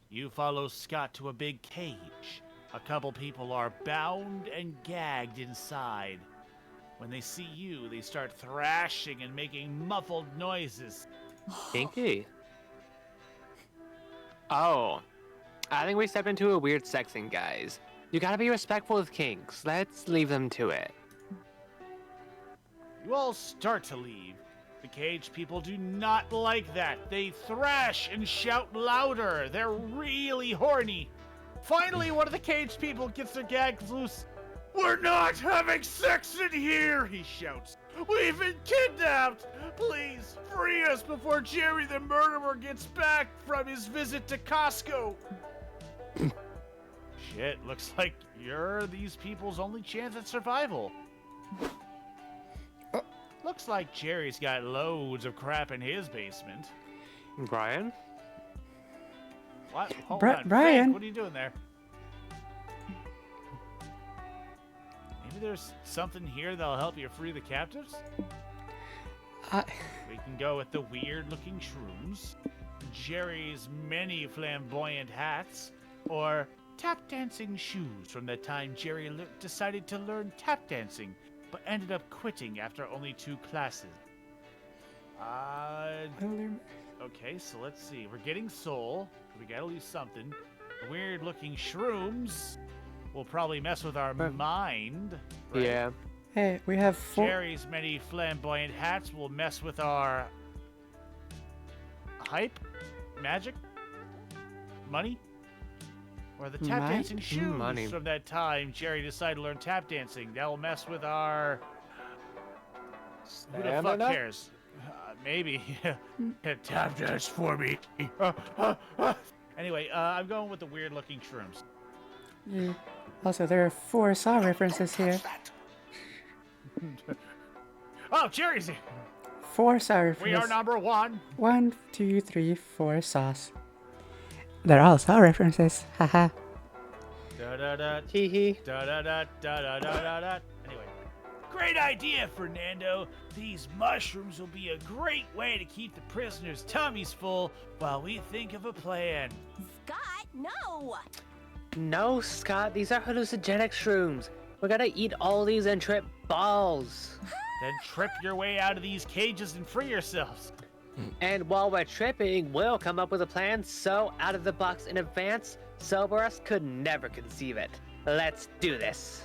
You follow Scott to a big cage. A couple people are bound and gagged inside. When they see you, they start thrashing and making muffled noises. Kinky. Oh. I think we stepped into a weird sex thing, guys. You gotta be respectful of kinks. Let's leave them to it. You all start to leave. The cage people do not like that. They thrash and shout louder. They're really horny. Finally, one of the cage people gets their gags loose. "We're not having sex in here," he shouts. "We've been kidnapped. Please free us before Jerry the murderer gets back from his visit to Costco." Shit, looks like you're these people's only chance at survival. Looks like Jerry's got loads of crap in his basement. Brian? What? Hold Brian? on, Frank, what are you doing there? Maybe there's something here that'll help you free the captives? We can go with the weird-looking shrooms, Jerry's many flamboyant hats, or tap dancing shoes from the time Jerry decided to learn tap dancing, but ended up quitting after only 2 classes. Okay, so let's see. We're getting soul. We gotta lose something. Weird-looking shrooms will probably mess with our mind. Right? Yeah. Hey, we have 4. Jerry's many flamboyant hats will mess with our hype, magic, money, or the tap dancing shoes Money. from that time Jerry decided to learn tap dancing. That will mess with our... Who the fuck cares? Maybe. Tap dance for me. Anyway, I'm going with the weird-looking shrooms. Yeah. Also, there are 4 Saw references here. Oh, Jerry's here. 4 Saw references. We are number 1. 1, 2, 3, 4 Saws. They're all Saw references. Haha. Da da da. Hee hee. Da da da da da da da. Anyway, great idea, Fernando. These mushrooms will be a great way to keep the prisoners' tummies full while we think of a plan. Scott, no! No, Scott, these are hallucinogenic shrooms. We're gonna eat all these and trip balls. Then trip your way out of these cages and free yourselves. And while we're tripping, we'll come up with a plan so out of the box in advance, sober us could never conceive it. Let's do this.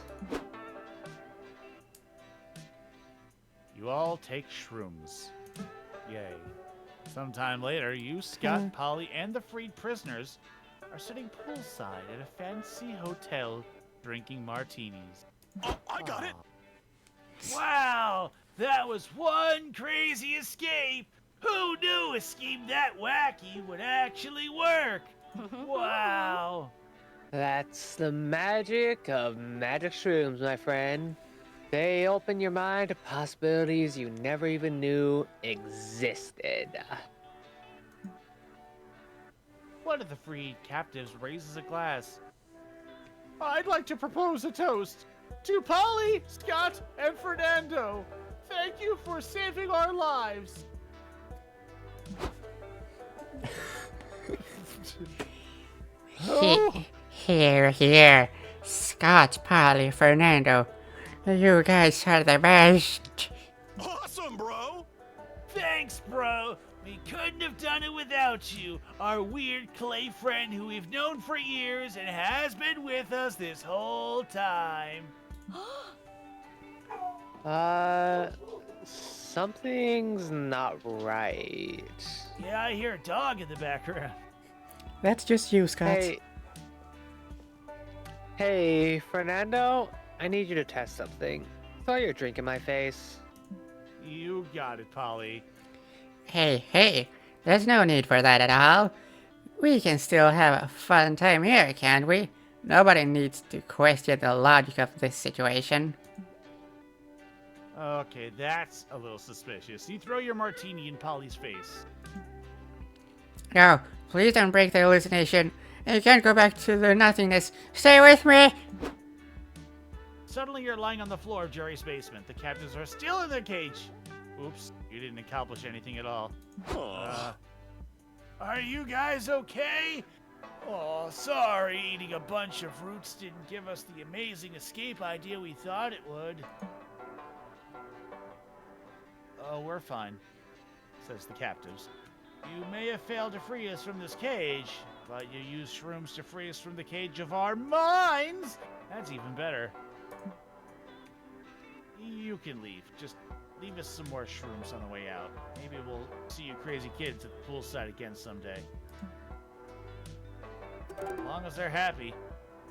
You all take shrooms. Yay. Sometime later, you, Scott, Polly, and the freed prisoners are sitting poolside at a fancy hotel drinking martinis. Oh, I got it. Wow, that was one crazy escape. Who knew a scheme that wacky would actually work? Wow. That's the magic of magic shrooms, my friend. They open your mind to possibilities you never even knew existed. One of the freed captives raises a glass. I'd like to propose a toast to Polly, Scott, and Fernando. Thank you for saving our lives. Here. Scott, Polly, Fernando. You guys are the best. Awesome, bro! Thanks, bro. We couldn't have done it without you, our weird clay friend who we've known for years and has been with us this whole time. Something's not right. Yeah, I hear a dog in the background. That's just you, Scott. Hey, Fernando, I need you to test something. Throw your drink in my face. You got it, Polly. Hey, there's no need for that at all. We can still have a fun time here, can't we? Nobody needs to question the logic of this situation. Okay, that's a little suspicious. You throw your martini in Polly's face. No, please don't break the hallucination. You can't go back to the nothingness. Stay with me! Suddenly you're lying on the floor of Jerry's basement. The captives are still in their cage. Oops, you didn't accomplish anything at all. Are you guys okay? Oh, sorry, eating a bunch of fruits didn't give us the amazing escape idea we thought it would. Oh, we're fine, says the captives. You may have failed to free us from this cage, but you used shrooms to free us from the cage of our minds! That's even better. You can leave. Just leave us some more shrooms on the way out. Maybe we'll see you crazy kids at the poolside again someday. As long as they're happy.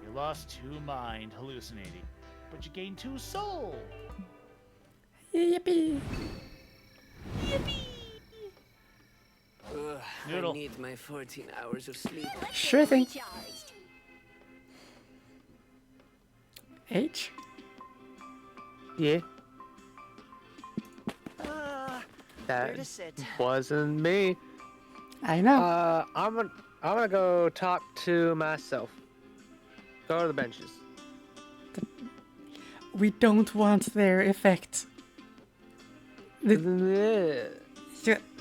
You lost 2 mind hallucinating, but you gained 2 soul. Yippee! Noodle. I need my 14 hours of sleep. Sure thing. H? Yeah. Where That to sit? wasn't me. I know. I'm gonna go talk to myself. Go to the benches. We don't want their effect.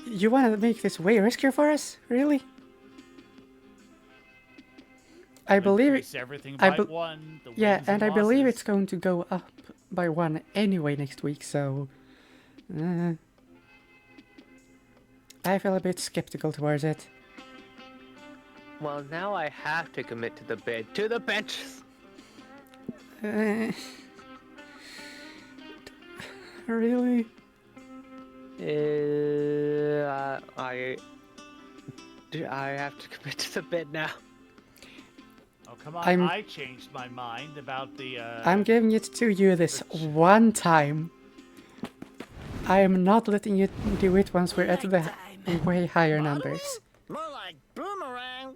You want to make this way riskier for us? Really? I believe Increase everything by 1. The yeah, wins and I believe losses. it's going to go up by 1 anyway next week, so... I feel a bit skeptical towards it. Well, now I have to commit to the bid. To the benches! Really? I have to commit to the bid now. Oh, come on. I changed my mind about the, I'm giving it to you this one time. I am not letting you do it once we're at the way higher numbers. More like boomerang.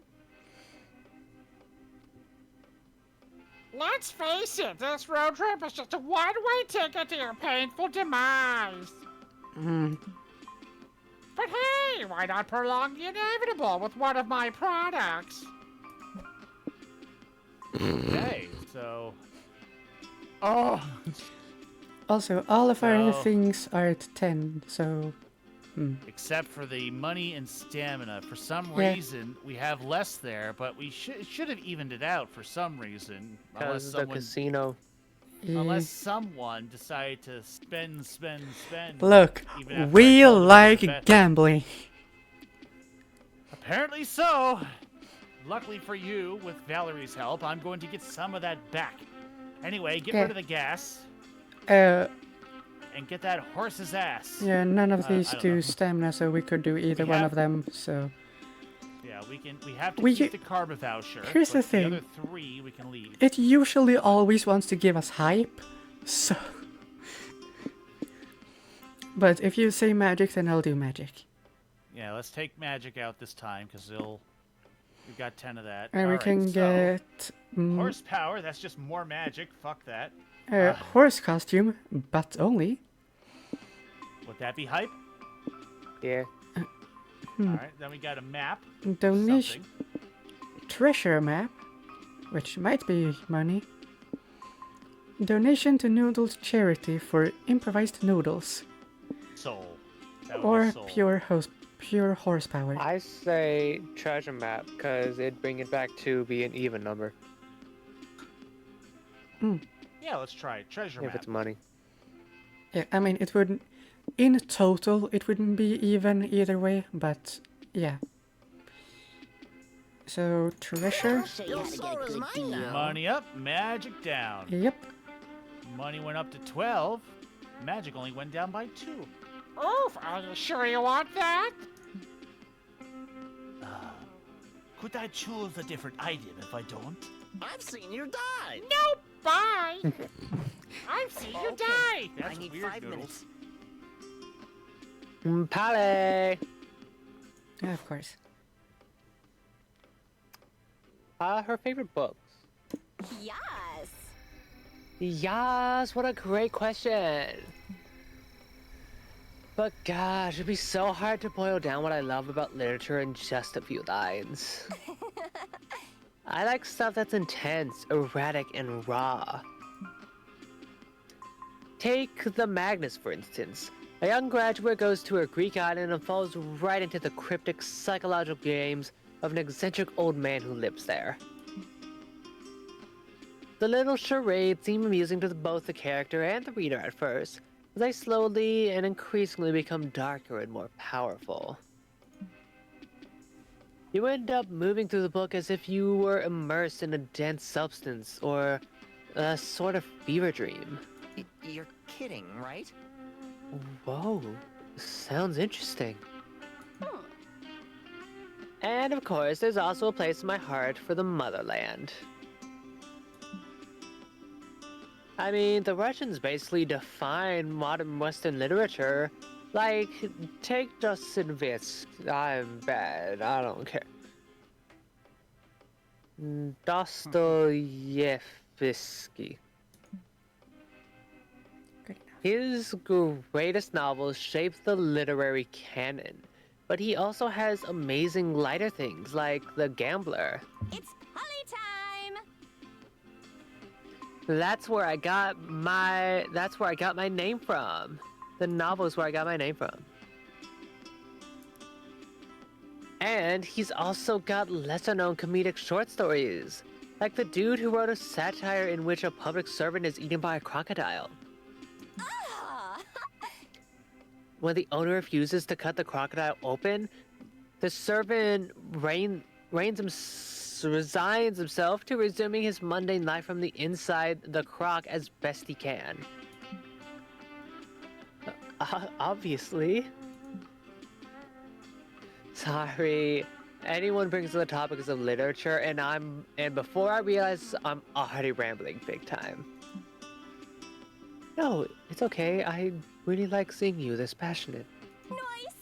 Let's face it, this road trip is just a one-way ticket to your painful demise. But hey, why not prolong the inevitable with one of my products? Okay, so... Oh! Also, all of our No. things are at 10, so... Except for the money and stamina. For some Yeah. reason, we have less there, but we should have evened it out for some reason. Because the casino. Unless someone decided to spend. Look, even after we I told them to like bet. gambling. Apparently so. Luckily for you, with Valerie's help, I'm going to get some of that back. Anyway, get Yeah. rid of the gas and get that horse's ass. Yeah, none of these I don't do know. stamina, so we could do either one of them, so... Yeah, we have to We keep u- the karma voucher. Here's the but thing. The other 3 we can leave. It usually always wants to give us hype, so... But if you say magic, then I'll do magic. Yeah, let's take magic out this time, because We got 10 of that. And we Alright, can so, get horsepower, that's just more magic. Fuck that. horse costume, but only. Would that be hype? Yeah. Alright, then we got a map. Donation. Something. Treasure map, which might be money. Donation to Noodles charity for improvised noodles. Soul. That Or would be soul. pure horsepower. I say treasure map because it'd bring it back to be an even number Yeah, let's try it. Treasure if map. it's money. Yeah, I mean, it wouldn't. In total, it wouldn't be even either way, but yeah. So, treasure. Money up, magic down. Yep. Money went up to 12. Magic only went down by 2. Oof, are you sure you want that? Could I choose a different item if I don't? I've seen you die. Nope, bye. I've seen you die. That's I need weird, 5 Noodles. minutes. Pally! Yeah, of course. Her favorite books. Yes. Yes, what a great question. But gosh, it'd be so hard to boil down what I love about literature in just a few lines. I like stuff that's intense, erratic, and raw. Take the Magnus, for instance. A young graduate goes to a Greek island and falls right into the cryptic psychological games of an eccentric old man who lives there. The little charades seem amusing to both the character and the reader at first, but they slowly and increasingly become darker and more powerful. You end up moving through the book as if you were immersed in a dense substance or a sort of fever dream. You're kidding, right? Whoa, sounds interesting. And of course, there's also a place in my heart for the motherland. I mean, the Russians basically define modern Western literature. Like, take Dostoevsky. I'm bad, I don't care. Dostoevsky. His greatest novels shaped the literary canon, but he also has amazing lighter things like The Gambler. It's Polly time. That's where I got my name from. The novel is where I got my name from. And he's also got lesser known comedic short stories, like the dude who wrote a satire in which a public servant is eaten by a crocodile. When the owner refuses to cut the crocodile open, the servant resigns himself to resuming his mundane life from the inside the croc as best he can. Obviously. Sorry, anyone brings up the topics of literature and before I realize I'm already rambling big time. No, it's okay. I really like seeing you this passionate. Nice.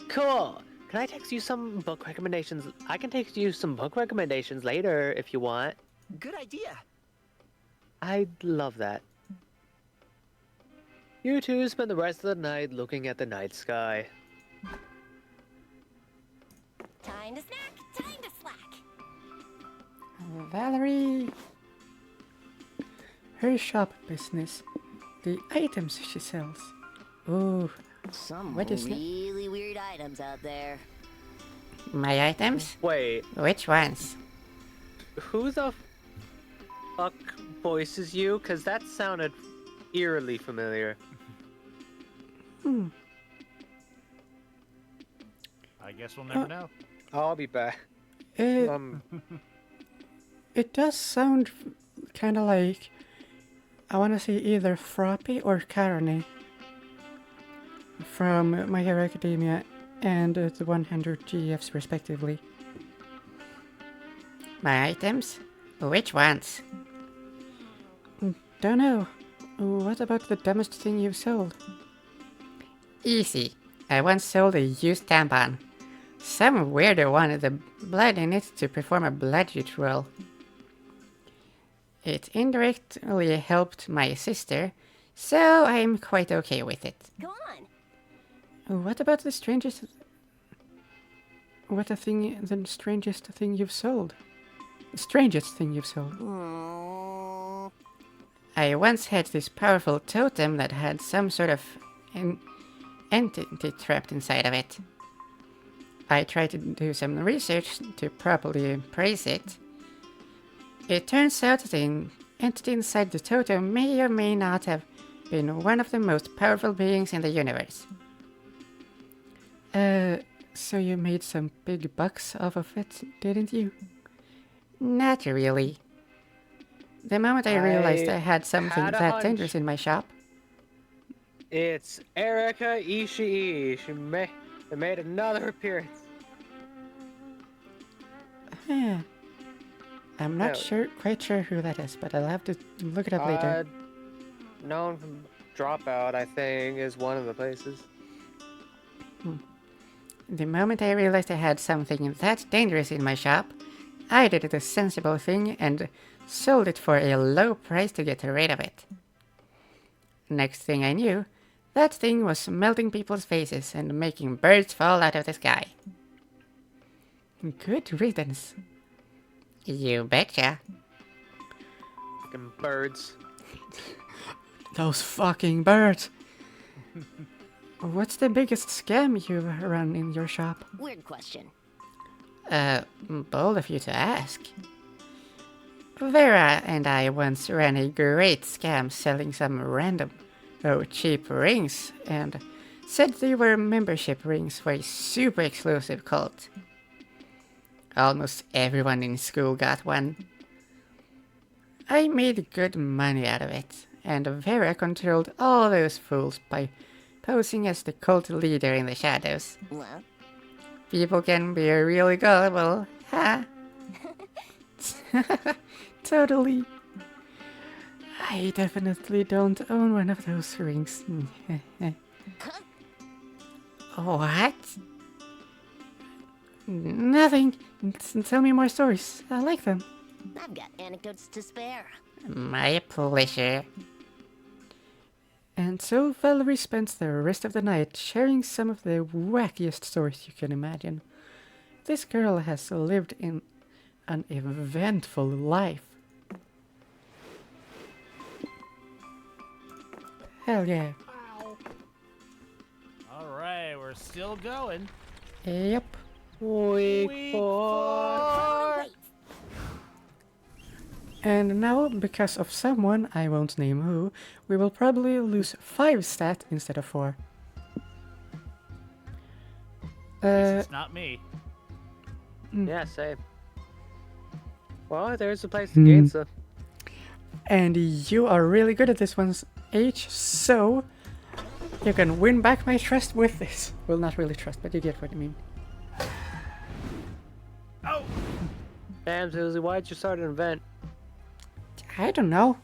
Cool. Can I text you some book recommendations? I can text you some book recommendations later if you want. Good idea. I'd love that. You two spend the rest of the night looking at the night sky. Time to snack. Time to slack. Valerie. Her shop business. The items she sells. Ooh. Some What is that? really weird items out there. My items? Wait, Which ones? who the fuck voices you? Cause that sounded eerily familiar. I guess we'll never know. I'll be back. It does sound kind of like, I want to say either Froppy or Karane from My Hero Academia and the 100 GFs respectively. My items? Which ones? Don't know. What about the dumbest thing you've sold? Easy. I once sold a used tampon. Some weirdo wanted the blood in it to perform a blood ritual. It indirectly helped my sister, so I'm quite okay with it. Go on. What about the strangest... the strangest thing you've sold? The strangest thing you've sold? Mm. I once had this powerful totem that had some sort of entity trapped inside of it. I tried to do some research to properly appraise it. It turns out that the entity inside the totem may or may not have been one of the most powerful beings in the universe. So you made some big bucks off of it, didn't you? Not really. The moment I realized I had something had a that hunch. dangerous in my shop, It's Erika Ishii. She made another appearance. I'm not quite sure who that is, but I'll have to look it up later. Known from Dropout, I think, is one of the places. The moment I realized I had something that dangerous in my shop, I did the sensible thing and sold it for a low price to get rid of it. Next thing I knew, that thing was melting people's faces and making birds fall out of the sky. Good riddance. You betcha. Fucking birds. Those fucking birds. What's the biggest scam you've run in your shop? Weird question. Bold of you to ask. Vera and I once ran a great scam selling some random, cheap rings and said they were membership rings for a super exclusive cult. Almost everyone in school got one. I made good money out of it, and Vera controlled all those fools by posing as the cult leader in the shadows. Well, People can be really gullible, huh? Totally. I definitely don't own one of those rings. What? Nothing. Tell me more stories. I like them. I've got anecdotes to spare. My pleasure. And so Valerie spends the rest of the night sharing some of the wackiest stories you can imagine. This girl has lived in an eventful life. Hell yeah. Alright, we're still going. Yep. Week 4. And now, because of someone, I won't name who, we will probably lose 5 stat instead of 4. It's not me. Yeah, same. Well, there's a place to gain some. And you are really good at this one, H, so you can win back my trust with this. Well, not really trust, but you get what I mean. Oh! Damn, Susie, why'd you start an event? I don't know.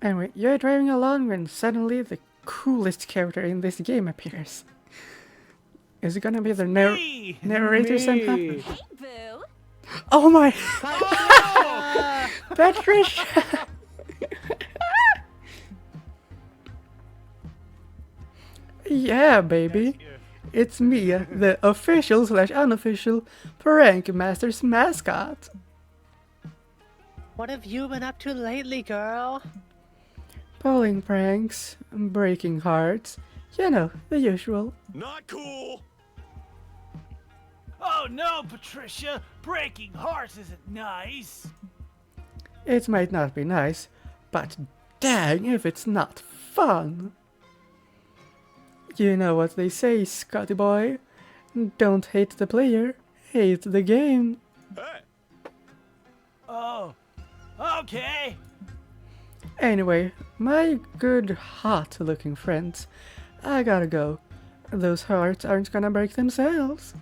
Anyway, you're driving along when suddenly the coolest character in this game appears. Is it gonna be the narrator somehow? Hey, boo. Oh my! Oh! Patricia! Yeah, baby. It's me, the official/unofficial Prank Master's mascot. What have you been up to lately, girl? Pulling pranks, breaking hearts, you know, the usual. Not cool. Oh no, Patricia! Breaking hearts isn't nice! It might not be nice, but dang if it's not fun. You know what they say, Scotty boy. Don't hate the player, hate the game. Hey. Oh, okay! Anyway, my good hot-looking friends, I gotta go. Those hearts aren't gonna break themselves.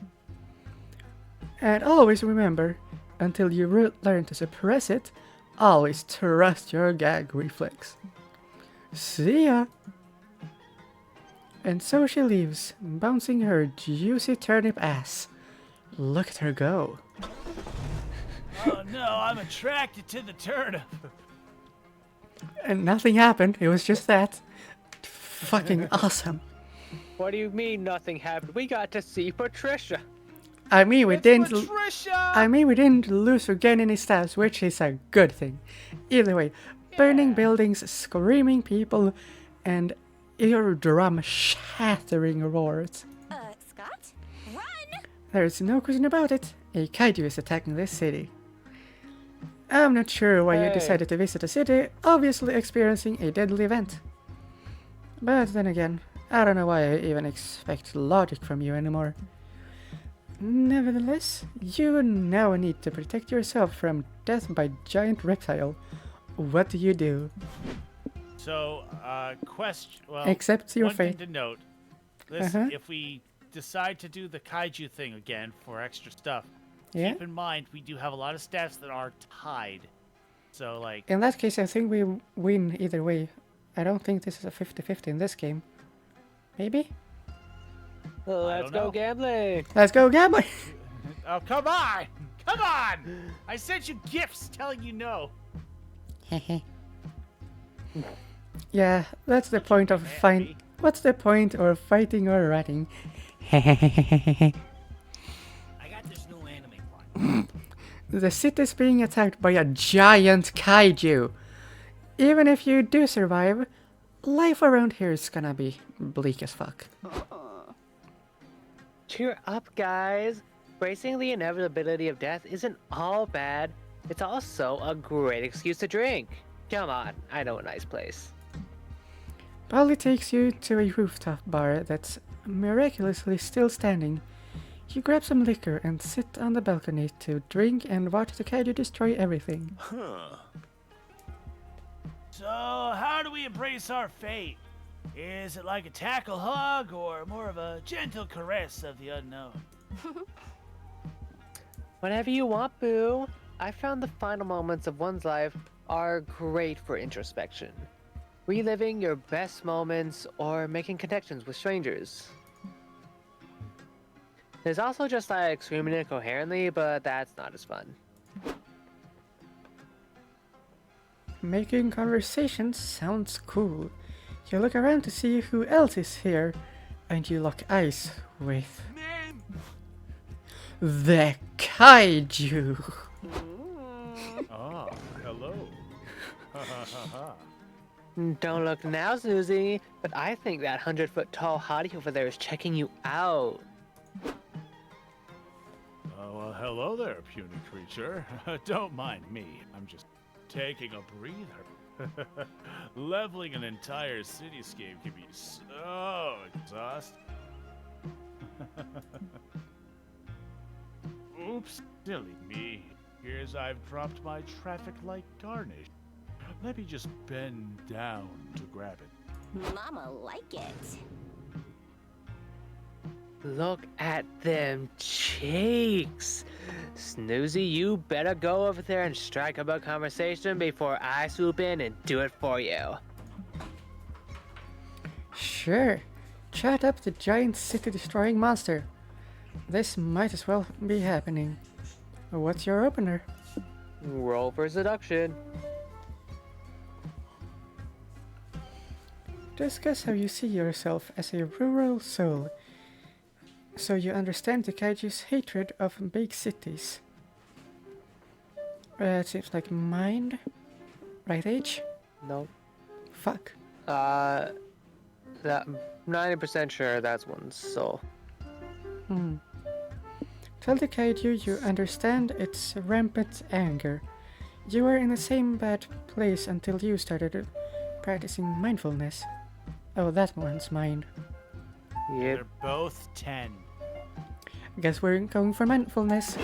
And always remember, until you learn to suppress it, always trust your gag reflex. See ya! And so she leaves, bouncing her juicy turnip ass. Look at her go. Oh no, I'm attracted to the turnip. And nothing happened, it was just that. Fucking awesome. What do you mean nothing happened? We got to see Patricia. I mean, we It's didn't. Patricia! I mean, we didn't lose or gain any stats, which is a good thing. Either way, burning buildings, screaming people, and eardrum-shattering roars. Scott? Run! There's no question about it. A kaiju is attacking this city. I'm not sure why you decided to visit a city, obviously experiencing a deadly event. But then again, I don't know why I even expect logic from you anymore. Nevertheless, you now need to protect yourself from death by giant reptile. What do you do? So, question. Well, Accept your one fate. thing to note: listen, if we decide to do the kaiju thing again for extra stuff, keep in mind we do have a lot of stats that are tied. So, like. In that case, I think we win either way. I don't think this is a 50-50 in this game. Maybe? Let's go gambling. Let's go gambling! Oh, come on! Come on! I sent you gifts telling you no. Yeah, that's the point of fight. What's the point of fighting or ratting? I got this new anime part. The city's being attacked by a giant kaiju. Even if you do survive, life around here is gonna be bleak as fuck. Cheer up, guys. Bracing the inevitability of death isn't all bad. It's also a great excuse to drink. Come on, I know a nice place. Polly takes you to a rooftop bar that's miraculously still standing. You grab some liquor and sit on the balcony to drink and watch the kaiju destroy everything. So, how do we embrace our fate? Is it like a tackle hug or more of a gentle caress of the unknown? Whatever you want, boo. I found the final moments of one's life are great for introspection. Reliving your best moments or making connections with strangers. There's also just like screaming incoherently, but that's not as fun. Making conversations sounds cool. You look around to see who else is here, and you lock eyes with the kaiju. Ah, hello. Don't look now, Susie, but I think that 100-foot tall hottie over there is checking you out. Well, hello there, puny creature. Don't mind me. I'm just taking a breather. Leveling an entire cityscape can be so exhausting. Oops, silly me. Here's I've dropped my traffic light garnish. Let me just bend down to grab it. Mama like it. Look at them cheeks. Snoozy, you better go over there and strike up a conversation before I swoop in and do it for you. Sure. Chat up the giant city-destroying monster. This might as well be happening. What's your opener? Roll for seduction. Discuss how you see yourself as a rural soul, so you understand the kaiju's hatred of big cities. It seems like mind. Right age? No. Fuck. That 90% sure that's one soul. Tell the kaiju you understand its rampant anger. You were in the same bad place until you started practicing mindfulness. Oh, that one's mind. Yep. They're both 10. Guess we're going for mindfulness.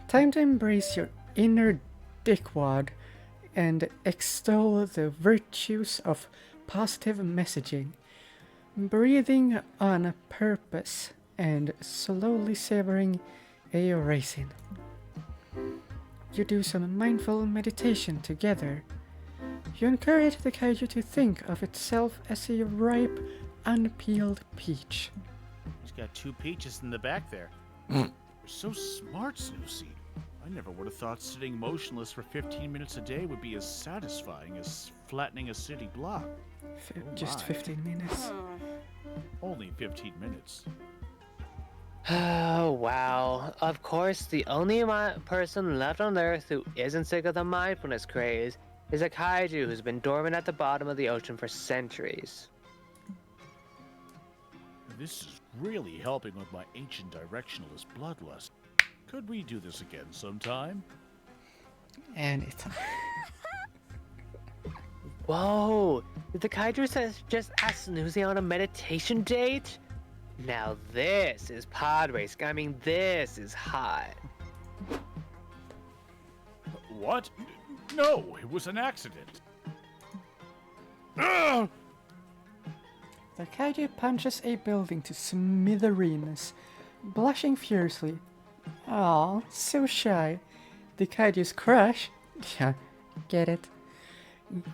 Time to embrace your inner dickwad and extol the virtues of positive messaging. Breathing on purpose and slowly savoring a raisin. You do some mindful meditation together. You encourage the kaiju to think of itself as a ripe, unpeeled peach. He's got 2 peaches in the back there. You're so smart, Snoozy. I never would have thought sitting motionless for 15 minutes a day would be as satisfying as flattening a city block. Just my. 15 minutes. Only 15 minutes. Oh, wow. Of course, the only person left on Earth who isn't sick of the mindfulness craze is a kaiju who's been dormant at the bottom of the ocean for centuries. This is really helping with my ancient directionalist bloodlust. Could we do this again sometime? Anytime. Whoa! Did the kaiju just ask Snoozy on a meditation date? Now this is pod racing. I mean, this is hot. What? No, it was an accident. Ugh! The kaiju punches a building to smithereens, blushing furiously. Aw, so shy. The kaiju's crush, yeah, get it,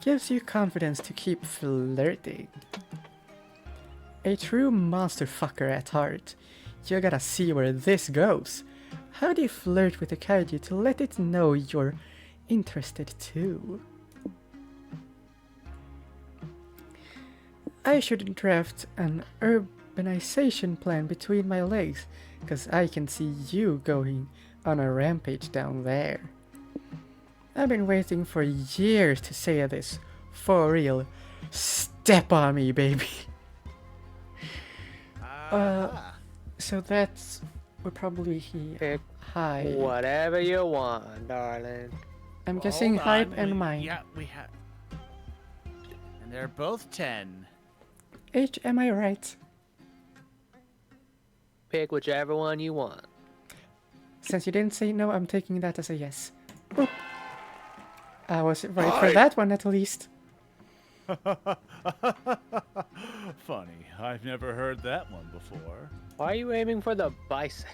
gives you confidence to keep flirting. A true monster fucker at heart. You gotta see where this goes. How do you flirt with a kaiju to let it know you're interested too? I should draft an urbanization plan between my legs, cause I can see you going on a rampage down there. I've been waiting for years to say this. For real. Step on me, baby. So that's... we're probably Pick high. whatever you want, darling. I'm guessing Hold hype on, and mine. Yeah, we have. And they're both 10. H, am I right? Pick whichever one you want. Since you didn't say no, I'm taking that as a yes. Boop. I was right for that one at least. Funny, I've never heard that one before. Why are you aiming for the bicep?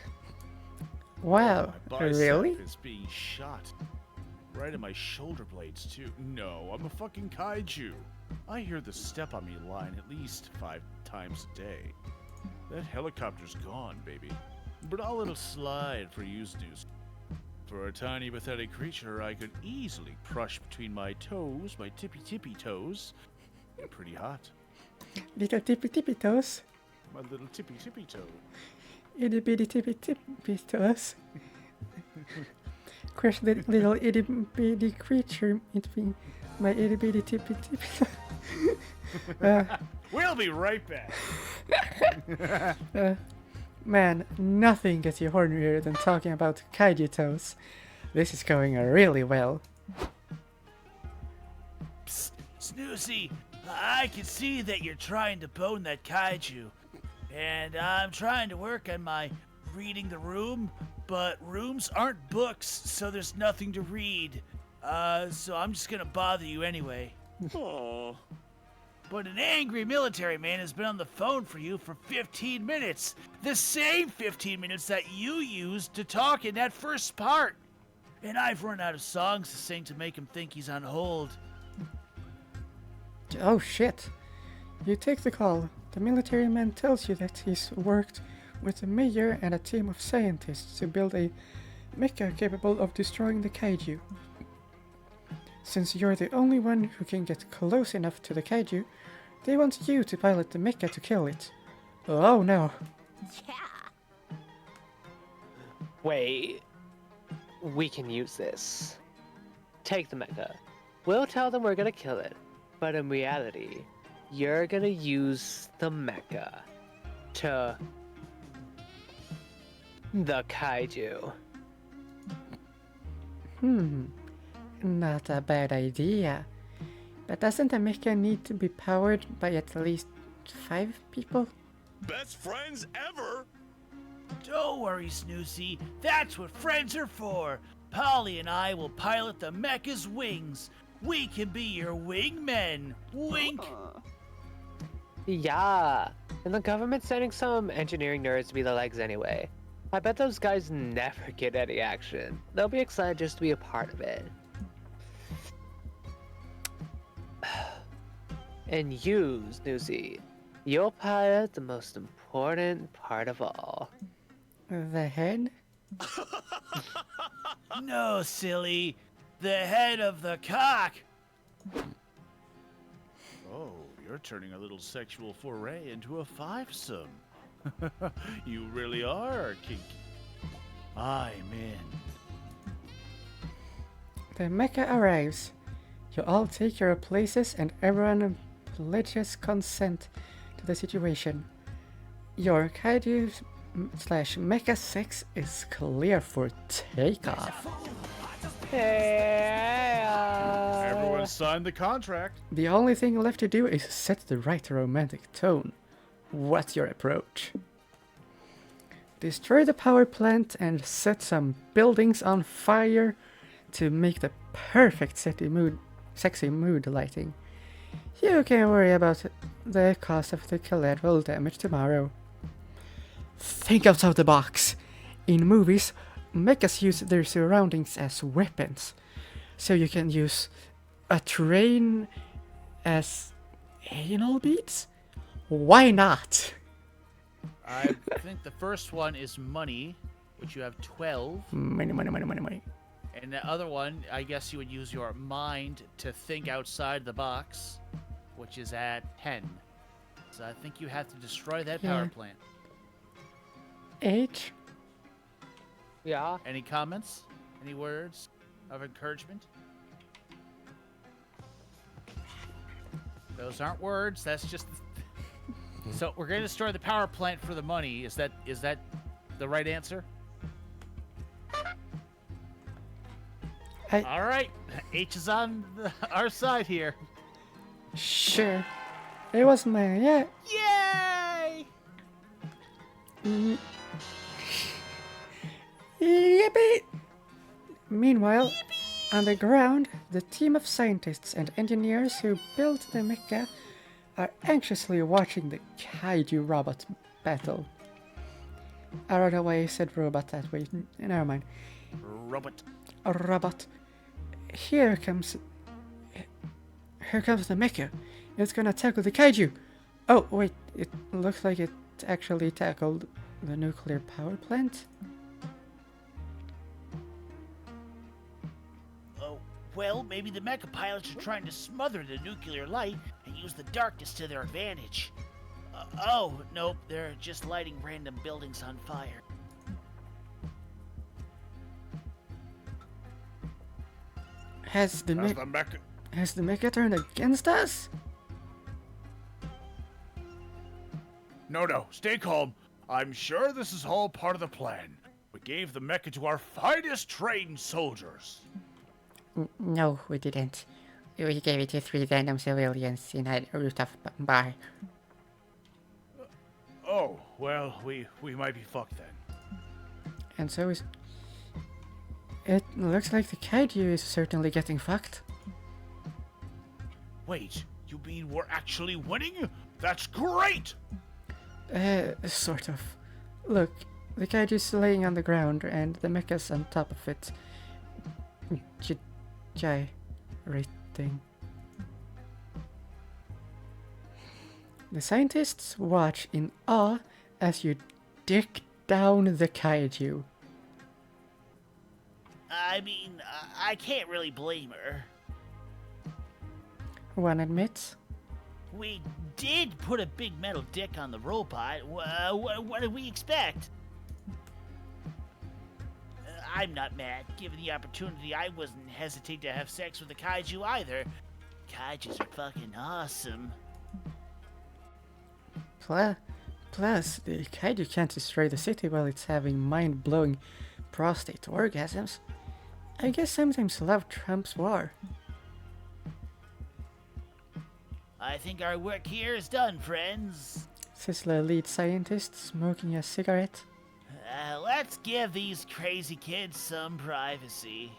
Wow, My bicep really? is being shot. Right in my shoulder blades, too. No, I'm a fucking kaiju. I hear the step on me line at least 5 times a day. That helicopter's gone, baby. But I'll let it slide for you, Snooze. For a tiny, pathetic creature, I could easily crush between my toes, my tippy toes. You're pretty hot. Little tippy toes. My little tippy toe. Itty bitty tippy toes. Crush the little itty bitty creature into my itty bitty tippy. We'll be right back. Man, nothing gets you hornier than talking about kaiju toes. This is going really well. Psst, Snoozy, I can see that you're trying to bone that kaiju. And I'm trying to work on my reading the room, but rooms aren't books, so there's nothing to read. So I'm just gonna bother you anyway. Aww. But an angry military man has been on the phone for you for 15 minutes. The same 15 minutes that you used to talk in that first part. And I've run out of songs to sing to make him think he's on hold. Oh shit. You take the call. The military man tells you that he's worked with the mayor and a team of scientists to build a mecha capable of destroying the kaiju. Since you're the only one who can get close enough to the kaiju, they want you to pilot the mecha to kill it. Oh no. Yeah. Wait. We can use this. Take the mecha. We'll tell them we're gonna kill it. But in reality, you're gonna use the mecha to the kaiju. Not a bad idea. But doesn't a mecha need to be powered by at least 5 people? Best friends ever? Don't worry, Snoozy. That's what friends are for. Polly and I will pilot the mecha's wings. We can be your wingmen. Wink. Yeah. And the government's sending some engineering nerds to be the legs anyway. I bet those guys never get any action. They'll be excited just to be a part of it. And you, Snoozy, you'll pilot the most important part of all. The head? No, silly. The head of the cock. Oh, you're turning a little sexual foray into a fivesome. You really are kinky. I'm in. The mecha arrives. You all take your places and everyone pledges consent to the situation. Your kaiju slash mecha sex is clear for takeoff. Everyone signed the contract. The only thing left to do is set the right romantic tone. What's your approach? Destroy the power plant and set some buildings on fire to make the perfect sexy mood lighting. You can worry about the cost of the collateral damage tomorrow. Think outside the box. In movies, mechas use their surroundings as weapons. So you can use a train as anal beads? Why not? I think the first one is money, which you have 12. Money, money, money, money, money. And the other one, I guess you would use your mind to think outside the box, which is at 10. So I think you have to destroy that power plant. H? Yeah. Any comments? Any words of encouragement? Those aren't words, that's just... So we're going to destroy the power plant for the money. Is that the right answer? All right, H is on our side here. Sure. It was my Yay! Yippee! Meanwhile, on the ground, the team of scientists and engineers who built the mecha are anxiously watching the kaiju robot battle. I don't know why I said robot that way. Never mind. Robot. A robot. Here comes the mecha. It's gonna tackle the kaiju. Oh wait, it looks like it actually tackled the nuclear power plant. Oh, well, maybe the mecha pilots are trying to smother the nuclear light and use the darkness to their advantage. Oh, nope, they're just lighting random buildings on fire. Has the mecha turned against us? No, stay calm. I'm sure this is all part of the plan. We gave the mecha to our finest trained soldiers. No, we didn't. We gave it to 3 random civilians in a rooftop bar. Oh, well, we might be fucked then. And so is... It looks like the kaiju is certainly getting fucked. Wait, you mean we're actually winning? That's great! Sort of. Look, the kaiju's laying on the ground and the mecha's on top of it. Gyrating. The scientists watch in awe as you dick down the kaiju. I mean, I can't really blame her. One admits. We did put a big metal dick on the robot. What did we expect? I'm not mad. Given the opportunity, I wouldn't hesitate to have sex with a kaiju either. Kaijus are fucking awesome. Plus, the kaiju can't destroy the city while it's having mind-blowing prostate orgasms. I guess sometimes love trumps war. I think our work here is done, friends. Says the lead scientist, smoking a cigarette. Let's give these crazy kids some privacy.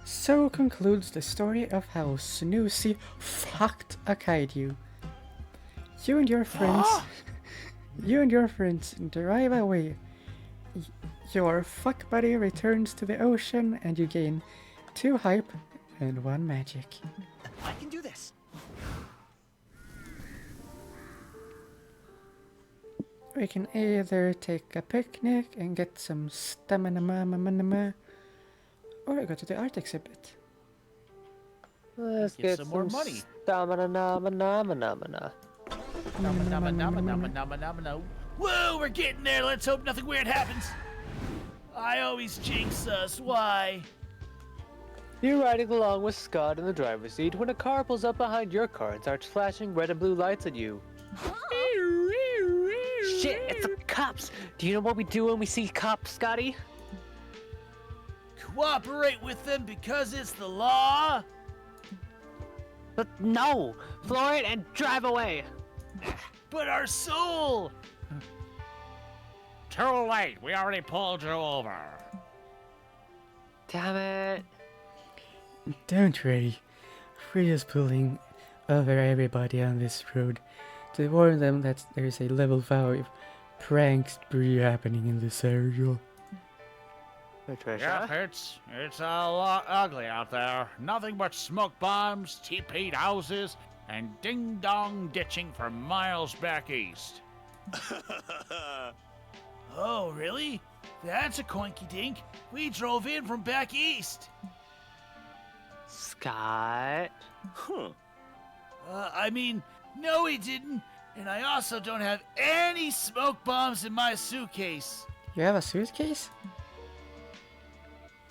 So concludes the story of how Snoozy fucked a kaiju. You and your friends drive away. Your fuck buddy returns to the ocean and you gain 2 hype and 1 magic. I can do this. We can either take a picnic and get some stamina, or go to the art exhibit. Let's Get get some more money. Stamina. Whoa, we're getting there. Let's hope nothing weird happens. I always jinx us. Why? You're riding along with Scott in the driver's seat when a car pulls up behind your car and starts flashing red and blue lights at you. Shit, it's the cops! Do you know what we do when we see cops, Scotty? Cooperate with them because it's the law? But no! Floor it and drive away! But our soul! Too late. We already pulled you over. Damn it. Don't worry. We're just pulling over everybody on this road to warn them that there's a level 5 prank spree happening in this area. Yeah, it's a lot ugly out there. Nothing but smoke bombs, TP'd houses, and ding-dong ditching for miles back east. Oh, really? That's a coinky dink. We drove in from back east. Scott? Huh. I mean, no, we didn't. And I also don't have any smoke bombs in my suitcase. You have a suitcase?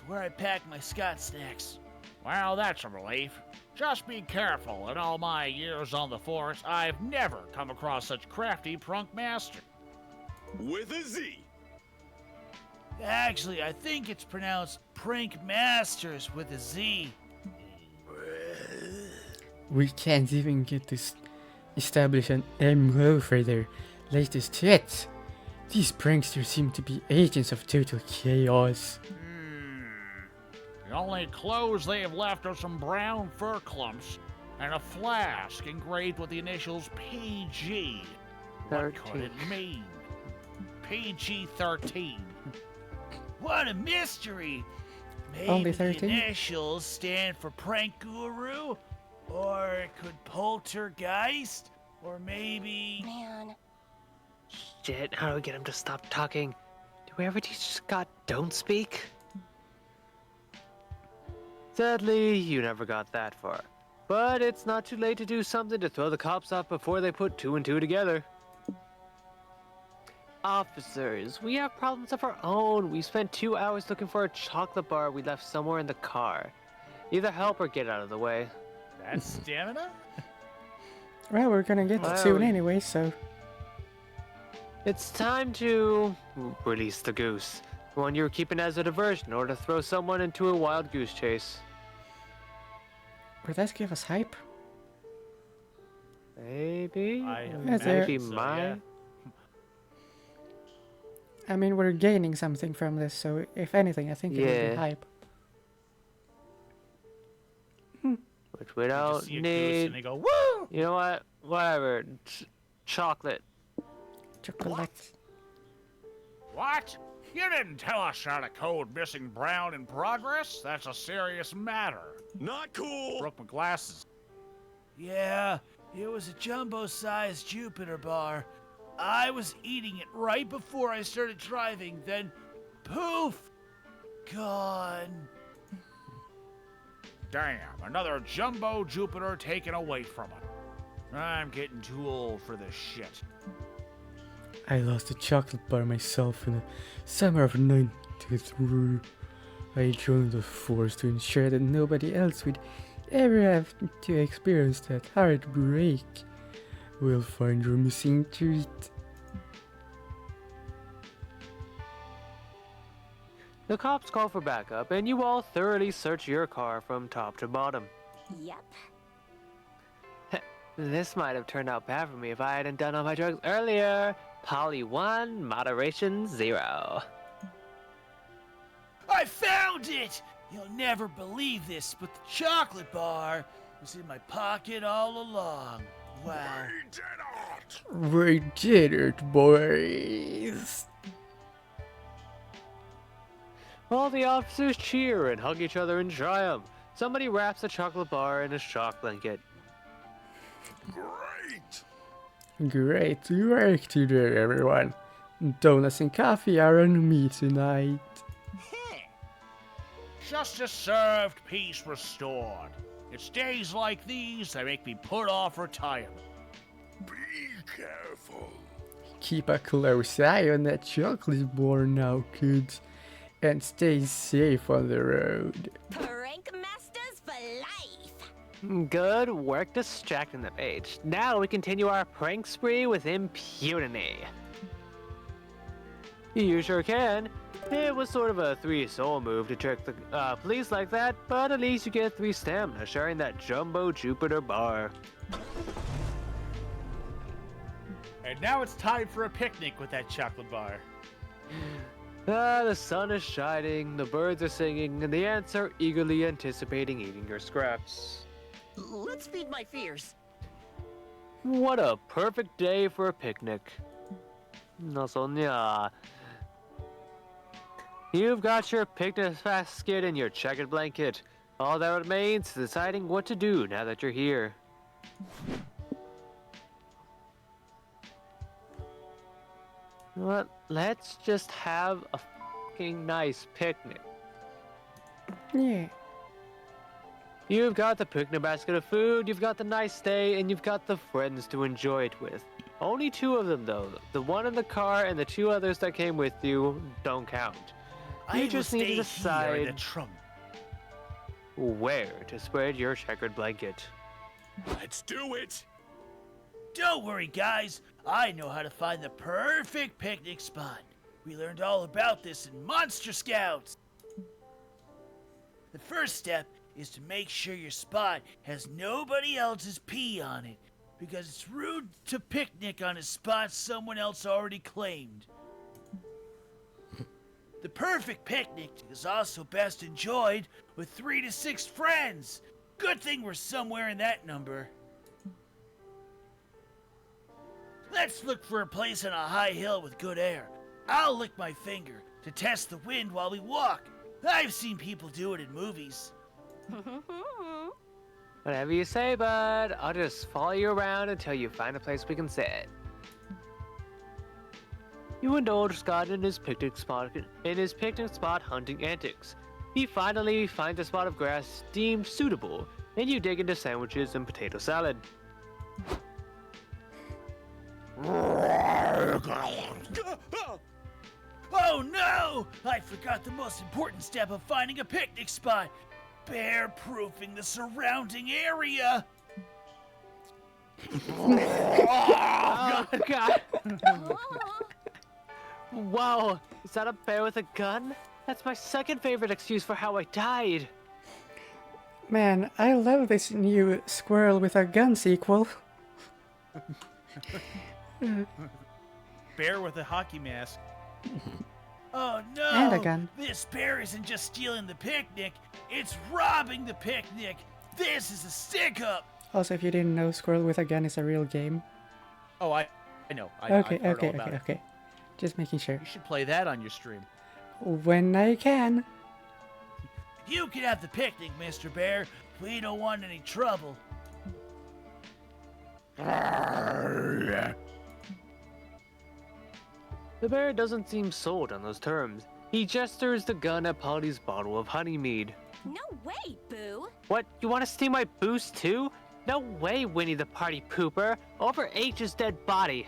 Where I pack my Scott snacks. Well, that's a relief. Just be careful. In all my years on the force, I've never come across such crafty prunk master. With a Z. Actually, I think it's pronounced Prank Masters with a Z. We can't even get to establish an MO for their latest hit. These pranksters seem to be agents of total chaos. The only clothes they have left are some brown fur clumps and a flask engraved with the initials PG. What could it mean? PG-13. What a mystery! Maybe Only the 13? initials stand for Prank Guru, or it could Poltergeist, or maybe... Man. Shit, how do we get him to stop talking? Do we ever teach Scott don't speak? Sadly, you never got that far. But it's not too late to do something to throw the cops off before they put 2 and 2 together. Officers, we have problems of our own. We spent 2 hours looking for a chocolate bar we left somewhere in the car. Either help or get out of the way. That's stamina? Well, we're gonna get it soon anyway, so... It's time to release the goose. The one you were keeping as a diversion in order to throw someone into a wild goose chase. Would that give us hype? Maybe? Is there- Maybe so, my... yeah. I mean, we're gaining something from this, so if anything, I think it would be Yeah. hype. Which we You just don't see a goose need. and they go, woo! You know what? Whatever. Chocolate. Chocolate. What? You didn't tell us how to code missing brown in progress? That's a serious matter. Not cool. Broke my glasses. Yeah, it was a jumbo-sized Jupiter bar. I was eating it right before I started driving, then poof! Gone. Damn, another jumbo Jupiter taken away from it. I'm getting too old for this shit. I lost a chocolate bar myself in the summer of '93. I joined the force to ensure that nobody else would ever have to experience that heartbreak. We'll find your missing treat. The cops call for backup, and you all thoroughly search your car from top to bottom. Yep. This might have turned out bad for me if I hadn't done all my drugs earlier. Poly 1, moderation 0. I found it! You'll never believe this, but the chocolate bar was in my pocket all along. Wow. We did it, boys! All the officers cheer and hug each other in triumph. Somebody wraps a chocolate bar in a shock blanket. Great! Great work today, everyone. Donuts and coffee are on me tonight. Justice served, peace restored. It's days like these that make me put off retirement. Be careful. Keep a close eye on that chocolate bar now, kids. And stay safe on the road. Prank masters for life. Good work distracting the mage. Now we continue our prank spree with impunity. You sure can. It was sort of a 3 soul move to trick the police like that, but at least you get 3 stamina sharing that jumbo Jupiter bar. And now it's time for a picnic with that chocolate bar. The sun is shining, the birds are singing, and the ants are eagerly anticipating eating your scraps. Let's feed my fears. What a perfect day for a picnic. No, Sonia. You've got your picnic basket and your checkered blanket. All that remains is deciding what to do now that you're here. You know what? Let's just have a fucking nice picnic. Yeah. You've got the picnic basket of food, you've got the nice day, and you've got the friends to enjoy it with. Only 2 of them though. The one in the car and the 2 others that came with you don't count. You just need to decide where to spread your checkered blanket. Let's do it! Don't worry, guys. I know how to find the perfect picnic spot. We learned all about this in Monster Scouts. The first step is to make sure your spot has nobody else's pee on it, because it's rude to picnic on a spot someone else already claimed. The perfect picnic is also best enjoyed with 3 to 6 friends. Good thing we're somewhere in that number. Let's look for a place on a high hill with good air. I'll lick my finger to test the wind while we walk. I've seen people do it in movies. Whatever you say, bud. I'll just follow you around until you find a place we can sit. You indulge Scott in his picnic spot hunting antics. He finally finds a spot of grass deemed suitable, and you dig into sandwiches and potato salad. Oh no! I forgot the most important step of finding a picnic spot. Bear-proofing the surrounding area. Oh, God. Whoa, is that a bear with a gun? That's my second favorite excuse for how I died. Man, I love this new Squirrel with a Gun sequel. Bear with a hockey mask. Oh no! And a gun. This bear isn't just stealing the picnic, it's robbing the picnic! This is a stick-up! Also, if you didn't know, Squirrel with a Gun is a real game. Oh, I know. Okay. I've heard all about it. Just making sure. You should play that on your stream. When I can. You can have the picnic, Mr. Bear. We don't want any trouble. The bear doesn't seem sold on those terms. He gestures the gun at Polly's bottle of honey mead. No way, Boo. What, you want to steal my boost too? No way, Winnie the Party Pooper. Over H's dead body.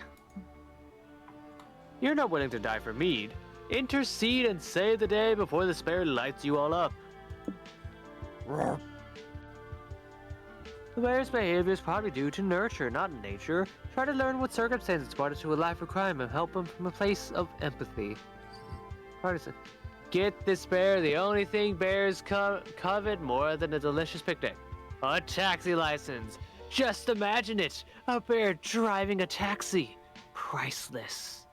You're not willing to die for mead. Intercede and save the day before the bear lights you all up. The bear's behavior is probably due to nurture, not nature. Try to learn what circumstances brought it to a life of crime and help him from a place of empathy. Partisan. Get this bear the only thing bears covet more than a delicious picnic. A taxi license. Just imagine it. A bear driving a taxi. Priceless.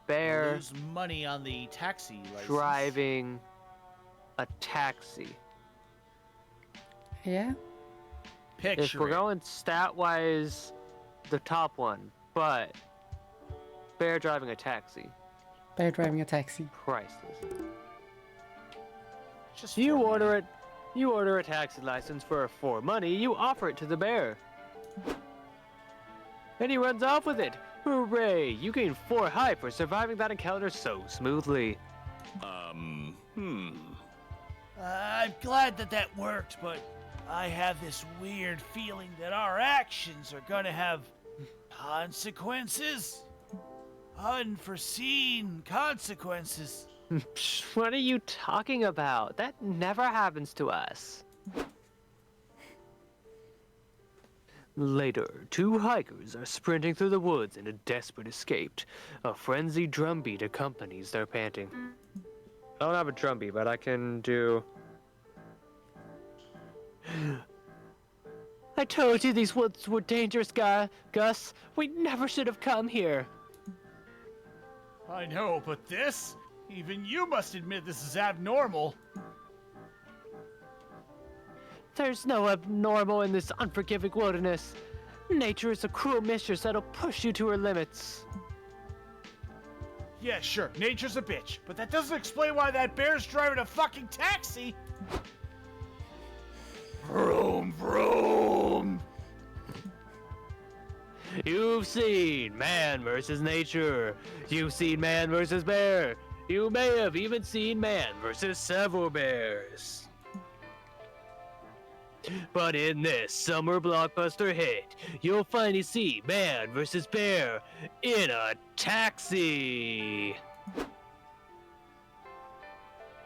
Bear Lose money on the taxi license. driving a taxi. Yeah? Picture If we're it. going stat-wise, the top one, but bear driving a taxi. by driving a taxi. Priceless. Just You for me. order it. You order a taxi license for money. You offer it to the bear, and he runs off with it. Hooray! You gain 4 hype for surviving that encounter so smoothly. I'm glad that worked, but I have this weird feeling that our actions are gonna have consequences. Unforeseen consequences. What are you talking about? That never happens to us. Later, 2 hikers are sprinting through the woods in a desperate escape. A frenzied drumbeat accompanies their panting. I don't have a drumbeat, but I can do... I told you these woods were dangerous, Gus. We never should have come here. I know, but this? Even you must admit this is abnormal. There's no abnormal in this unforgiving wilderness. Nature is a cruel mistress that'll push you to her limits. Yeah, sure, nature's a bitch, but that doesn't explain why that bear's driving a fucking taxi. Vroom, vroom. You've seen man versus nature. You've seen man versus bear. You may have even seen man versus several bears. But in this summer blockbuster hit, you'll finally see man versus bear in a taxi.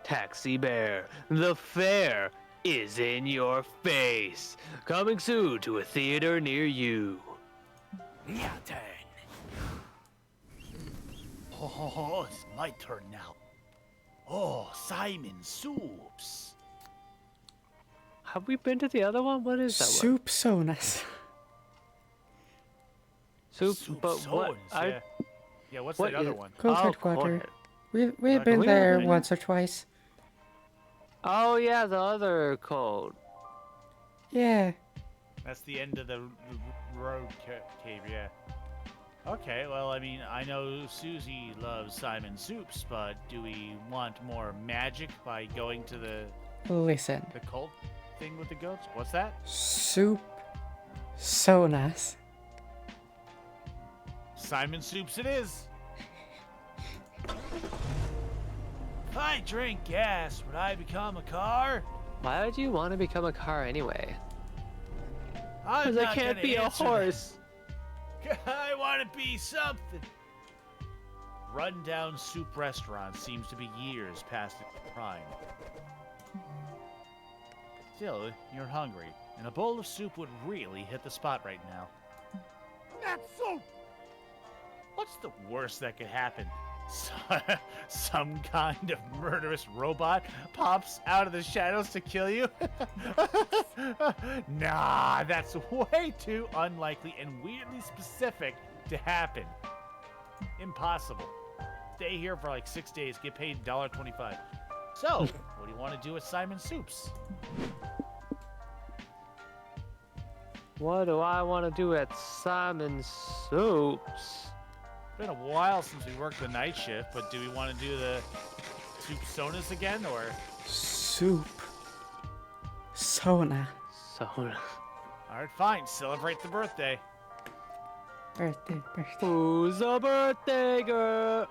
Taxi Bear, the fair is in your face. Coming soon to a theater near you. Your turn. Oh, it's my turn now. Oh, Simon Soups. Have we been to the other one? What is that one? Soup Sonas. Soup, but Sonas, what? yeah. Yeah, what's what that other is- one? Cold Oh, Headquarter. Cold We've been we there already- once or twice. Oh yeah, the other cold. Yeah. That's the end of the road cave, yeah. Okay, well, I mean, I know Susie loves Simon Soups, but do we want more magic by going to the Listen. cult thing with the goats? What's that? Soup Sonas. Simon Soups it is. If I drink gas, would I become a car? Why would you want to become a car anyway? I'm Because I not can't gonna be a answer horse. that. I want to be something. Rundown soup restaurant seems to be years past its prime. Still, you're hungry, and a bowl of soup would really hit the spot right now. That soup. What's the worst that could happen? Some kind of murderous robot pops out of the shadows to kill you? Nah, that's way too unlikely and weirdly specific to happen. Impossible. Stay here for like 6 days, get paid $1.25. So, what do you want to do with Simon Soups? What do I want to do at Simon Soups? It's been a while since we worked the night shift, but do we want to do the soup sonas again, or? Soup Sona. Sona. Alright, fine. Celebrate the birthday. Birthday. Who's a birthday girl?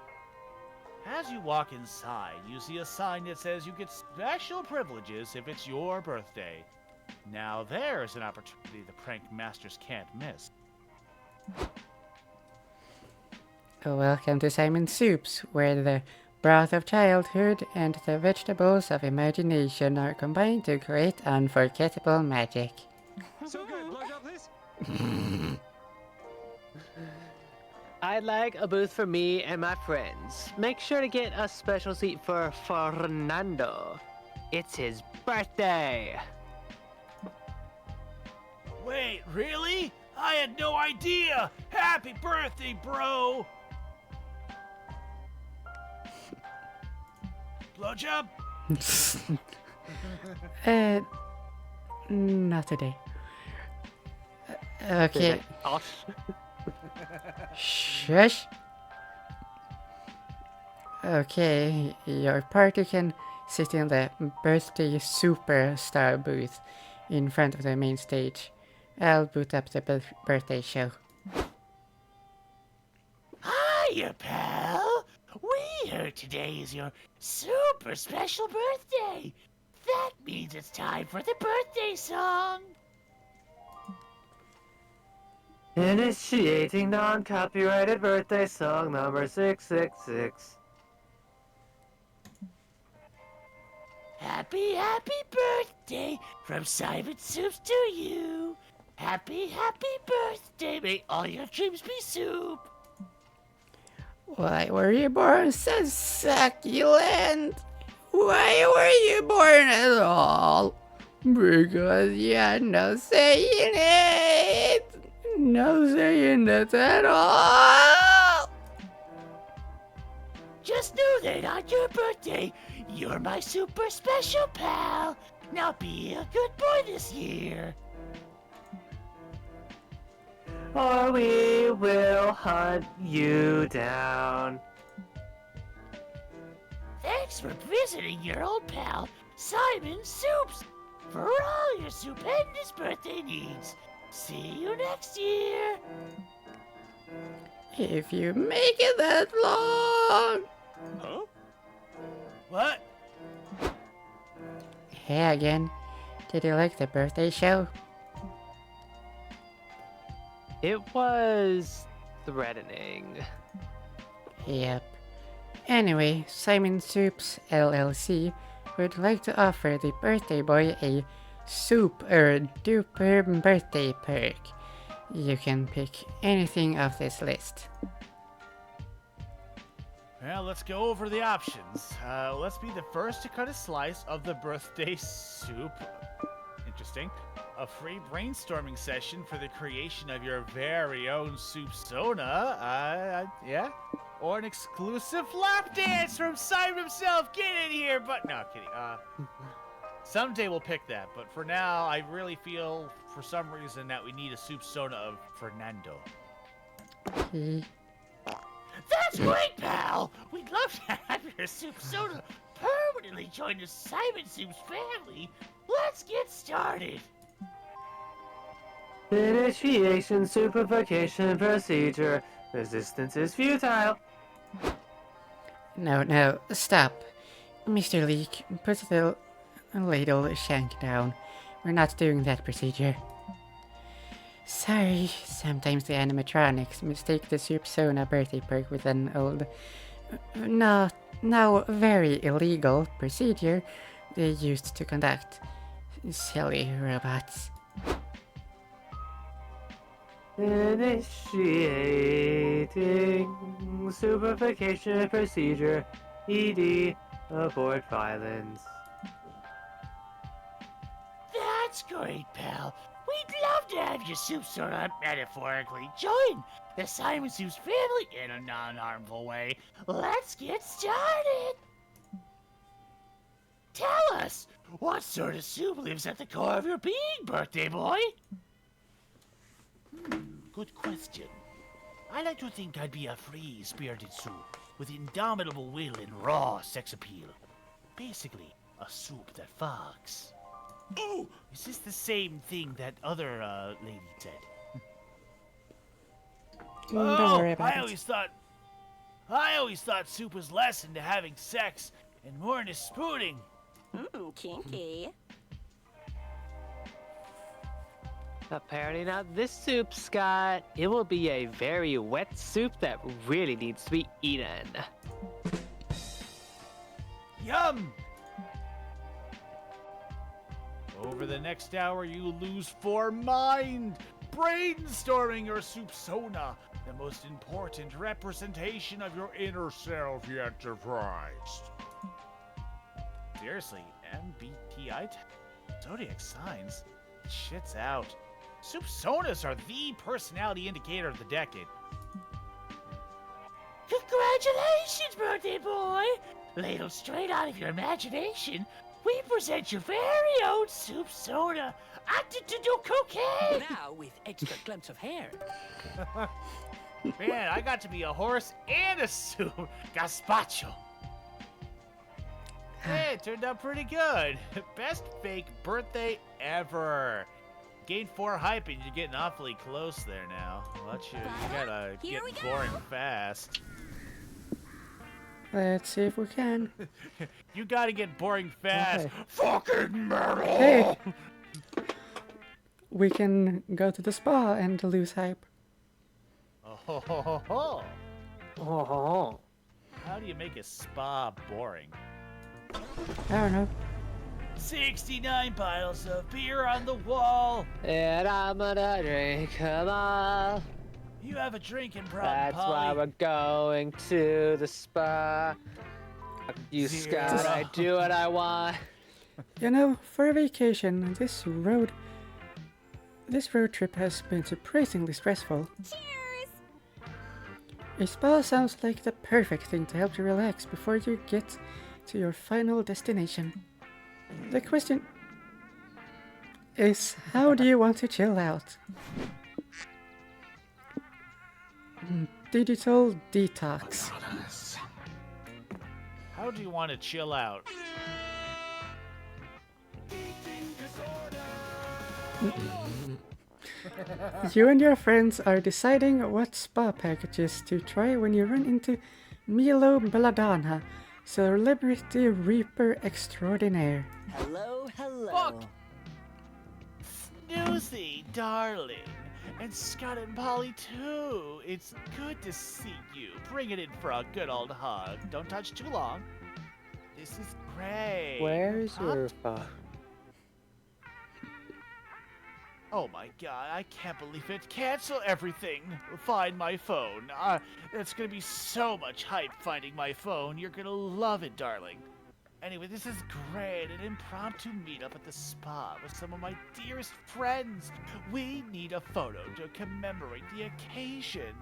As you walk inside, you see a sign that says you get special privileges if it's your birthday. Now there's an opportunity the prank masters can't miss. Welcome to Simon Soups, where the broth of childhood and the vegetables of imagination are combined to create unforgettable magic. So good. Blowjob, please. I'd like a booth for me and my friends. Make sure to get a special seat for Fernando. It's his birthday. Wait, really? I had no idea! Happy birthday, bro! Blowjob? Not today. Okay. Oh, Shush. Okay, your party can sit in the birthday superstar booth in front of the main stage. I'll boot up the birthday show. Hiya, pal! We heard today is your super special birthday. That means it's time for the birthday song. Initiating non-copyrighted birthday song number 666. Happy, happy birthday from Simon Soups to you. Happy, happy birthday. May all your dreams be soup. Why were you born so succulent? Why were you born at all? Because you had no say in it. No say in it at all. Just know that on your birthday, you're my super special pal. Now be a good boy this year. Or we will hunt you down. Thanks for visiting your old pal, Simon Soups, for all your stupendous birthday needs. See you next year. If you make it that long. Huh? What? Hey again. Did you like the birthday show? It was threatening. Yep. Anyway, Simon Soups LLC would like to offer the birthday boy a super duper birthday perk. You can pick anything off this list. Well, let's go over the options. Let's be the first to cut a slice of the birthday soup. Interesting. A free brainstorming session for the creation of your very own soup sona. Yeah. Or an exclusive lap dance from Simon himself. Get in here, but no, kidding. Someday we'll pick that, but for now, I really feel for some reason that we need a soup sona of Fernando. That's great, pal. We'd love to have your soup soda permanently join the Simon Soups family. Let's get started. Initiation superfication procedure. Resistance is futile. No, stop. Mr. Leek, put the ladle shank down. We're not doing that procedure. Sorry, sometimes the animatronics mistake the soup sona birthday perk with an old, now very illegal procedure they used to conduct. Silly robots. Initiating superfication procedure. ED. Abort violence. That's great, pal. We'd love to have your soup soda metaphorically join the Simon Soups family in a non-harmful way. Let's get started. Tell us, what sort of soup lives at the core of your being, birthday boy? Good question. I like to think I'd be a free-spirited soup with indomitable will and raw sex appeal. Basically, a soup that fucks. Oh, is this the same thing that other lady said? Don't worry about I it. always thought soup was less into having sex and more into spooning. Kinky. Apparently not this soup, Scott. It will be a very wet soup that really needs to be eaten. Yum! Over the next hour, you lose for mind, brainstorming your soup sona, the most important representation of your inner self yet devised. Seriously, MBTI zodiac signs, shit's out. Soup sonas are the personality indicator of the decade. Congratulations, birthday boy! Ladled straight out of your imagination, we present your very own soup soda. Acted to do cocaine! Now with extra clumps of hair. Man, I got to be a horse and a soup. Gazpacho. Hey, it turned out pretty good. Best fake birthday ever. Gained 4 hype and you're getting awfully close there now. Watch you gotta Here we get go. boring fast. Let's see if we can. You gotta get boring fast. Okay. Fucking metal! Hey! We can go to the spa and lose hype. Oh, ho, ho, ho, ho. Oh, How do you make a spa boring? I don't know. 69 bottles of beer on the wall. and I'm gonna drink 'em all. You have a drinking problem, That's why Polly. we're going to the spa. Fuck you, Scott. I do what I want. You know, for a vacation, this road trip has been surprisingly stressful. Cheers! A spa sounds like the perfect thing to help you relax before you get to your final destination. The question is, how do you want to chill out? Digital detox. How do you want to chill out? You and your friends are deciding what spa packages to try when you run into Milo Belladonna, Celebrity Reaper Extraordinaire. Hello, hello. Fuck. Snoozy, darling. And Scott and Polly, too. It's good to see you. Bring it in for a good old hug. Don't touch too long. This is great. Where's your phone? Oh my god, I can't believe it. Cancel everything. Find my phone. It's gonna be so much hype finding my phone. You're gonna love it, darling. Anyway, this is great. An impromptu meetup at the spa with some of my dearest friends. We need a photo to commemorate the occasion.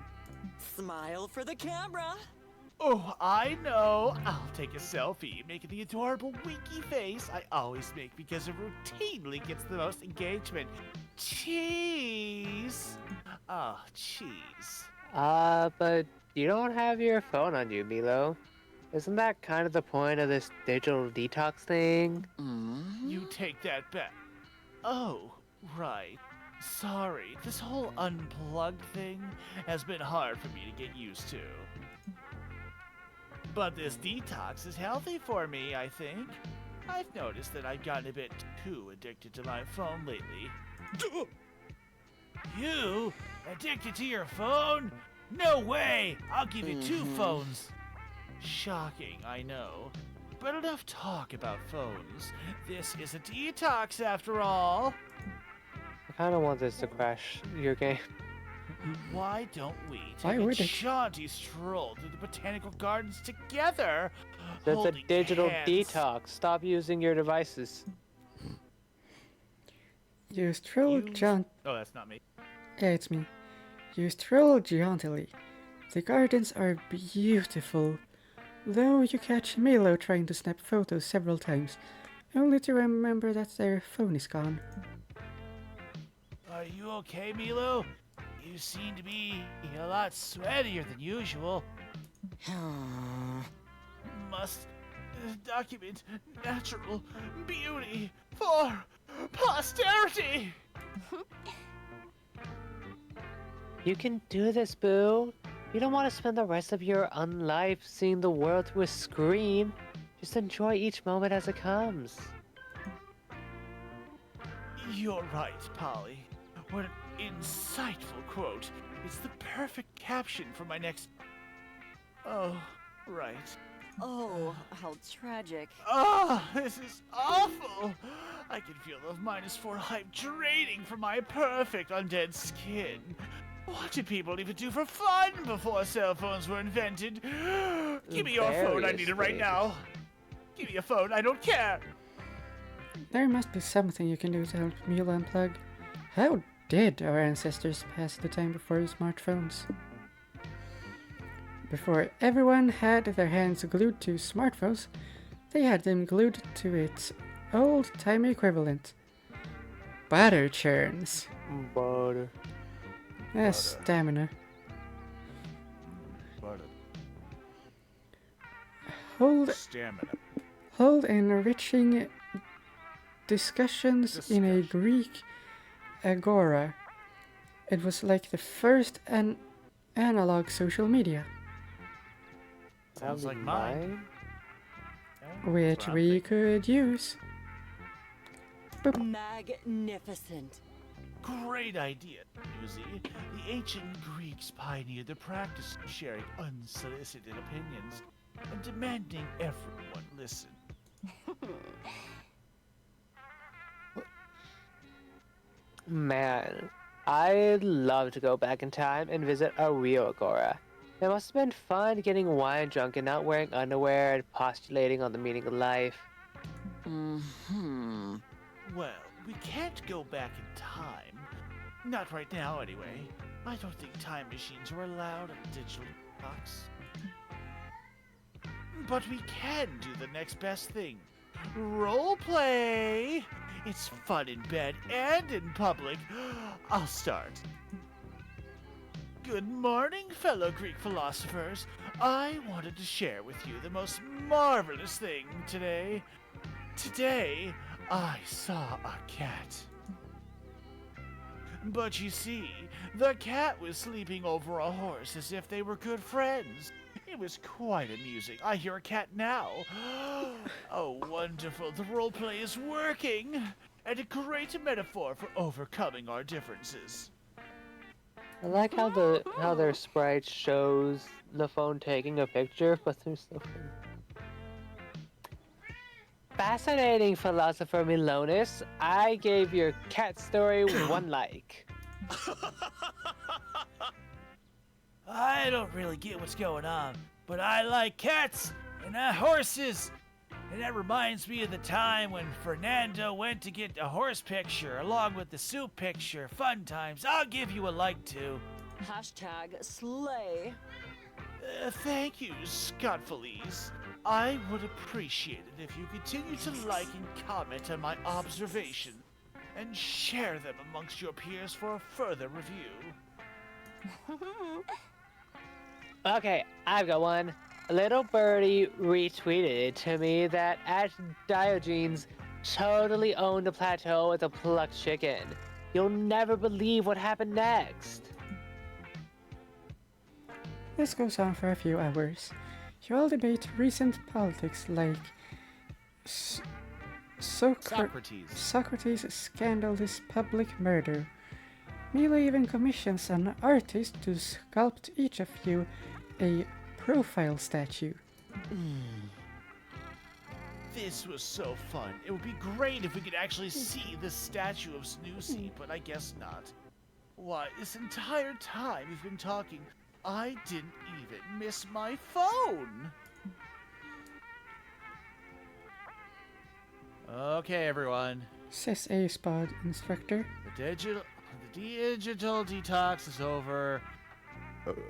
Smile for the camera. Oh, I know. I'll take a selfie, making the adorable winky face I always make because it routinely gets the most engagement. Cheese! Oh, cheese. But you don't have your phone on you, Milo. Isn't that kind of the point of this digital detox thing? You take that back. Oh, right. Sorry, this whole unplugged thing has been hard for me to get used to. But this detox is healthy for me, I think. I've noticed that I've gotten a bit too addicted to my phone lately. You? Addicted to your phone? No way! I'll give you 2 phones. Shocking, I know. But enough talk about phones. This is a detox after all. I kind of want this to crash your game. Why don't we Why take a would it? jaunty stroll through the botanical gardens together? That's a holding digital hands? detox. Stop using your devices. You stroll Oh, that's not me. Yeah, it's me. You stroll jauntily. The gardens are beautiful, though you catch Milo trying to snap photos several times, only to remember that their phone is gone. Are you okay, Milo? You seem to be a lot sweatier than usual. Must document natural beauty for posterity. You can do this, Boo. You don't want to spend the rest of your unlife seeing the world through a screen. Just enjoy each moment as it comes. You're right, Polly. What an insightful quote. It's the perfect caption for my next... Oh, right. Oh, how tragic. Ah, this is awful. I can feel the -4 hype draining from my perfect undead skin. What did people even do for fun before cell phones were invented? Give me your phone, I need it right now. Give me a phone, I don't care. There must be something you can do to help Milo unplug. How did our ancestors pass the time before smartphones? Before everyone had their hands glued to smartphones, they had them glued to its old-timey equivalent. Butter churns. Butter. Stamina. Butter. Hold, Stamina. hold enriching discussions in a Greek agora. It was like the first analog social media. Sounds like mine. Which we could use. Boop. Magnificent. Great idea, Newsy. The ancient Greeks pioneered the practice of sharing unsolicited opinions and demanding everyone listen. Man, I'd love to go back in time and visit a real agora. It must have been fun getting wine drunk and not wearing underwear and postulating on the meaning of life. Mm-hmm. Well, we can't go back in time. Not right now, anyway. I don't think time machines are allowed in digital box. But we can do the next best thing. Roleplay! It's fun in bed and in public. I'll start. Good morning, fellow Greek philosophers. I wanted to share with you the most marvelous thing today. Today, I saw a cat. But you see, the cat was sleeping over a horse as if they were good friends. It was quite amusing. I hear a cat now. Oh, wonderful. The roleplay is working. And a great metaphor for overcoming our differences. I like how their sprite shows the phone taking a picture, but there's so fascinating, philosopher Milonis. I gave your cat story 1 like. I don't really get what's going on, but I like cats and horses. And that reminds me of the time when Fernando went to get a horse picture along with the soup picture. Fun times. I'll give you a like too. Hashtag slay. Thank you, Scott Felice. I would appreciate it if you continue to like and comment on my observation and share them amongst your peers for a further review. Okay, I've got one. A little birdie retweeted to me that at Diogenes totally owned a plateau with a plucked chicken. You'll never believe what happened next. This goes on for a few hours. You all debate recent politics like Socrates' scandalous public murder. Mila even commissions an artist to sculpt each of you a profile statue. This was so fun. It would be great if we could actually see the statue of Snoozy, but I guess not. Why, this entire time we've been talking, I didn't even miss my phone. Okay, everyone. Says a spot instructor. The digital detox is over.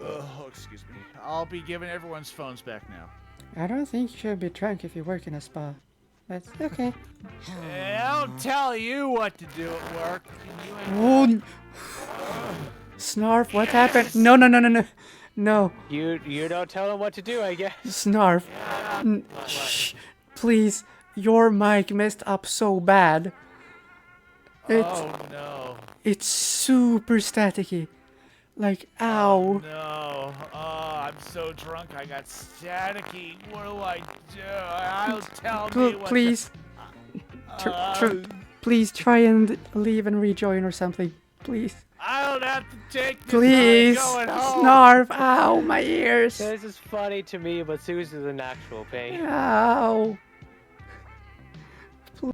Oh, excuse me. I'll be giving everyone's phones back now. I don't think you should be drunk if you work in a spa. That's okay. I'll tell you what to do at work. Oh, Snarf, what happened? No. No. You don't tell him what to do, I guess. Snarf. Shh. Please. Your mic messed up so bad. Oh no. It's super staticky. Like, ow. No. Oh, I'm so drunk I got staticky. What do I do? I'll tell me what please. Please try and leave and rejoin or something. Please. I'll have to take this. Please. I'm going home. Snarf. Ow, my ears. This is funny to me, but Susie's in actual pain. Ow.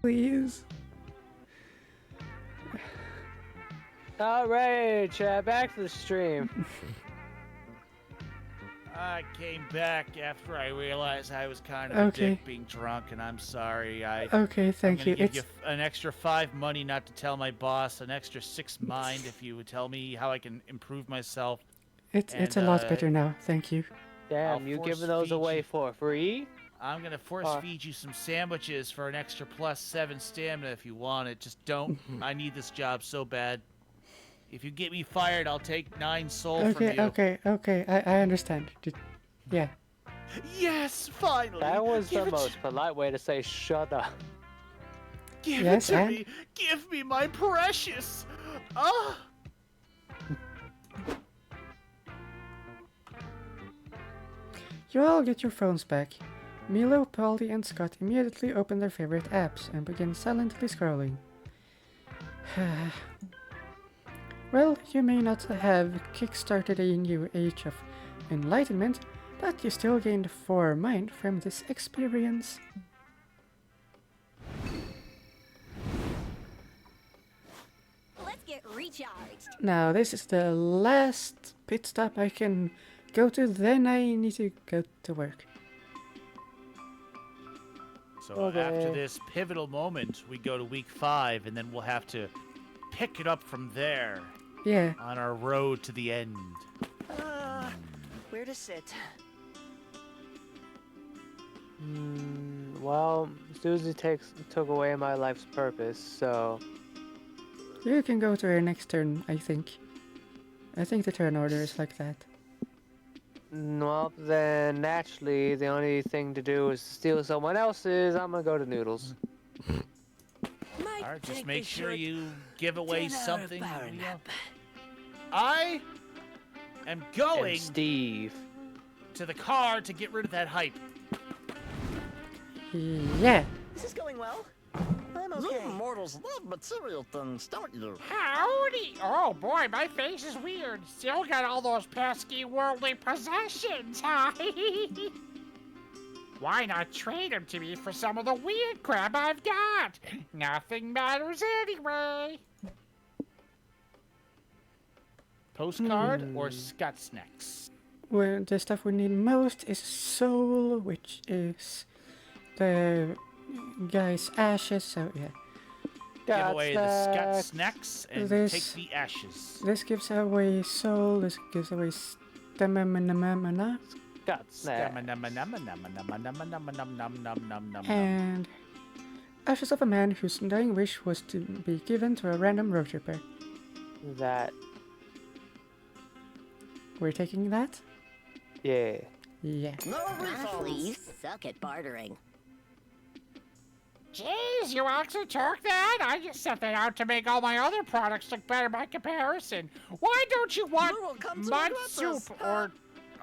Please. Alright, chat, back to the stream. I came back after I realized I was kind of a dick being drunk, and I'm sorry. Okay, thank you. I'm gonna give you an extra 5 money not to tell my boss, an extra 6 mind if you would tell me how I can improve myself. It's a lot better now, thank you. Damn, you giving those away for free? I'm gonna force feed you some sandwiches for an extra +7 stamina if you want it. Just don't. I need this job so bad. If you get me fired, I'll take 9 soul from you. Okay. I understand. Yeah. Yes, finally. That was Give the it to- most polite way to say shut up. Give Yes, it to and? me. Give me my precious. Ah. You all get your phones back. Milo, Polly, and Scott immediately open their favorite apps and begin silently scrolling. Well, you may not have kickstarted a new age of enlightenment, but you still gained 4 mind from this experience. Let's get recharged. Now, this is the last pit stop I can go to, then I need to go to work. So after this pivotal moment, we go to week 5, and then we'll have to pick it up from there. Yeah. On our road to the end. Where to sit? Well, Susie took away my life's purpose, so... You can go to her next turn, I think. I think the turn order is like that. Well, then naturally, the only thing to do is steal someone else's. I'm gonna go to Noodles. Alright, just make sure you give away something. I am going And Steve. to the car to get rid of that hype. Yeah. This is going well. I'm You okay. mortals love material things, don't you? Howdy! Oh boy, my face is weird. Still got all those pesky worldly possessions, huh? Why not trade them to me for some of the weird crap I've got? Nothing matters anyway. Postcard or Scott Snacks? Well, the stuff we need most is soul, which is the guy's ashes, so yeah. Give away the Scott Snacks and take the ashes. This gives away soul, this gives away stamina, Scott Snacks. and ashes of a man whose dying wish was to be given to a random road tripper. That. We're taking that? Yeah. Yeah. No Please refunds. suck at bartering. Jeez, you actually took that? I just sent that out to make all my other products look better by comparison. Why don't you want You will come to mud regret soup this. or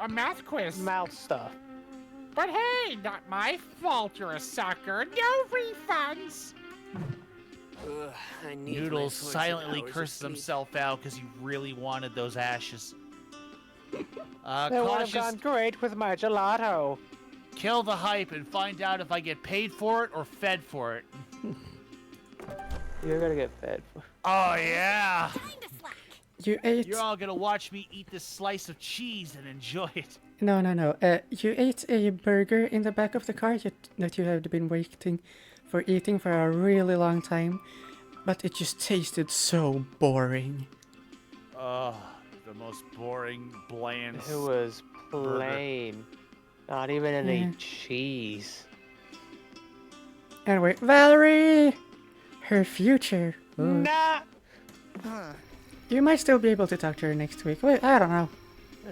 a math quiz? Mouth stuff. But hey, not my fault you're a sucker. No refunds. Ugh, I need Noodles my 14 silently hours of curses sleep. himself out because he really wanted those ashes. That would have Cautious, gone great with my gelato. kill the hype and find out if I get paid for it or fed for it. You're gonna get fed. Oh, yeah. You ate... You're all gonna watch me eat this slice of cheese and enjoy it. No. You ate a burger in the back of the car that you had been waiting for eating for a really long time, but it just tasted so boring. Oh, the most boring, bland. It was plain. Not even any cheese. Anyway, Valerie! Her future. Ooh. Nah! You might still be able to talk to her next week. Wait, I don't know.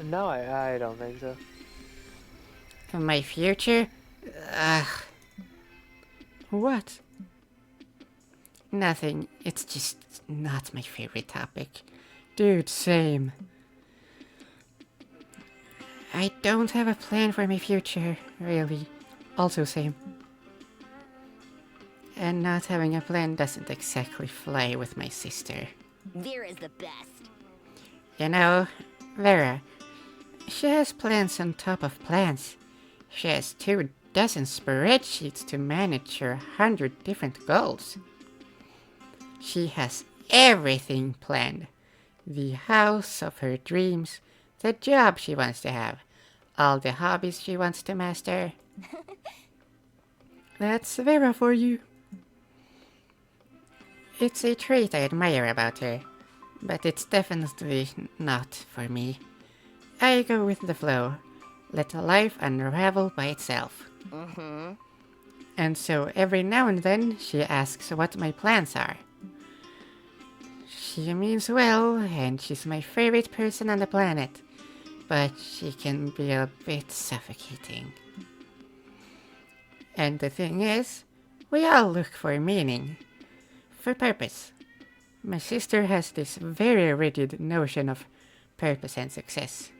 No, I don't think so. My future? Ugh. What? Nothing. It's just not my favorite topic. Dude, same. I don't have a plan for my future, really. Also same. And not having a plan doesn't exactly fly with my sister. Vera's the best. You know, Vera, she has plans on top of plans. She has 24 spreadsheets to manage her 100 different goals. She has everything planned. The house of her dreams, the job she wants to have, all the hobbies she wants to master. That's Vera for you. It's a trait I admire about her, but it's definitely not for me. I go with the flow, let life unravel by itself. Mm-hmm. And so every now and then she asks what my plans are. She means well, and she's my favorite person on the planet. but she can be a bit suffocating. And the thing is, we all look for meaning, for purpose. My sister has this very rigid notion of purpose and success.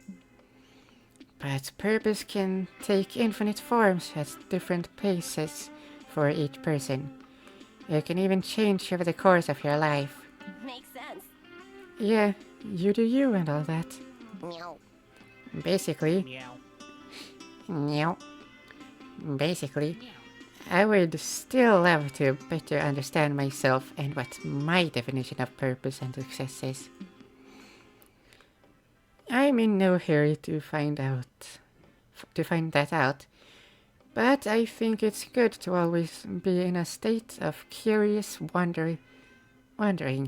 But purpose can take infinite forms at different paces for each person. It can even change over the course of your life. Makes sense. Yeah, you do you and all that. Meow. Basically, Meow. basically, I would still love to better understand myself and what my definition of purpose and success is. I'm in no hurry to find that out, but I think it's good to always be in a state of curious wondering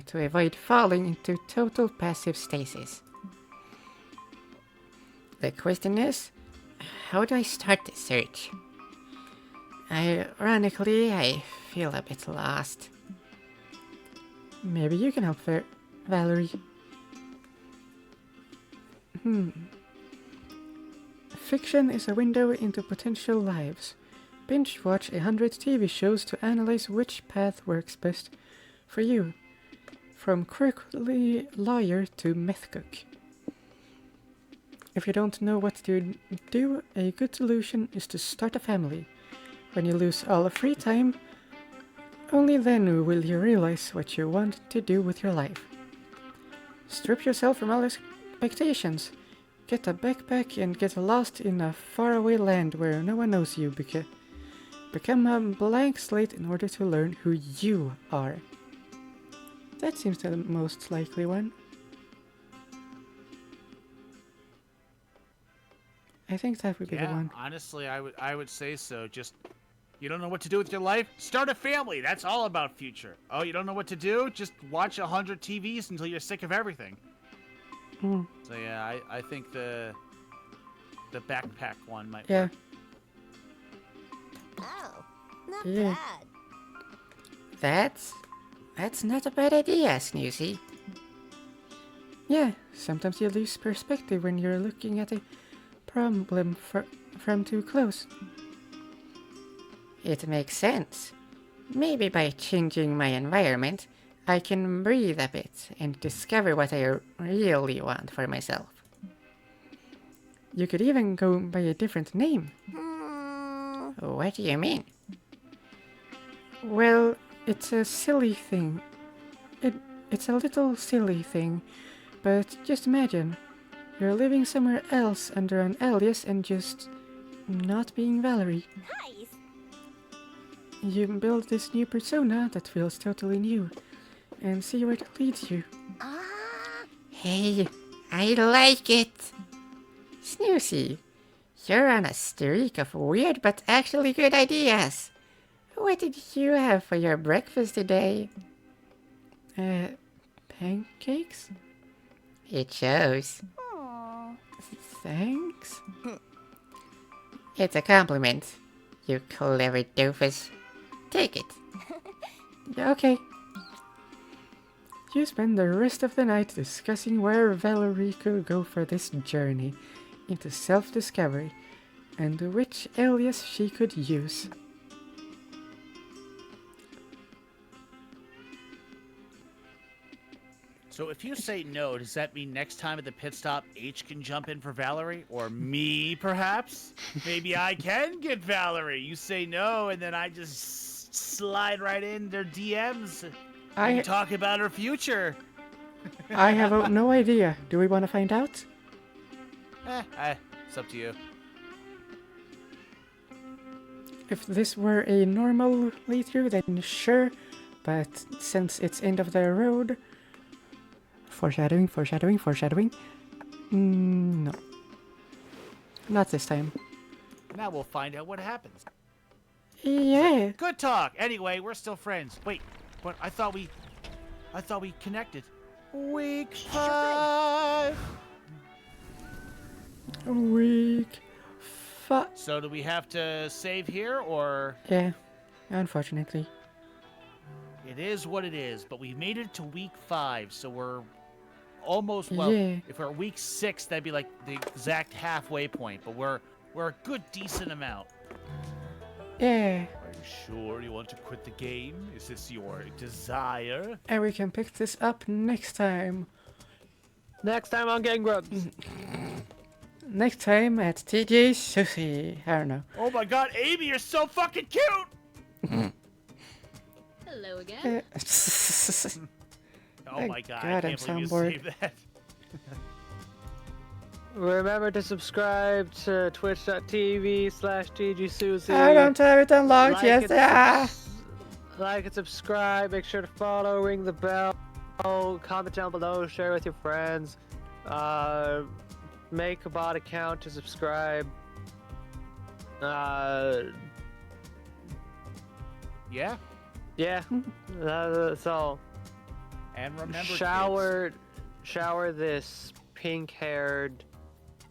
to avoid falling into total passive stasis. The question is, how do I start this search? Ironically, I feel a bit lost. Maybe you can help Valerie. Fiction is a window into potential lives. Binge watch 100 TV shows to analyze which path works best for you. From quirky lawyer to meth cook. If you don't know what to do, a good solution is to start a family. When you lose all the free time, only then will you realize what you want to do with your life. Strip yourself from all expectations. Get a backpack and get lost in a faraway land where no one knows you. Become a blank slate in order to learn who you are. That seems the most likely one. I think that would be the one. Honestly, I would say so. Just, you don't know what to do with your life? Start a family. That's all about future. Oh, you don't know what to do? Just watch 100 TVs until you're sick of everything. So yeah, I think the backpack one might work. Oh, not Yeah. bad. That's not a bad idea, Snoozy. Yeah, sometimes you lose perspective when you're looking at a problem from too close. It makes sense. Maybe by changing my environment, I can breathe a bit and discover what I really want for myself. You could even go by a different name. What do you mean? Well, it's a silly thing. It's a little silly thing, but just imagine, you're living somewhere else under an alias and just not being Valerie. Nice. You build this new persona that feels totally new, and see where it leads you. Hey, I like it. Snoozy, you're on a streak of weird but actually good ideas. What did you have for your breakfast today? Pancakes? It shows. Thanks? It's a compliment, you clever doofus. Take it. Okay. You spend the rest of the night discussing where Valerie could go for this journey into self-discovery and which alias she could use. So if you say no, does that mean next time at the pit stop, H can jump in for Valerie? Or me, perhaps? Maybe I can get Valerie. You say no, and then I just slide right in their DMs. And talk about her future. I have no idea. Do we want to find out? It's up to you. If this were a normal playthrough, then sure. But since it's end of the road... Foreshadowing. No. Not this time. Now we'll find out what happens. Yeah. Good talk. Anyway, we're still friends. Wait, but I thought we connected. Week 5. Week 5. So do we have to save here, or? Yeah, unfortunately. It is what it is, but we made it to week 5, so we're almost, well, Yeah. if we're week 6, that'd be like the exact halfway point, but we're a good, decent amount. Yeah. Are you sure you want to quit the game? Is this your desire? And we can pick this up next time. Next time on Gang Grubs. Next time at TJ Sushi. I don't know. Oh my god, Amy, you're so fucking cute! Hello again. Oh my god, God, I I'm can't believe you soundboard. saved that. Remember to subscribe to twitch.tv/TGSusie. I don't have it unlocked, yes. Like and subscribe. Make sure to follow, ring the bell, comment down below, share with your friends. Make a bot account to subscribe. Yeah? Yeah, that's all. And remember, shower this pink-haired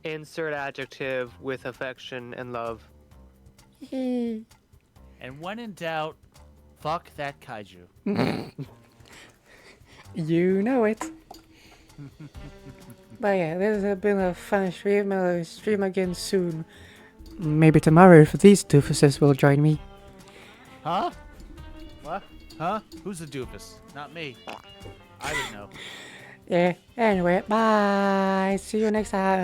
insert adjective with affection and love. kids. And when in doubt, fuck that kaiju. You know it. But yeah, this has been a fun stream. I'll stream again soon. Maybe tomorrow if these doofuses will join me. Huh? What? Huh? Who's the doofus? Not me. I would know. Yeah, anyway, bye. See you next time.